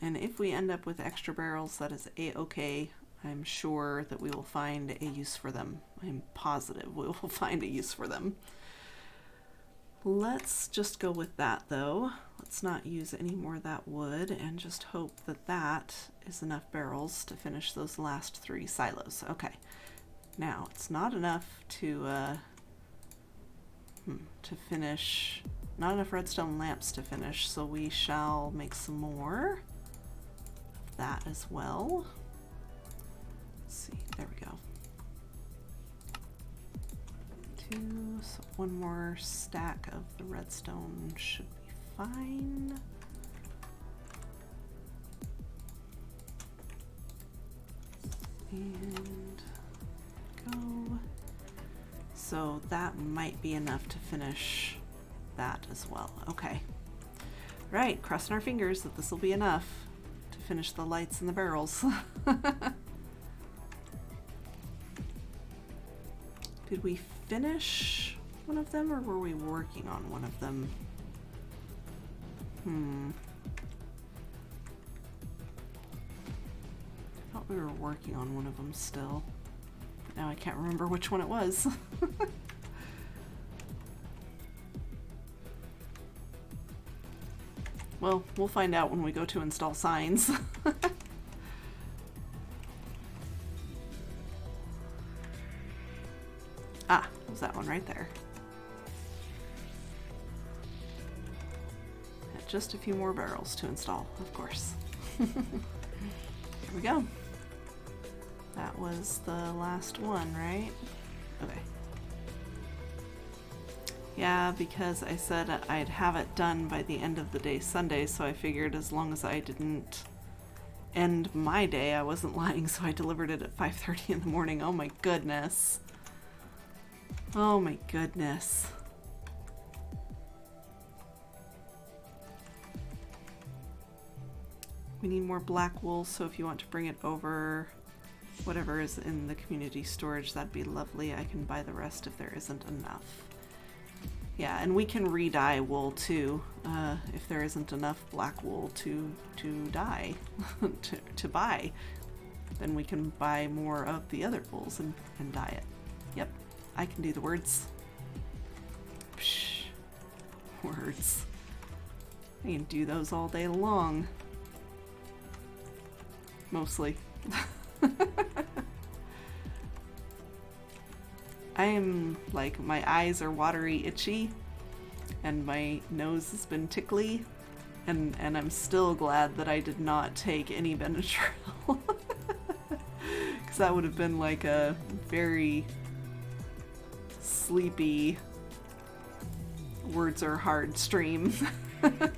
Speaker 2: And if we end up with extra barrels, that is a-okay. I'm sure that we will find a use for them. I'm positive we will find a use for them. Let's just go with that, though. Let's not use any more of that wood and just hope that that is enough barrels to finish those last 3 silos. Okay. Now, it's not enough to finish, not enough redstone lamps to finish, so we shall make some more of that as well. Let's see, there we go. So 1 more stack of the redstone should be fine. And go. So that might be enough to finish that as well. Okay. Right, crossing our fingers that this will be enough to finish the lights and the barrels. Did we finish one of them, or were we working on one of them? I thought we were working on one of them still, but now I can't remember which one it was. Well, we'll find out when we go to install signs. Ah, was that one right there. And just a few more barrels to install, of course. Here we go. That was the last one, right? Okay. Yeah, because I said I'd have it done by the end of the day Sunday, so I figured as long as I didn't end my day, I wasn't lying, so I delivered it at 5:30 in the morning. Oh my goodness. Oh my goodness. We need more black wool, so if you want to bring it over, whatever is in the community storage, that'd be lovely. I can buy the rest if there isn't enough. Yeah, and we can re-dye wool too, if there isn't enough black wool to dye, to buy. Then we can buy more of the other wools and dye it. Yep, I can do the words. Psh, words. I can do those all day long. Mostly. I am like, my eyes are watery itchy and my nose has been tickly, and I'm still glad that I did not take any Benadryl, because that would have been like a very sleepy, words are hard stream. It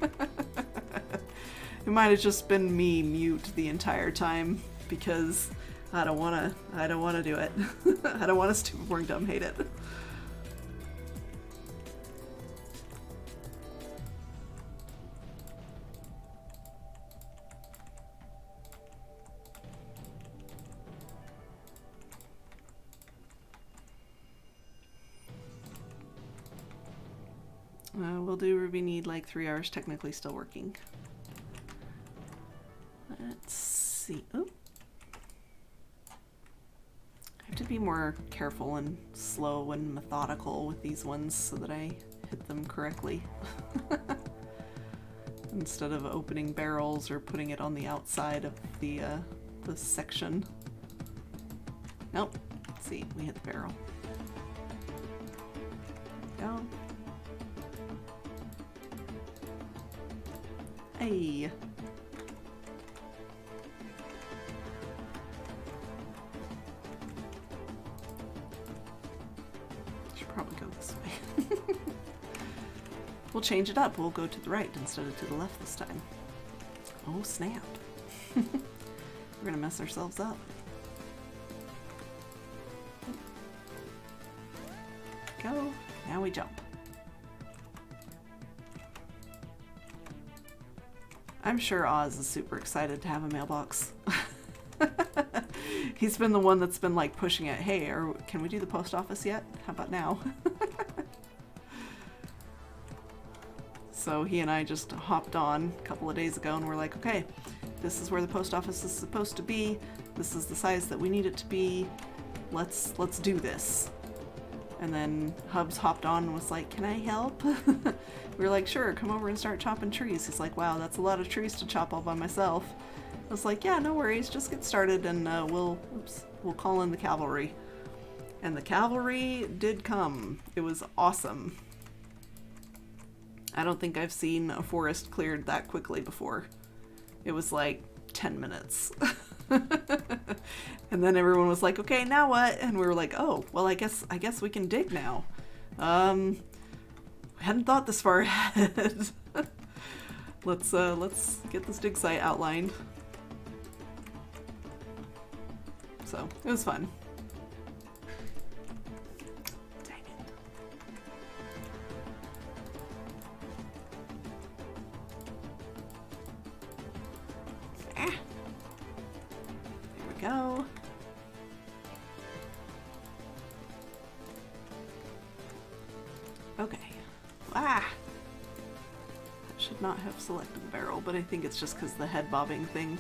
Speaker 2: might have just been me mute the entire time, because I don't wanna do it. I don't want a stupid boring dumb hate it. We'll do Ruby need like 3 hours technically still working. Let's see. Oh. I have to be more careful and slow and methodical with these ones so that I hit them correctly. Instead of opening barrels or putting it on the outside of the section. Nope. Let's see, we hit the barrel. Go. Hey. Should probably go this way. We'll change it up. We'll go to the right instead of to the left this time. Oh snap. We're gonna mess ourselves up. Go. Now we jump. I'm sure Oz is super excited to have a mailbox. He's been the one that's been like pushing it. Hey, can we do the post office yet? How about now? So he and I just hopped on a couple of days ago and we're like, okay, this is where the post office is supposed to be. This is the size that we need it to be. Let's do this. And then Hubs hopped on and was like, can I help? We were like, sure, come over and start chopping trees. He's like, wow, that's a lot of trees to chop all by myself. I was like, yeah, no worries, just get started and we'll call in the cavalry. And the cavalry did come. It was awesome. I don't think I've seen a forest cleared that quickly before. It was like 10 minutes. And then everyone was like, okay, now what? And we were like, oh, well, I guess we can dig now. We hadn't thought this far ahead. Let's get this dig site outlined. So it was fun. Dang it. go. Okay. Ah! I should not have selected the barrel, but I think it's just because the head bobbing thing.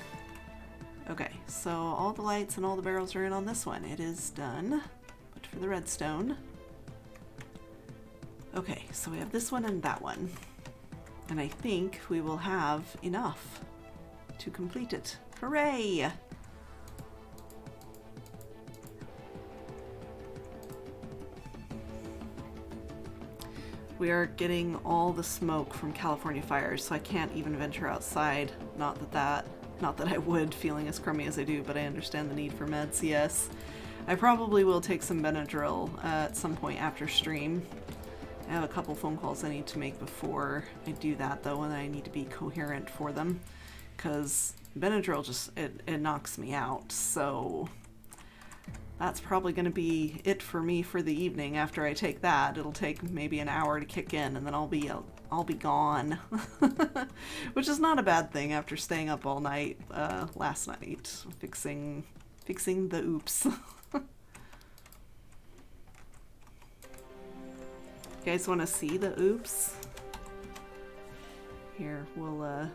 Speaker 2: Okay, so all the lights and all the barrels are in on this one. It is done. But for the redstone. Okay, so we have this one and that one. And I think we will have enough to complete it. Hooray! We are getting all the smoke from California fires, so I can't even venture outside. Not that I would, feeling as crummy as I do, but I understand the need for meds, yes. I probably will take some Benadryl at some point after stream. I have a couple phone calls I need to make before I do that, though, and I need to be coherent for them, because Benadryl just, it knocks me out, so that's probably going to be it for me for the evening. After I take that, it'll take maybe an hour to kick in, and then I'll be gone. Which is not a bad thing after staying up all night last night fixing the oops. You guys want to see the oops? Here, we'll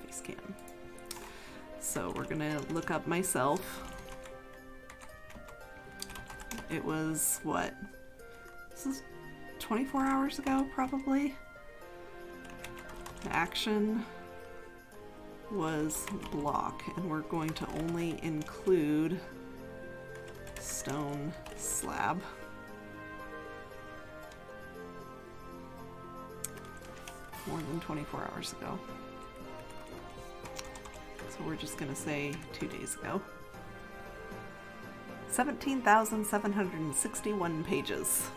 Speaker 2: face cam. So we're gonna look up myself. It was what? This is 24 hours ago, probably. The action was block, and we're going to only include stone slab. More than 24 hours ago. So we're just gonna say 2 days ago. 17,761 pages.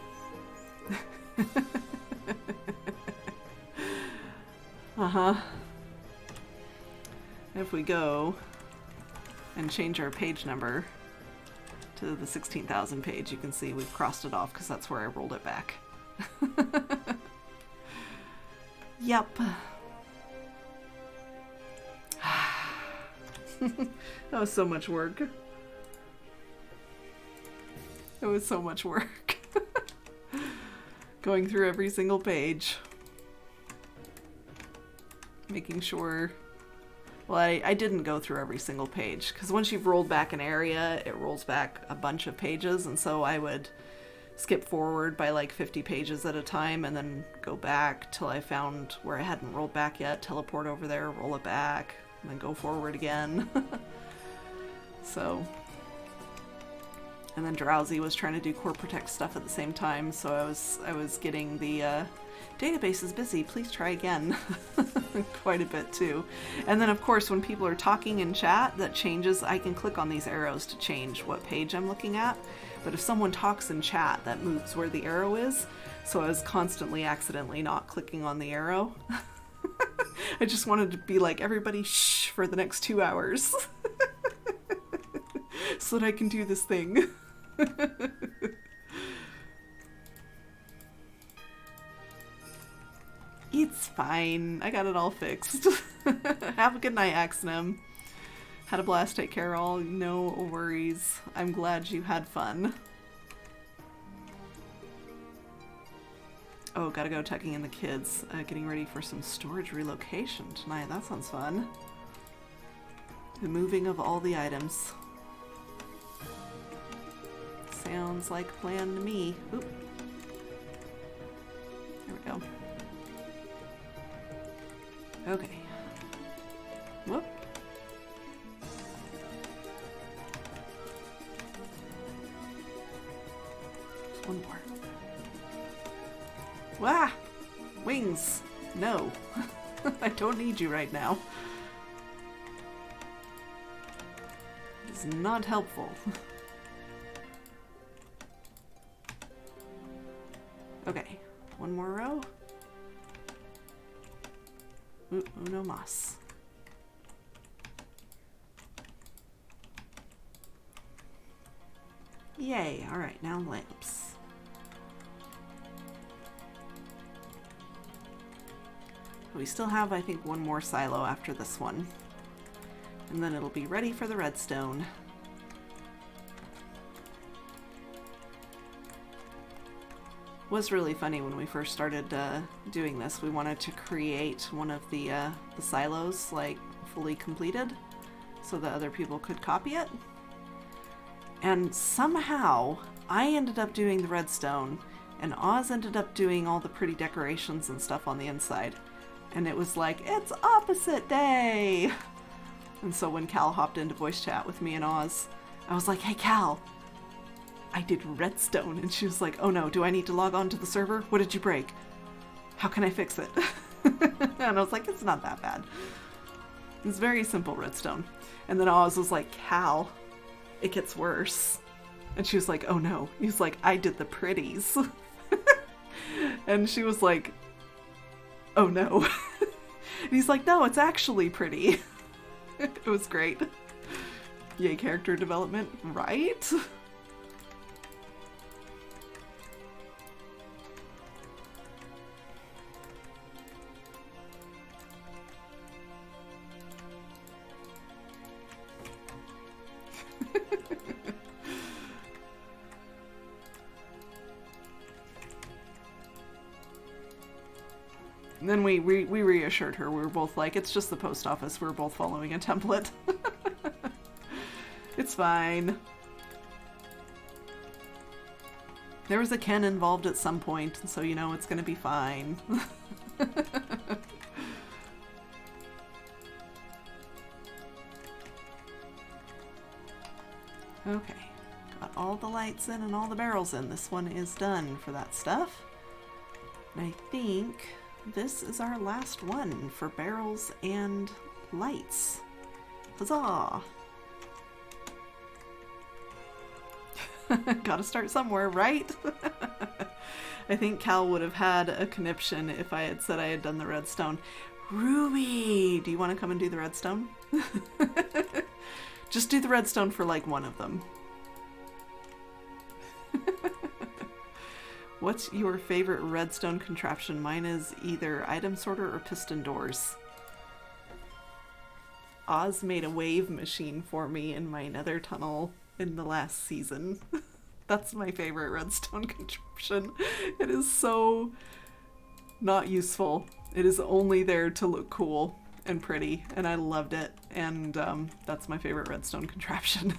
Speaker 2: Uh-huh. If we go and change our page number to the 16,000 page, you can see we've crossed it off because that's where I rolled it back. Yep. That was so much work. It was so much work. Going through every single page. Making sure... Well, I didn't go through every single page, because once you've rolled back an area, it rolls back a bunch of pages, and so I would skip forward by like 50 pages at a time, and then go back till I found where I hadn't rolled back yet, teleport over there, roll it back, and then go forward again. So... And then Drowsy was trying to do core protect stuff at the same time, so I was getting the database is busy, please try again. Quite a bit too. And then of course when people are talking in chat, that changes. I can click on these arrows to change what page I'm looking at, but if someone talks in chat, that moves where the arrow is, so I was constantly accidentally not clicking on the arrow. I just wanted to be like, everybody shh for the next 2 hours. So that I can do this thing. It's fine. I got it all fixed. Have a good night, Axnem. Had a blast. Take care, all. No worries. I'm glad you had fun. Oh, gotta go tucking in the kids. Getting ready for some storage relocation tonight. That sounds fun. The moving of all the items. Sounds like a plan to me. Oop. There we go. Okay. Whoop. Just one more. Wah! Wings! No. I don't need you right now. It's not helpful. Okay, one more row. Uno mas. Yay, alright, now lamps. we still have, I think, one more silo after this one. And then it'll be ready for the redstone. It was really funny when we first started doing this. We wanted to create one of the silos, like, fully completed, so that other people could copy it. And somehow, I ended up doing the redstone, and Oz ended up doing all the pretty decorations and stuff on the inside. And it was like, it's opposite day! And so when Cal hopped into voice chat with me and Oz, I was like, hey Cal, I did redstone. And she was like, oh no, do I need to log on to the server? What did you break? How can I fix it? And I was like, it's not that bad. It's very simple redstone. And then Oz was like, Cal, it gets worse. And she was like, oh no. He's like, I did the pretties. And she was like, oh no. And he's like, no, it's actually pretty. It was great. Yay, character development, right? And then we reassured her. We were both like, it's just the post office. We were both following a template. It's fine. There was a Ken involved at some point, so you know it's gonna be fine. Okay, got all the lights in and all the barrels in. This one is done for that stuff. And I think this is our last one for barrels and lights. Huzzah! Gotta start somewhere, right? I think Cal would have had a conniption if I had said I had done the redstone. Ruby, do you want to come and do the redstone? Just do the redstone for like one of them. What's your favorite redstone contraption? Mine is either item sorter or piston doors. Oz made a wave machine for me in my nether tunnel in the last season. That's my favorite redstone contraption. It is so not useful. It is only there to look cool and pretty, and I loved it. And that's my favorite redstone contraption.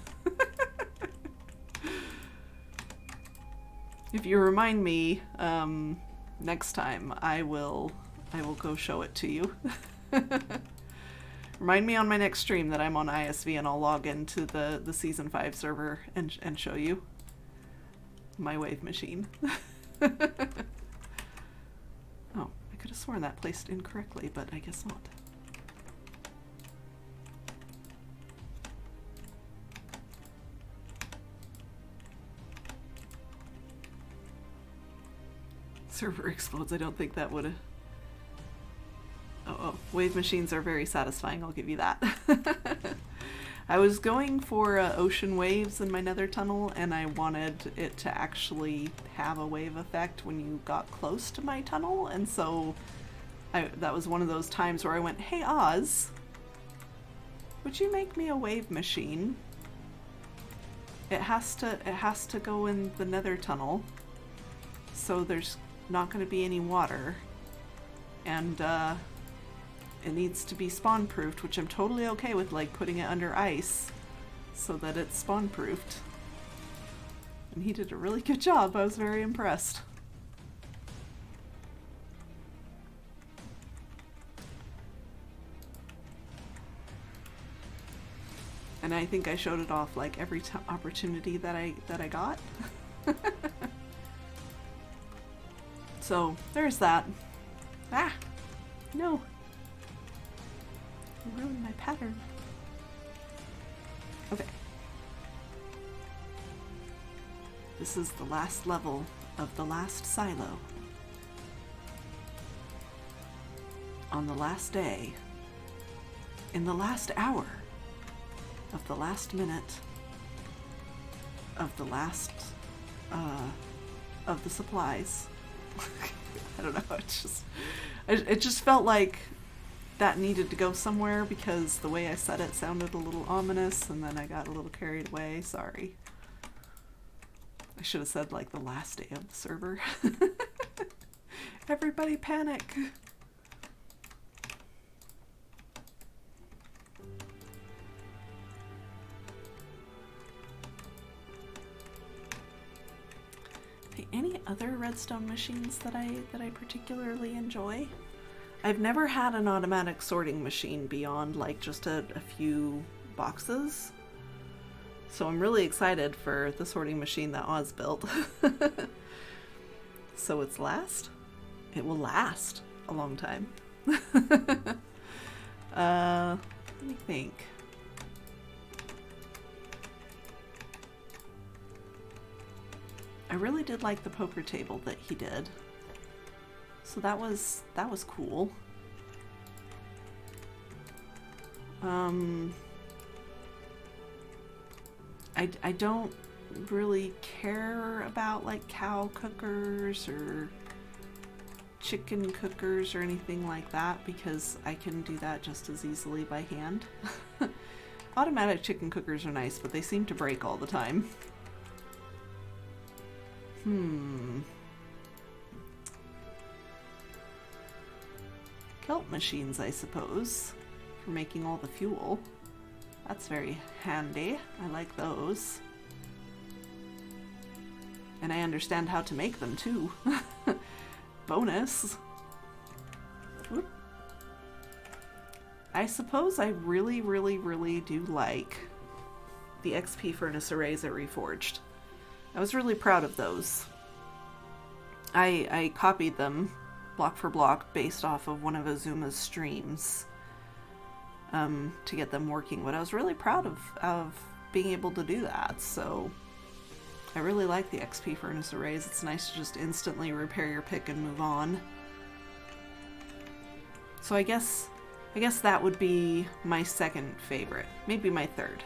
Speaker 2: If you remind me next time, I will go show it to you. Remind me on my next stream that I'm on iSV, and I'll log into the Season 5 server and show you my wave machine. Oh, I could have sworn that placed incorrectly, but I guess not. Server explodes. I don't think that would have... Oh, wave machines are very satisfying, I'll give you that. I was going for ocean waves in my nether tunnel, and I wanted it to actually have a wave effect when you got close to my tunnel, and so that was one of those times where I went, hey Oz, would you make me a wave machine? It has to go in the nether tunnel, so there's not going to be any water, and it needs to be spawn proofed, which I'm totally okay with, like putting it under ice so that it's spawn proofed. And he did a really good job. I was very impressed. And I think I showed it off like every opportunity that I got. So there's that. Ah, no. You ruined my pattern. Okay. This is the last level of the last silo. On the last day, in the last hour, of the last minute, of the last, of the supplies. I don't know, it's just, It just felt like that needed to go somewhere because the way I said it sounded a little ominous, and then I got a little carried away. Sorry. I should have said like the last day of the server. Everybody panic. Any other redstone machines that I particularly enjoy? I've never had an automatic sorting machine beyond like just a few boxes. So I'm really excited for the sorting machine that Oz built. So it will last a long time. Let me think. I really did like the poker table that he did. So that was cool. I don't really care about like cow cookers or chicken cookers or anything like that because I can do that just as easily by hand. Automatic chicken cookers are nice, but they seem to break all the time. Kelp machines, I suppose, for making all the fuel. That's very handy. I like those. And I understand how to make them too. Bonus. Whoop. I suppose I really, really, really do like the XP furnace arrays at Reforged. I was really proud of those. I copied them block for block based off of one of Azuma's streams to get them working, but I was really proud of being able to do that, so I really like the XP furnace arrays. It's nice to just instantly repair your pick and move on. So I guess that would be my second favorite, maybe my third.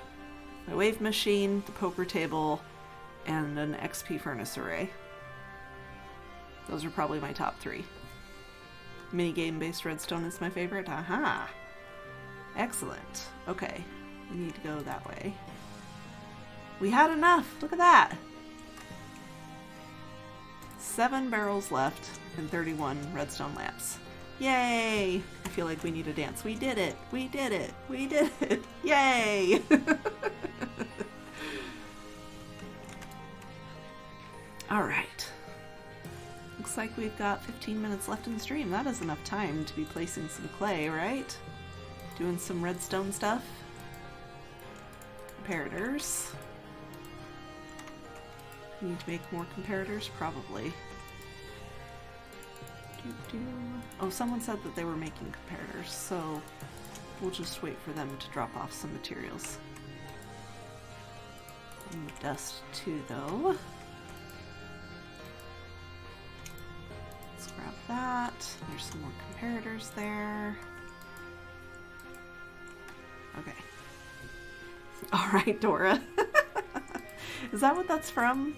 Speaker 2: My wave machine, the poker table, and an XP furnace array. Those are probably my top three. Minigame based redstone is my favorite. Aha! Excellent. Okay, we need to go that way. We had enough! Look at that! 7 barrels left and 31 redstone lamps. Yay! I feel like we need a dance. We did it! We did it! We did it! Yay! Alright. Looks like we've got 15 minutes left in the stream. That is enough time to be placing some clay, right? Doing some redstone stuff. Comparators. Need to make more comparators? Probably. Oh, someone said that they were making comparators, so we'll just wait for them to drop off some materials. And dust too, though. Let's grab that. There's some more comparators there. Okay. Alright, Dora. Is that what that's from?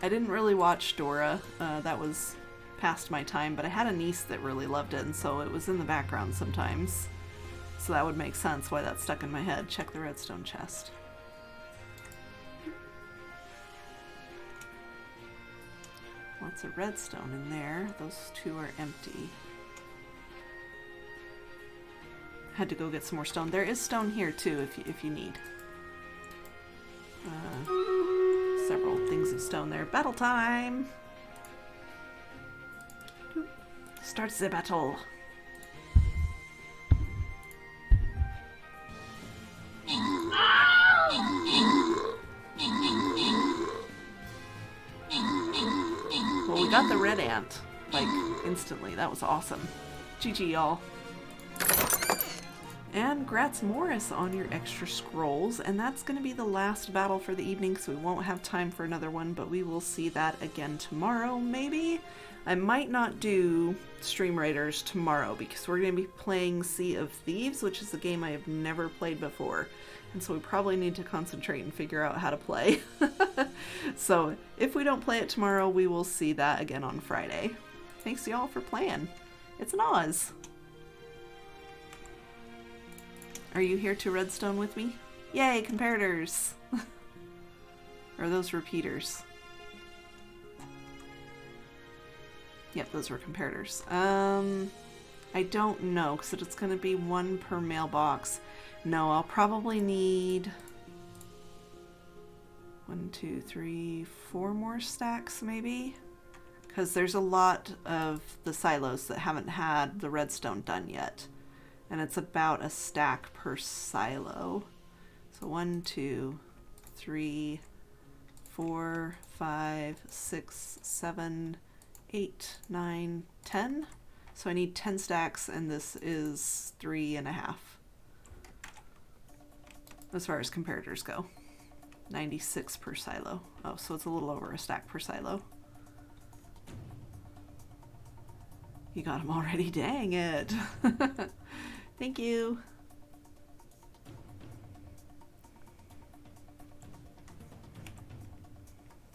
Speaker 2: I didn't really watch Dora. That was past my time, but I had a niece that really loved it, and so it was in the background sometimes. So that would make sense why that stuck in my head. Check the redstone chest. Lots of redstone in there. Those two are empty. Had to go get some more stone. There is stone here too if you need. Several things of stone there. Battle time! Start the battle. Well, we got the red ant, like, instantly. That was awesome. GG, y'all. And Gratz Morris on your extra scrolls, and that's going to be the last battle for the evening, so we won't have time for another one, but we will see that again tomorrow, maybe? I might not do Stream Raiders tomorrow, because we're going to be playing Sea of Thieves, which is a game I have never played before, and so we probably need to concentrate and figure out how to play. So, if we don't play it tomorrow, we will see that again on Friday. Thanks y'all for playing. It's an Oz. Are you here to redstone with me? Yay, comparators! Or those repeaters? Yep, those were comparators. I don't know, because it's going to be one per mailbox. No, I'll probably need 1, 2, 3, 4 more stacks, maybe? Because there's a lot of the silos that haven't had the redstone done yet. And it's about a stack per silo. So 1, 2, 3, 4, 5, 6, 7, 8, 9, 10. So I need 10 stacks, and this is 3.5. As far as comparators go. 96 per silo. Oh, so it's a little over a stack per silo. You got them already? Dang it. Thank you.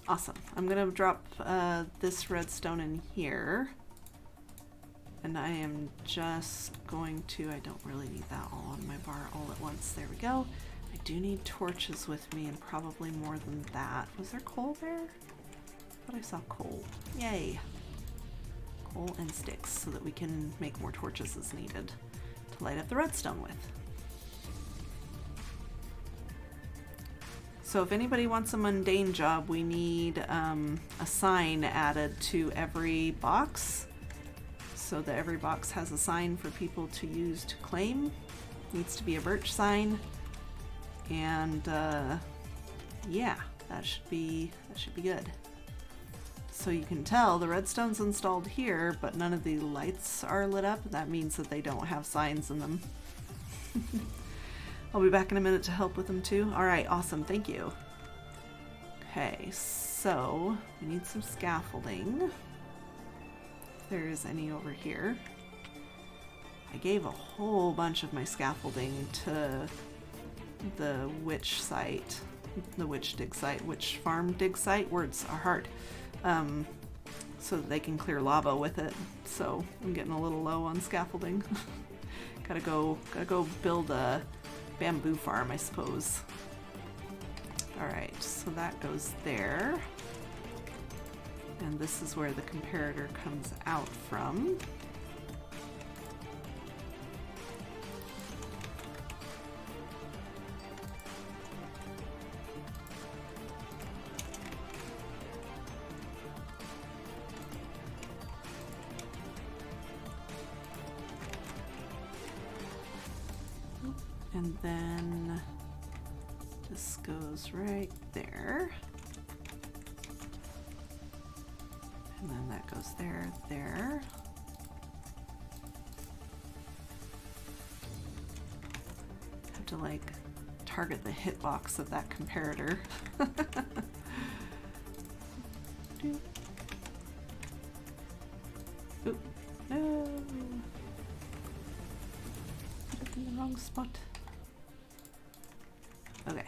Speaker 2: Awesome. I'm going to drop this redstone in here. And I am just going to, I don't really need that all on my bar all at once. There we go. I do need torches with me, and probably more than that. Was there coal there? I thought I saw coal. Yay. Coal and sticks so that we can make more torches as needed to light up the redstone with. So if anybody wants a mundane job, we need a sign added to every box so that every box has a sign for people to use to claim. Needs to be a birch sign, and yeah, that should be good. So you can tell the redstone's installed here, but none of the lights are lit up. That means that they don't have signs in them. I'll be back in a minute to help with them too. All right, awesome, thank you. Okay, so we need some scaffolding. If there is any over here. I gave a whole bunch of my scaffolding to the witch site, the witch dig site, witch farm dig site. Words are hard. So that they can clear lava with it. So I'm getting a little low on scaffolding. gotta go build a bamboo farm, I suppose. Alright, so that goes there. And this is where the comparator comes out from. And then this goes right there. And then that goes there, there. Have to like target the hitbox of that comparator. Oop, no. Put it in the wrong spot. Okay.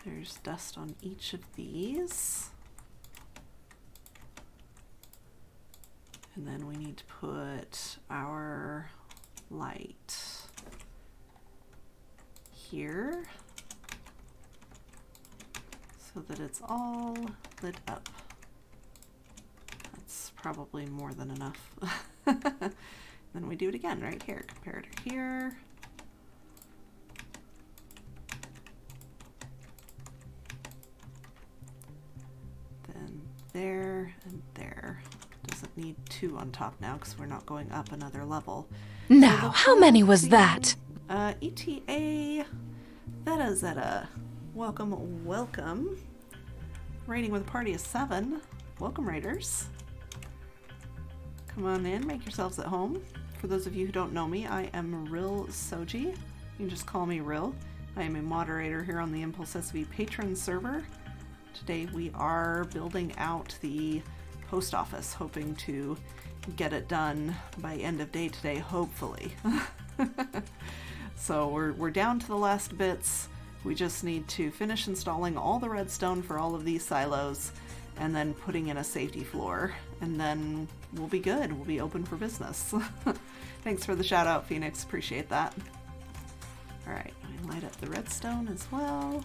Speaker 2: There's dust on each of these. And then we need to put our light here so that it's all lit up. That's probably more than enough. Then we do it again right here. Comparator here. Then there and there. Doesn't need 2 on top now because we're not going up another level.
Speaker 3: Now, how many was that?
Speaker 2: ETA Theta Zeta. Welcome, welcome. Raiding with a party of 7. Welcome, raiders. Come on in, make yourselves at home. For those of you who don't know me, I am Ril Soji. You can just call me Ril. I am a moderator here on the impulseSV Patron server. Today we are building out the post office, hoping to get it done by end of day today, hopefully. So we're down to the last bits. We just need to finish installing all the redstone for all of these silos and then putting in a safety floor and then we'll be good. We'll be open for business. Thanks for the shout out, Phoenix. Appreciate that. All right, I light up the redstone as well.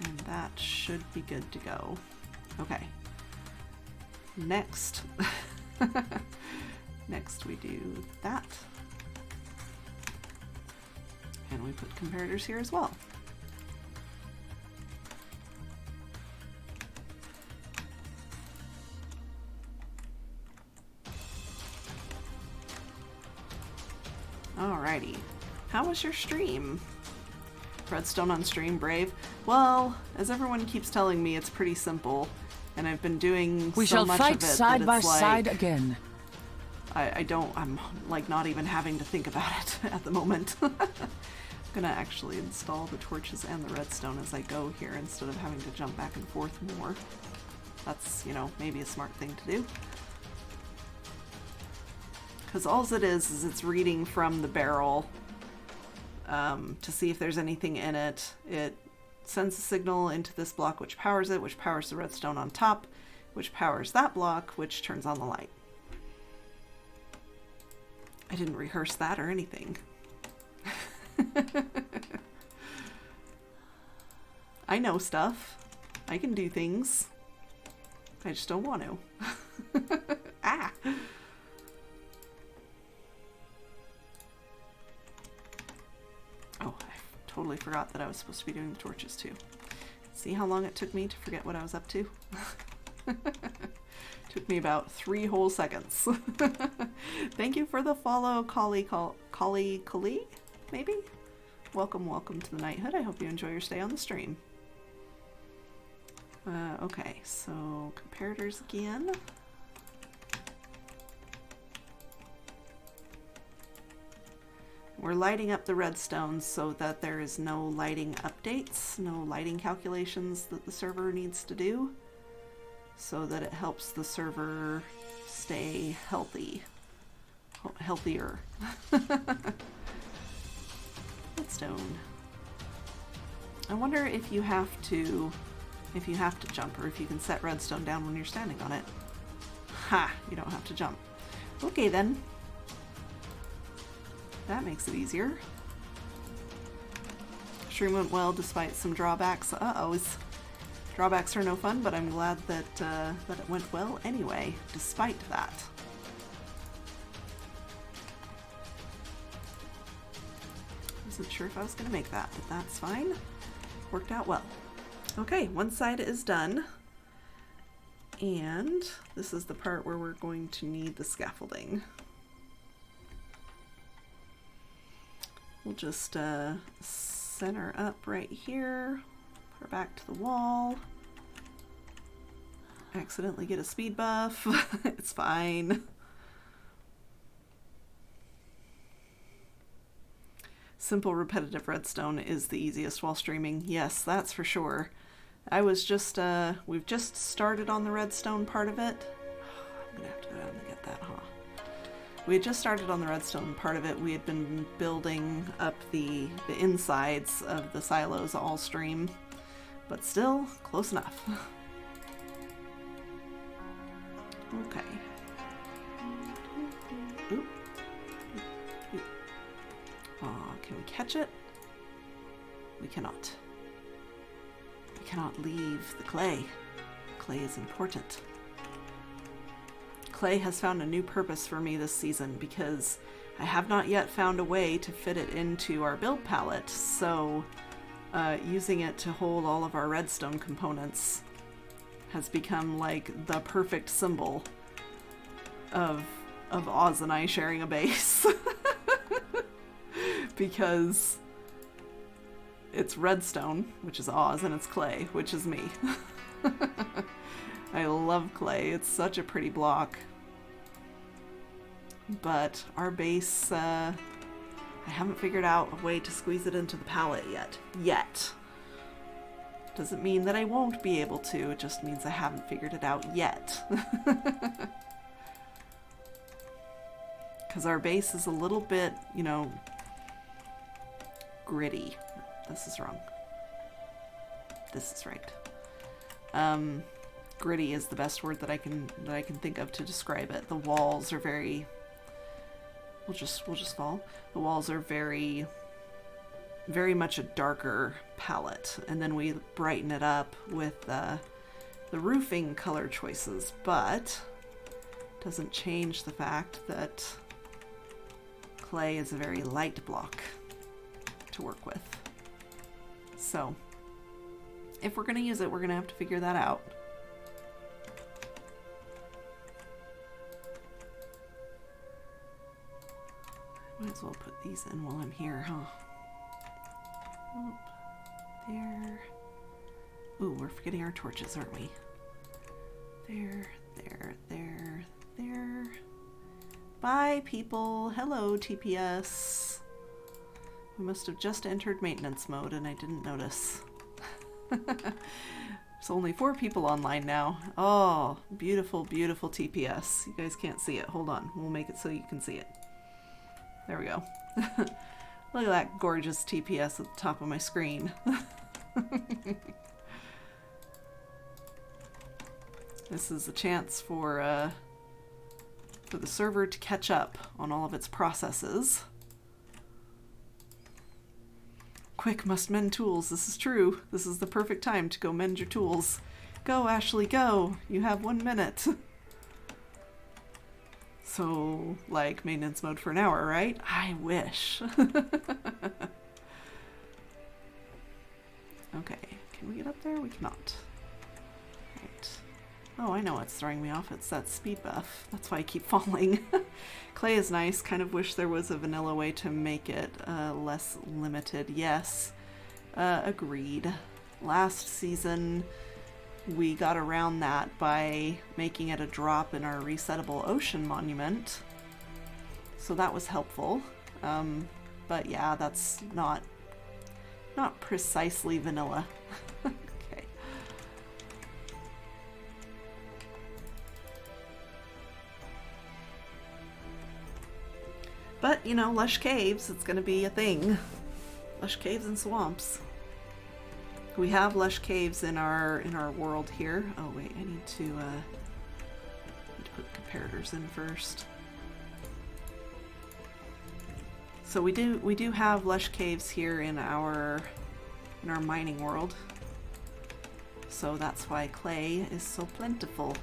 Speaker 2: And that should be good to go. Okay. Next. Next we do that. And we put comparators here as well. Alrighty. How was your stream? Redstone on stream, brave? Well, as everyone keeps telling me, it's pretty simple, and I've been doing
Speaker 1: We
Speaker 2: so
Speaker 1: shall
Speaker 2: much
Speaker 1: fight
Speaker 2: of it
Speaker 1: side
Speaker 2: that
Speaker 1: by
Speaker 2: it's like,
Speaker 1: side again.
Speaker 2: I'm like not even having to think about it at the moment. I'm gonna actually install the torches and the redstone as I go here instead of having to jump back and forth more. That's, you know, maybe a smart thing to do. Because all it is it's reading from the barrel to see if there's anything in it. It sends a signal into this block which powers it, which powers the redstone on top, which powers that block, which turns on the light. I didn't rehearse that or anything. I know stuff. I can do things. I just don't want to. Ah! Oh, I totally forgot that I was supposed to be doing the torches too. See how long it took me to forget what I was up to? Took me about 3 whole seconds. Thank you for the follow, Kali, maybe? Welcome to the Knighthood. I hope you enjoy your stay on the stream. Okay, so comparators again. We're lighting up the redstones so that there is no lighting updates, no lighting calculations that the server needs to do, so that it helps the server stay healthier. Redstone. I wonder if you have to jump, or if you can set redstone down when you're standing on it. Ha! You don't have to jump. Okay then. That makes it easier. Stream went well despite some drawbacks. Drawbacks are no fun, but I'm glad that it went well anyway, despite that. Wasn't sure if I was going to make that, but that's fine. Worked out well. Okay, one side is done. And this is the part where we're going to need the scaffolding. We'll just center up right here, put her back to the wall. Accidentally get a speed buff. It's fine. Simple repetitive redstone is the easiest while streaming. Yes, that's for sure. I was just, we've just started on the redstone part of it. I'm gonna have to go down and get that, huh? We had just started on the redstone part of it. We had been building up the insides of the silos all stream, but still close enough. Okay. Oop. Can we catch it? We cannot. We cannot leave the clay. Clay is important. Clay has found a new purpose for me this season because I have not yet found a way to fit it into our build palette, so using it to hold all of our redstone components has become like the perfect symbol of Oz and I sharing a base. Because it's redstone, which is Oz, and it's clay, which is me. I love clay. It's such a pretty block. But our base, I haven't figured out a way to squeeze it into the palette yet. Doesn't mean that I won't be able to, it just means I haven't figured it out yet. Because our base is a little bit, you know, gritty. This is wrong. This is right. Gritty is the best word that I can think of to describe it. The walls are very, we'll just fall. The walls are very much a darker palette, and then we brighten it up with the roofing color choices, but doesn't change the fact that clay is a very light block to work with. So if we're going to use it, we're going to have to figure that out. Might as well put these in while I'm here, huh? Oh, there. Ooh, we're forgetting our torches, aren't we? There, there, there, there. Bye, people. Hello, TPS. We must have just entered maintenance mode and I didn't notice. There's only 4 people online now. Oh, beautiful, beautiful TPS. You guys can't see it. Hold on. We'll make it so you can see it. There we go. Look at that gorgeous TPS at the top of my screen. This is a chance for the server to catch up on all of its processes. Quick, must mend tools. This is true. This is the perfect time to go mend your tools. Go, Ashley, go. You have 1 minute. So, like, maintenance mode for an hour, right? I wish. Okay, can we get up there? We cannot. Right. Oh, I know what's throwing me off. It's that speed buff. That's why I keep falling. Clay is nice. Kind of wish there was a vanilla way to make it less limited. Yes, agreed. Last season, we got around that by making it a drop in our resettable ocean monument. So that was helpful. But yeah, that's not precisely vanilla. Okay. But, you know, lush caves, it's going to be a thing. Lush caves and swamps. We have lush caves in our world here. Oh wait, I need to put comparators in first. So we do have lush caves here in our mining world. So that's why clay is so plentiful.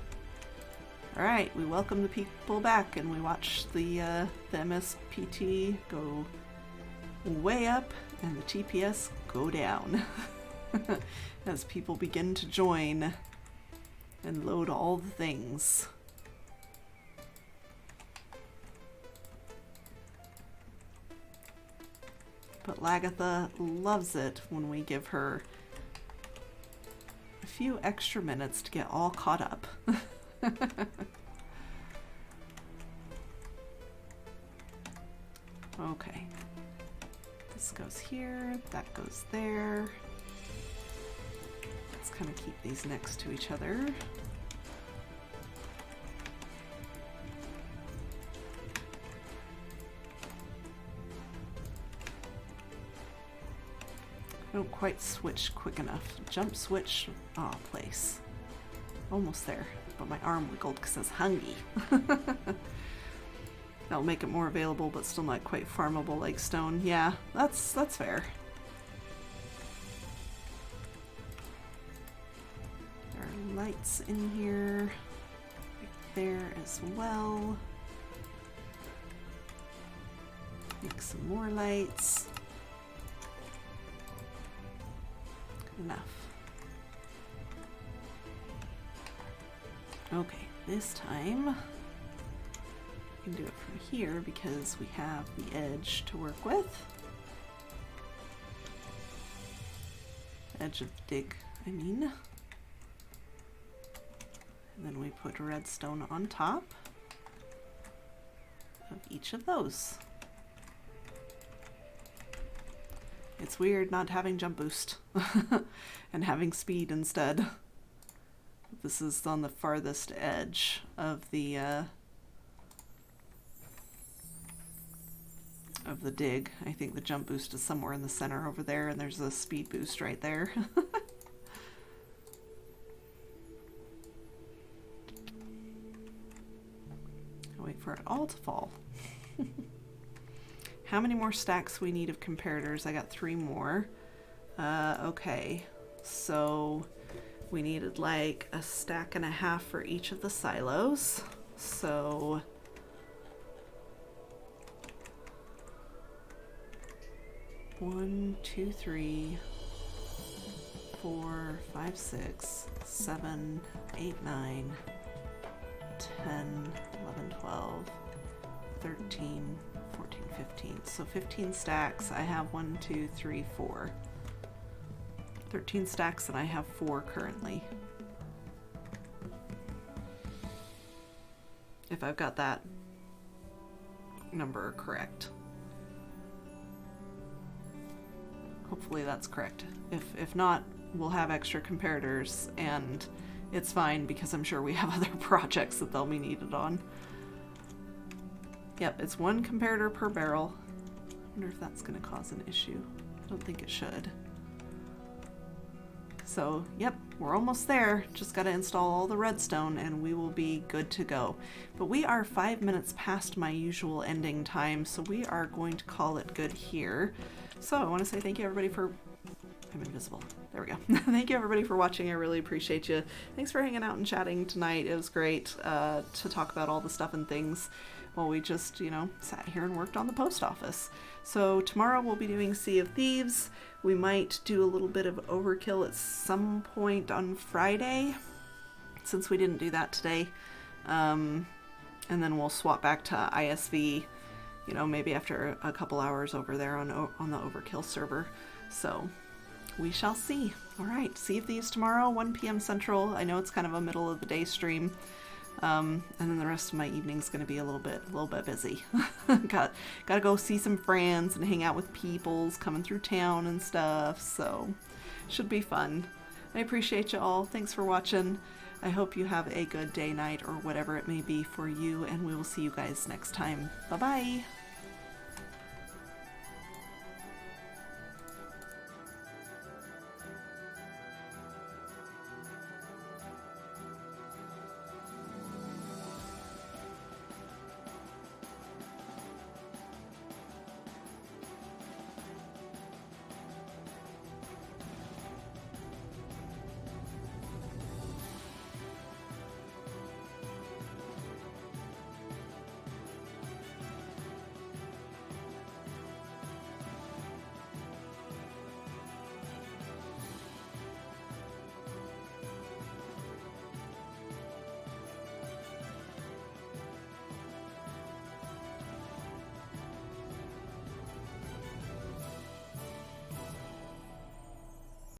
Speaker 2: Alright, we welcome the people back and we watch the MSPT go way up and the TPS go down as people begin to join and load all the things. But Lagatha loves it when we give her a few extra minutes to get all caught up. Okay. This goes here, that goes there. Let's kind of keep these next to each other. I don't quite switch quick enough. Jump switch. Oh, place. Almost there, but my arm wiggled because I was hungry. That'll make it more available, but still not quite farmable like stone. Yeah, that's fair. There are lights in here, right there as well. Make some more lights. Good enough. Okay, this time we can do it from here because we have the edge to work with. Edge of the dig, I mean. And then we put redstone on top of each of those. It's weird not having jump boost and having speed instead. This is on the farthest edge of the dig. I think the jump boost is somewhere in the center over there, and there's a speed boost right there. for it all to fall. How many more stacks we need of comparators? I got 3 more. Okay, so we needed like a stack and a half for each of the silos. So one, 2, 3, 4, 5, 6, 7, 8, 9, 10, 11, 12, 13, 14, 15. So 15 stacks. I have 1, 2, 3, 4. 13 stacks and I have 4 currently. If I've got that number correct. Hopefully that's correct. If not, we'll have extra comparators and it's fine because I'm sure we have other projects that they'll be needed on. Yep, it's 1 comparator per barrel. I wonder if that's going to cause an issue. I don't think it should. So, yep, we're almost there. Just got to install all the redstone and we will be good to go. But we are 5 minutes past my usual ending time, so we are going to call it good here. So I want to say thank you everybody for... I'm invisible. There we go. Thank you everybody for watching. I really appreciate you. Thanks for hanging out and chatting tonight. It was great to talk about all the stuff and things while we just, you know, sat here and worked on the post office. So tomorrow we'll be doing Sea of Thieves. We might do a little bit of overkill at some point on Friday, since we didn't do that today. And then we'll swap back to iSV, you know, maybe after a couple hours over there on the overkill server. So we shall see. All right, Sea of Thieves tomorrow, 1 p.m. Central. I know it's kind of a middle of the day stream. And then the rest of my evening's going to be a little bit busy. Gotta go see some friends and hang out with peoples coming through town and stuff. So should be fun. I appreciate you all. Thanks for watching. I hope you have a good day, night, or whatever it may be for you. And we will see you guys next time. Bye-bye.